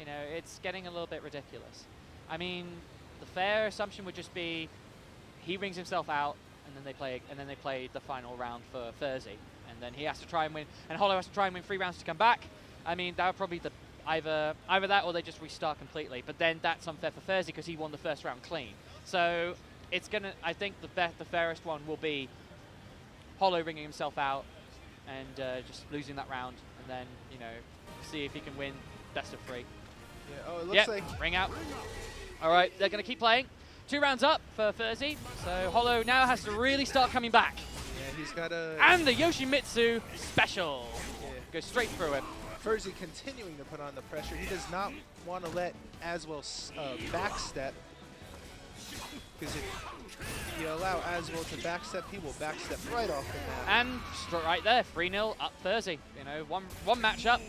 you know, it's getting a little bit ridiculous. I mean, the fair assumption would just be he rings himself out, and then they play the final round for Furzy, and then he has to try and win, and Hollow has to try and win 3 rounds to come back. I mean, that would probably be either that or they just restart completely. But then that's unfair for Furzy because he won the first round clean. So it's gonna. I think the fairest one will be Hollow ringing himself out and just losing that round, and then you know, see if he can win best of 3. Yeah. Oh, it looks like ring out. All right, they're going to keep playing. 2 rounds up for Furzy. So Hollow now has to really start coming back. yeah, he's got a. And the Yoshimitsu special. Yeah. Goes straight through him. Furzy continuing to put on the pressure. He does not want to let Aswell backstep, because if you allow Aswell to backstep, he will backstep right off the map. And right there, 3-0 up Furzy. You know, one matchup.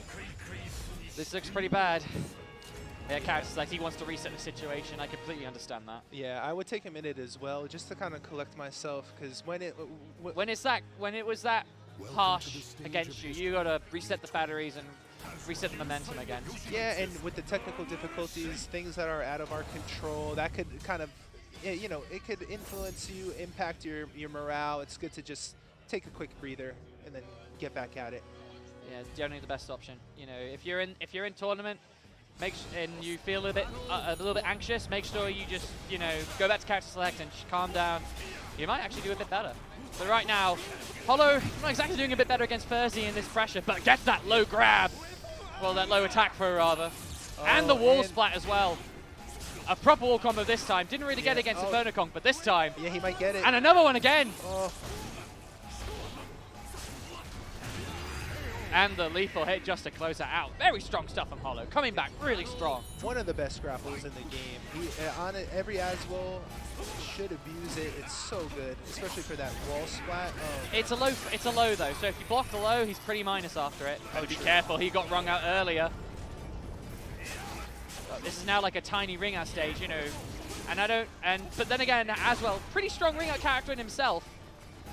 This looks pretty bad. Yeah, Carrots like he wants to reset the situation. I completely understand that. Yeah, I would take a minute as well, just to kind of collect myself, because when it was that harsh against you, you gotta reset the batteries and reset the momentum again. Yeah, and with the technical difficulties, things that are out of our control, that could kind of, you know, it could influence you, impact your morale. It's good to just take a quick breather and then get back at it. Yeah, it's generally the best option. You know, if you're in tournament, and you feel a little bit anxious, make sure you just, you know, go back to character select and calm down. You might actually do a bit better. But right now, Hollow not exactly doing a bit better against Furzy in this pressure, but gets that low grab. Well, that low attack throw rather. And the wall splat as well. A proper wall combo this time. Didn't really get it against Inferno Kong, but this time. Yeah, he might get it. And another one again. Oh. And the lethal hit just to close that out. Very strong stuff from Hollow. Coming back really strong. One of the best grapplers in the game. He, on it, every Aswell should abuse it. It's so good, especially for that wall splat. Oh. It's a low though, so if you block the low, he's pretty minus after it. Oh, be careful, he got wrung out earlier. But this is now like a tiny ring out stage, you know. But then again, Aswell, pretty strong ring out character in himself.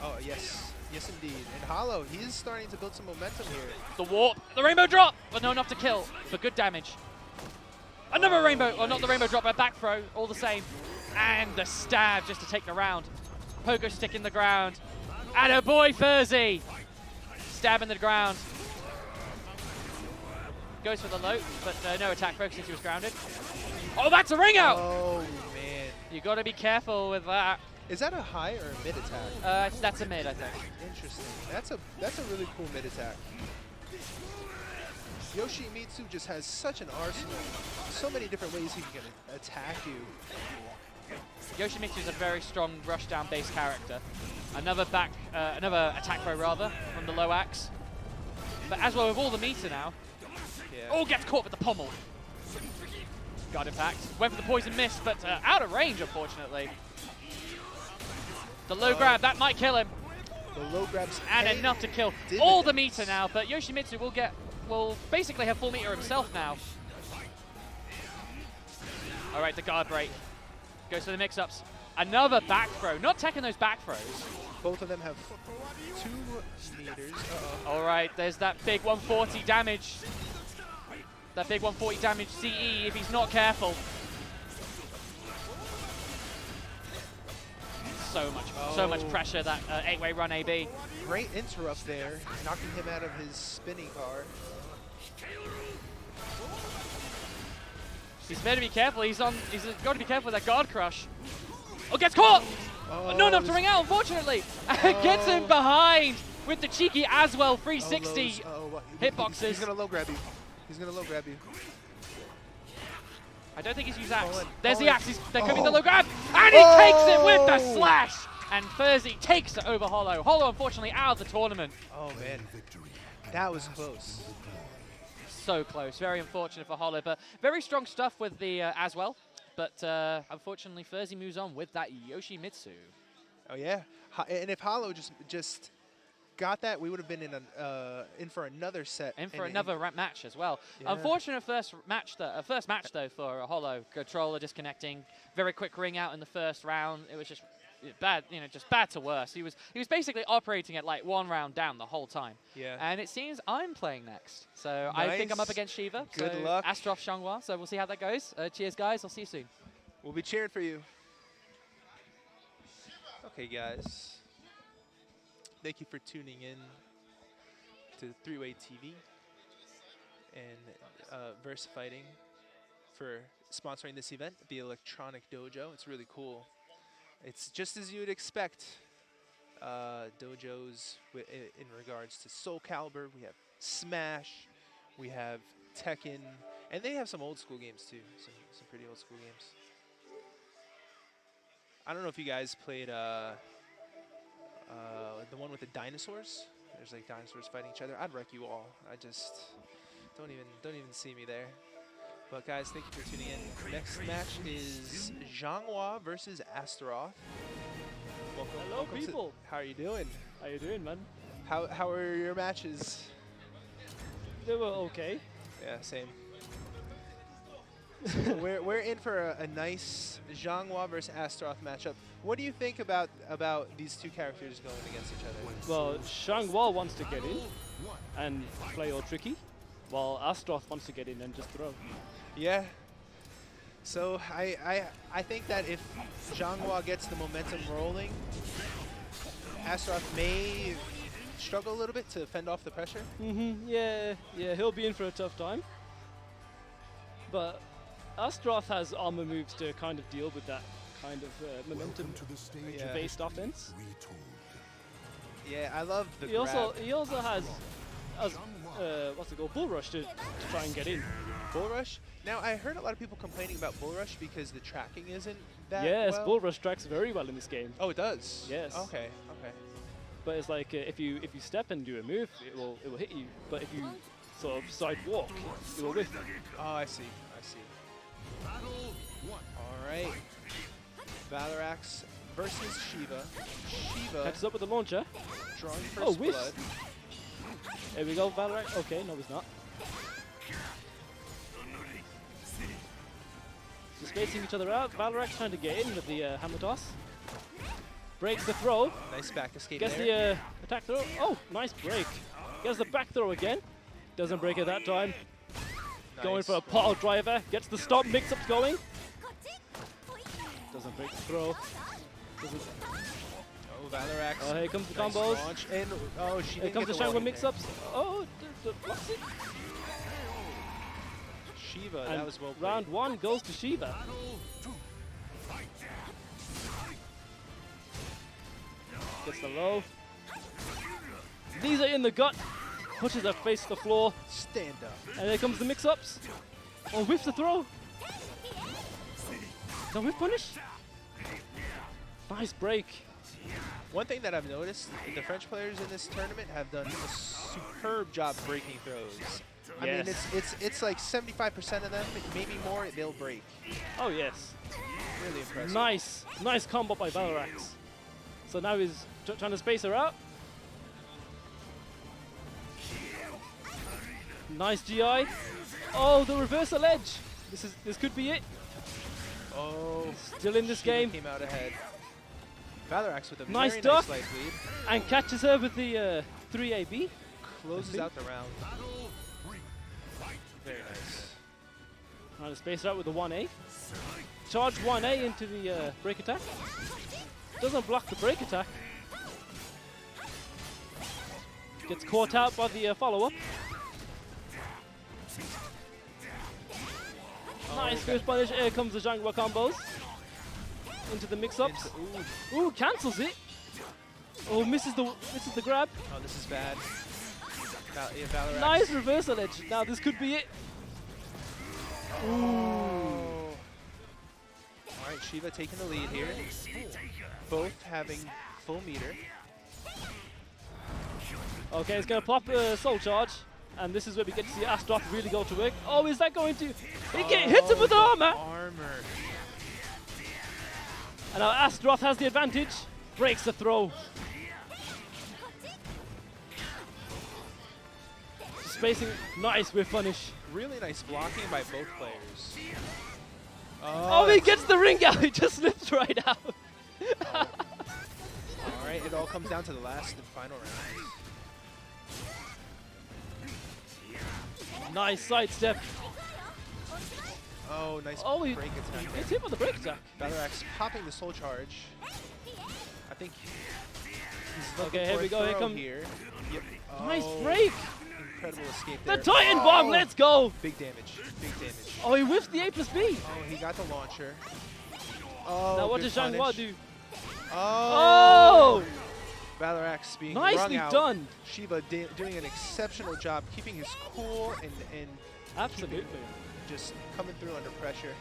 Oh, yes. Yes, indeed. And Hollow, he's starting to build some momentum here. The warp, the rainbow drop, but no enough to kill, for good damage. Another rainbow, or not the rainbow drop, but a back throw, all the same. And the stab just to take the round. Pogo stick in the ground. Attaboy Furzy! Stab in the ground. Goes for the low, but no attack focus since he was grounded. Oh, that's a ring out! Oh, man. You gotta be careful with that. Is that a high or a mid attack? That's a mid, I think. Interesting. That's a really cool mid attack. Yoshimitsu just has such an arsenal. So many different ways he can attack you. Yoshimitsu is a very strong rushdown based character. Another attack throw rather from the low axe. But as well with all the meter now, gets caught with the pommel. Guard impact. Went for the poison miss, but out of range unfortunately. The low grab, that might kill him. The low grabs and enough to kill all the meter now, but Yoshimitsu will basically have full meter himself now. All right, the guard break. Goes for the mix-ups. Another back throw. Not taking those back throws. Both of them have 2 meters. All right, there's that big 140 damage. That big 140 damage CE if he's not careful. So much pressure, that 8-way run AB. Great interrupt there, knocking him out of his spinning car. He's better be careful. He's got to be careful with that guard crush. Oh, gets caught! Not enough to ring out, unfortunately. Gets him behind with the cheeky Aswell 360 hitboxes. He's gonna low grab you. He's gonna low grab you. I don't think he's used axe. There's the axe. There could be the low grab. And he takes it with the slash. And Thursday takes it over Hollow. Hollow, unfortunately, out of the tournament. Oh, man. That was close. So close. Very unfortunate for Hollow. But very strong stuff with the Aswell. But unfortunately, Thursday moves on with that Yoshimitsu. Oh, yeah. And if Hollow just got that, we would have been in for another set. In for another match as well. Yeah. Unfortunate first match though for Hollow. Controller disconnecting. Very quick ring out in the first round. It was just bad, just bad to worse. He was basically operating at like 1 round down the whole time. Yeah. And it seems I'm playing next. So Nice. I think I'm up against Shiva. Good so luck. Astroth Xianghua. So we'll see how that goes. Cheers, guys. I'll see you soon. We'll be cheering for you. Okay, guys. Thank you for tuning in to 3-Way TV and Verse Fighting for sponsoring this event, the Electronic Dojo. It's really cool. It's just as you would expect. Dojos in regards to Soul Calibur. We have Smash. We have Tekken. And they have some old school games too. Some pretty old school games. I don't know if you guys played the one with the dinosaurs. There's like dinosaurs fighting each other. I'd wreck you all. I just don't even see me there. But guys, thank you for tuning in. Next match is Xianghua versus Astaroth. Welcome. Hello, people. How are you doing? How you doing, man? How are your matches? They were okay. Yeah, same. So we're in for a nice Xianghua versus Astaroth matchup. What do you think about these two characters going against each other? Well, Xianghua wants to get in and play all tricky, while Astaroth wants to get in and just throw. Yeah. So I think that if Xianghua gets the momentum rolling, Astaroth may struggle a little bit to fend off the pressure. Yeah, he'll be in for a tough time. But Astaroth has armor moves to kind of deal with that kind of momentum-based offense. Yeah, I love the He also has what's it called? Bull Rush to try and get in. Bull Rush? Now, I heard a lot of people complaining about Bull Rush because the tracking isn't that Yes, well. Bull Rush tracks very well in this game. Oh, it does? Yes. Okay. But it's like if you step and do a move, it will hit you. But if you sort of side walk, it will whiff. Oh, I see. All right. Valarax versus Shiva. Shiva Catches up with the launcher. drawing first whiff. blood. There we go, Valarax. Okay, no, he's not. Just spacing each other out. Valarax trying to get in with the hammer toss. Breaks the throw. Nice back escape Gets there. the attack throw. Oh, nice break. Gets the back throw again. Doesn't break it that time. Nice. Going for a pile driver. Gets the stop mix-ups going. Doesn't break the throw. Oh, Valarax. Oh, here comes the Nice combos. launch. And she Here didn't comes the get Xianghua wall mix-ups. Oh, blocks it. Shiva, And that was well played. round 1 goes to Shiva. Gets the low. These are in the gut. Pushes her face to the floor. Stand up. And there comes the mix-ups. Oh, whiffs the throw. The whiff punish. Nice break. One thing that I've noticed, the French players in this tournament have done a superb job breaking throws. I mean, it's like 75% of them, maybe more, they'll break. Oh, yes. Really impressive. Nice combo by Valarax. So now he's trying to space her out. Nice GI. Oh, the reversal edge. This could be it. Oh, Still in this Shiva game. came out ahead. Valorax with a Nice very duck. nice life lead. And catches her with the 3AB. Closes out the round. Very nice. Trying to space it out with the 1A. Charge 1A into the break attack. Doesn't block the break attack. Gets caught out by the follow-up. Nice first punish. Here comes the Zhanghua combos. Into the mix-ups. Ooh, cancels it. Oh, misses the grab. Oh, this is bad. Valorax. Nice reversal edge. Now this could be it. Ooh. All right, Shiva taking the lead here. Both having full meter. Okay, it's going to pop a soul charge. And this is where we get to see Astroth really go to work. Oh, is that going to... hits him with armor. And now Astroth has the advantage. Breaks the throw. Spacing nice with punish. Really nice blocking by both players. Oh, he gets the ring out. He just slips right out. All right, it all comes down to the last and final round. Nice sidestep. Oh, nice he break attack. It's hit with the break attack. Valorax popping the soul charge. I think he's looking Okay, here for we a go. Here throw comes. here. Yep. Nice Oh, break. Incredible escape The there. Titan Bomb. Let's go. Big damage. Big damage. Oh, he whiffed the A plus B. Oh, he got the launcher. Oh, Now what good does Zhanghua punish. do? Oh! Oh! Valorax being Nicely wrung out. done. Shiva doing an exceptional job keeping his cool and Absolutely. just coming through under pressure.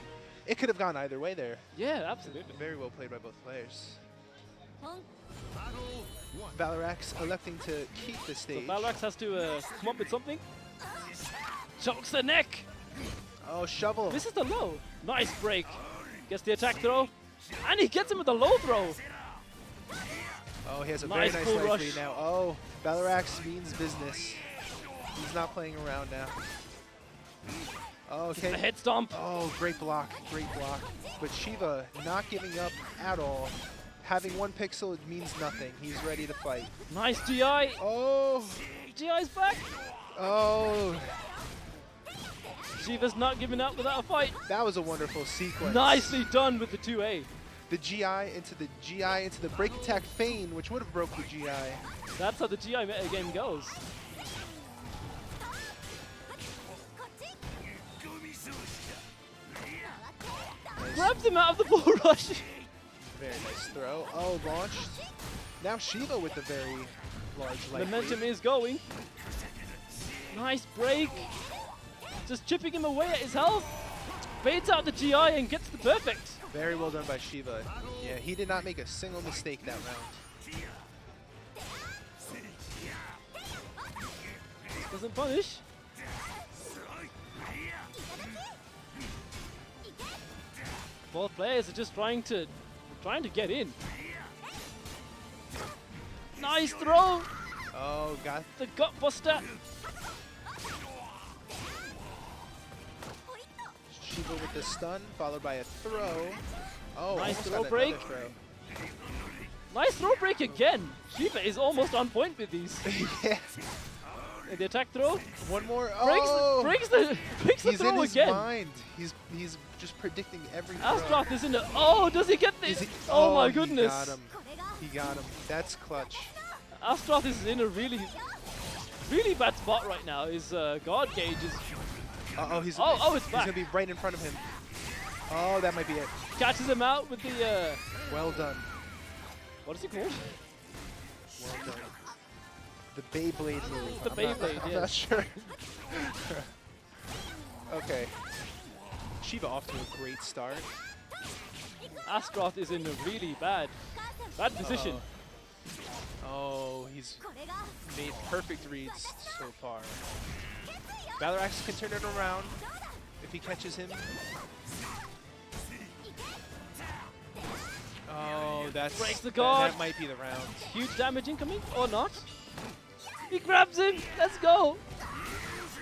It could have gone either way there. Yeah, absolutely. Very well played by both players. Valorax electing to keep the So stage. Valorax has to come up with something. Chokes the neck. Oh, shovel. This is the low. Nice break. Gets the attack throw. And he gets him with the low throw. Oh, he has a Nice very full nice life rush. lead now. Oh, Valorax means business. He's not playing around now. Oh, okay. The head stomp. Oh, great block, great block. But Shiva not giving up at all. Having one pixel means nothing. He's ready to fight. Nice GI. Oh, GI's back. oh, Shiva's not giving up without a fight. that was a wonderful sequence. Nicely done with the 2A. The GI into the break attack feign, which would have broke the GI. That's how the GI meta game goes. Grabs him out of the bull rush. Very nice throw. Oh, launched. Now Shiva with the very large life Momentum lead. is going. Nice break. Just chipping him away at his health. Baits out the GI and gets the perfect. Very well done by Shiva. Yeah, he did not make a single mistake that round. Doesn't punish. Both players are just trying to get in. Nice throw. Oh, got The gut buster. Shiva with the stun, followed by a throw. Oh, Nice almost throw got another break. throw. Nice throw break again. Shiva is almost on point with these. Yeah. And the attack throw One more. breaks, Oh, breaks the he's throw in his again. mind. He's just predicting every throw. Astroth is in the. Oh, does he get Is this? he- Oh my he goodness. got him. He got him. That's clutch. Astroth is in a really bad spot right now. His guard gauge is Uh-oh, he's it's he's back. gonna be right in front of him. Oh, that might be it. Catches him out with the Well done. what is it called? Well done. The Beyblade move. The Beyblade, I'm yes. not sure. Okay. Shiva off to a great start. Astroth is in a really bad position. Oh, he's made perfect reads so far. Valorax can turn it around if he catches him. Oh, that's Breaks the guard. That might be the round. Huge damage incoming or not? He grabs him. Let's go.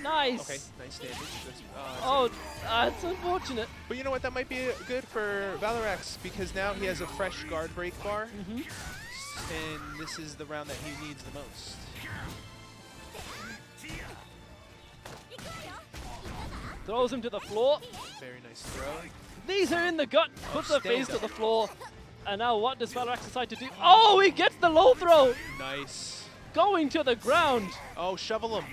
Nice. Okay, nice damage. That's, Oh, That's unfortunate. But you know what? That might be good for Valorx because now he has a fresh guard break bar. And this is the round that he needs the most. Throws him to the floor. Very nice throw. These are in the gut. Puts the face to the floor. And now what does Valorx decide to do? Oh, he gets the low throw. Nice. Going to the ground. Oh, shovel him.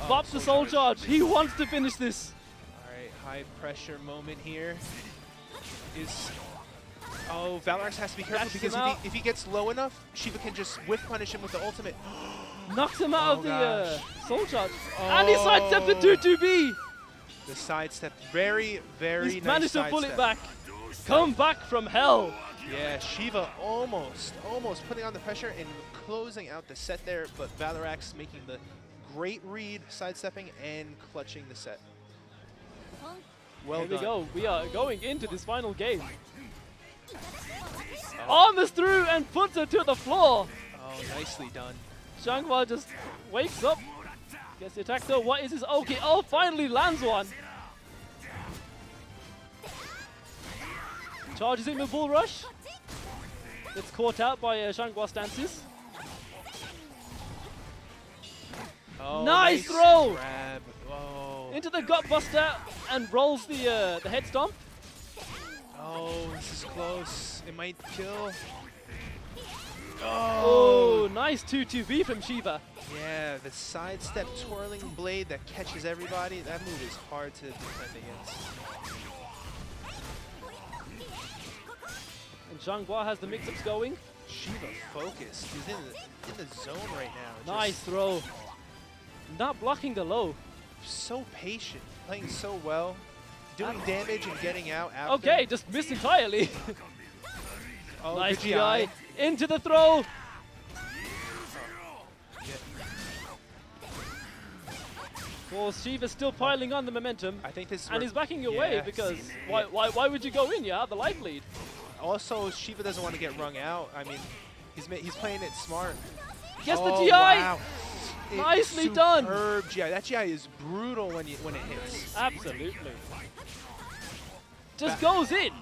Bops the soul charge. He wants to finish this. All right, high pressure moment here. Oh, Valorx has to be careful because if he gets low enough, Shiva can just whiff punish him with the ultimate. Knocks him out of the soul charge. And he sidestepped the 2-2-B. The sidestep, very, very He's nice managed to pull sidestep. it back. Come back from hell. Yeah, Shiva almost putting on the pressure and closing out the set there, but Valorx making the great read, sidestepping and clutching the set. Well Here done. we go. We are going into this final game. Arms through and puts it to the floor. Oh, nicely done. Xianghua just wakes up. Gets the attack though. What is his? Okay, oh, finally lands one. Charges in with Bull Rush. It's caught out by Xianghua stances. Oh, nice throw! Grab. Oh. Into the gut buster and rolls the head stomp. Oh, this is close. It might kill. Oh, nice 2-2-B from Shiva. Yeah, the sidestep twirling blade that catches everybody. That move is hard to defend against. And Xianghua has the mix-ups going. Shiva focused. He's in the zone right now. Nice throw. Not blocking the low. So patient, playing so well, doing damage and getting out after. Okay, just missed entirely. Oh, nice good GI. Into the throw. Well, Shiva's still piling on the momentum. I think this. And he's backing away because why would you go in? You have the life lead. Also, Shiva doesn't want to get wrung out. I mean, he's playing it smart. Gets the GI. Wow. Nicely done. Superb GI. That GI is brutal when it hits. Absolutely. Just goes in.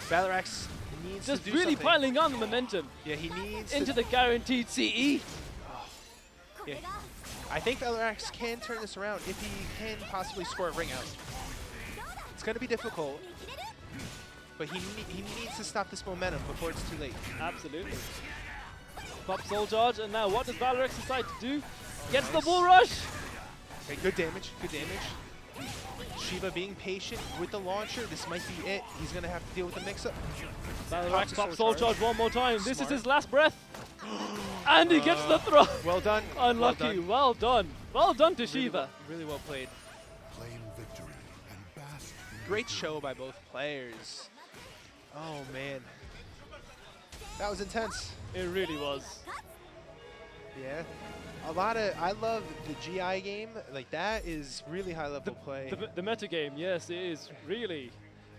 Valorx needs just to do really something. piling on the momentum. Yeah, he needs into the guaranteed CE. Yeah. I think Valorx can turn this around if he can possibly score a ring out. It's going to be difficult, but he needs to stop this momentum before it's too late. Absolutely. Pop soul charge, and now what does Valorx decide to do? Gets the bull rush. Okay, good damage, good damage. Shiva being patient with the launcher. This might be it. He's going to have to deal with the mix-up. Valorx pops soul charge one more time. This is his last breath. And he gets the throw. Well done. Unlucky. Well done. Well done to Shiva. Really well played. Claim victory and bask. Great show by both players. Oh, man. That was intense. It really was. Yeah. I love the GI game. Like, that is really high level play. The meta game, yes, it is really.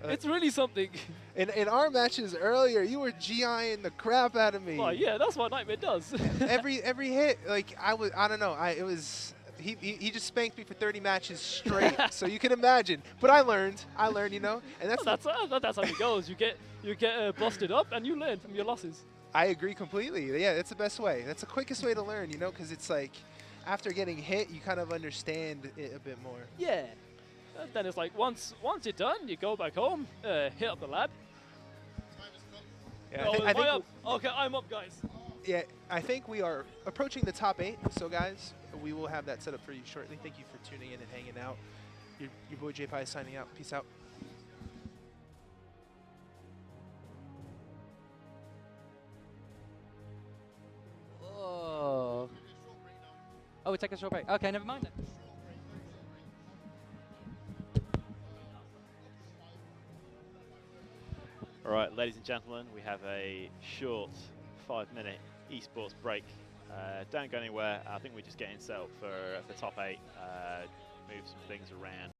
It's really something. In our matches earlier, you were GIing the crap out of me. Well, yeah, that's what Nightmare does. every hit, like I don't know, he just spanked me for 30 matches straight. So you can imagine. But I learned, you know, and that's that's how it goes. You get busted up and you learn from your losses. I agree completely. Yeah, that's the best way. That's the quickest way to learn, you know, because it's like after getting hit, you kind of understand it a bit more. Yeah. And then it's like once you're done, you go back home, hit up the lab. Yeah, I think up? Okay, I'm up, guys. Yeah, I think we are approaching the top 8. So, guys, we will have that set up for you shortly. Thank you for tuning in and hanging out. Your boy J-Pie is signing out. Peace out. Oh, we take a short break. Okay, never mind then. All right, ladies and gentlemen, we have a short 5-minute esports break. Don't go anywhere. I think we're just getting set up for top 8, move some things around.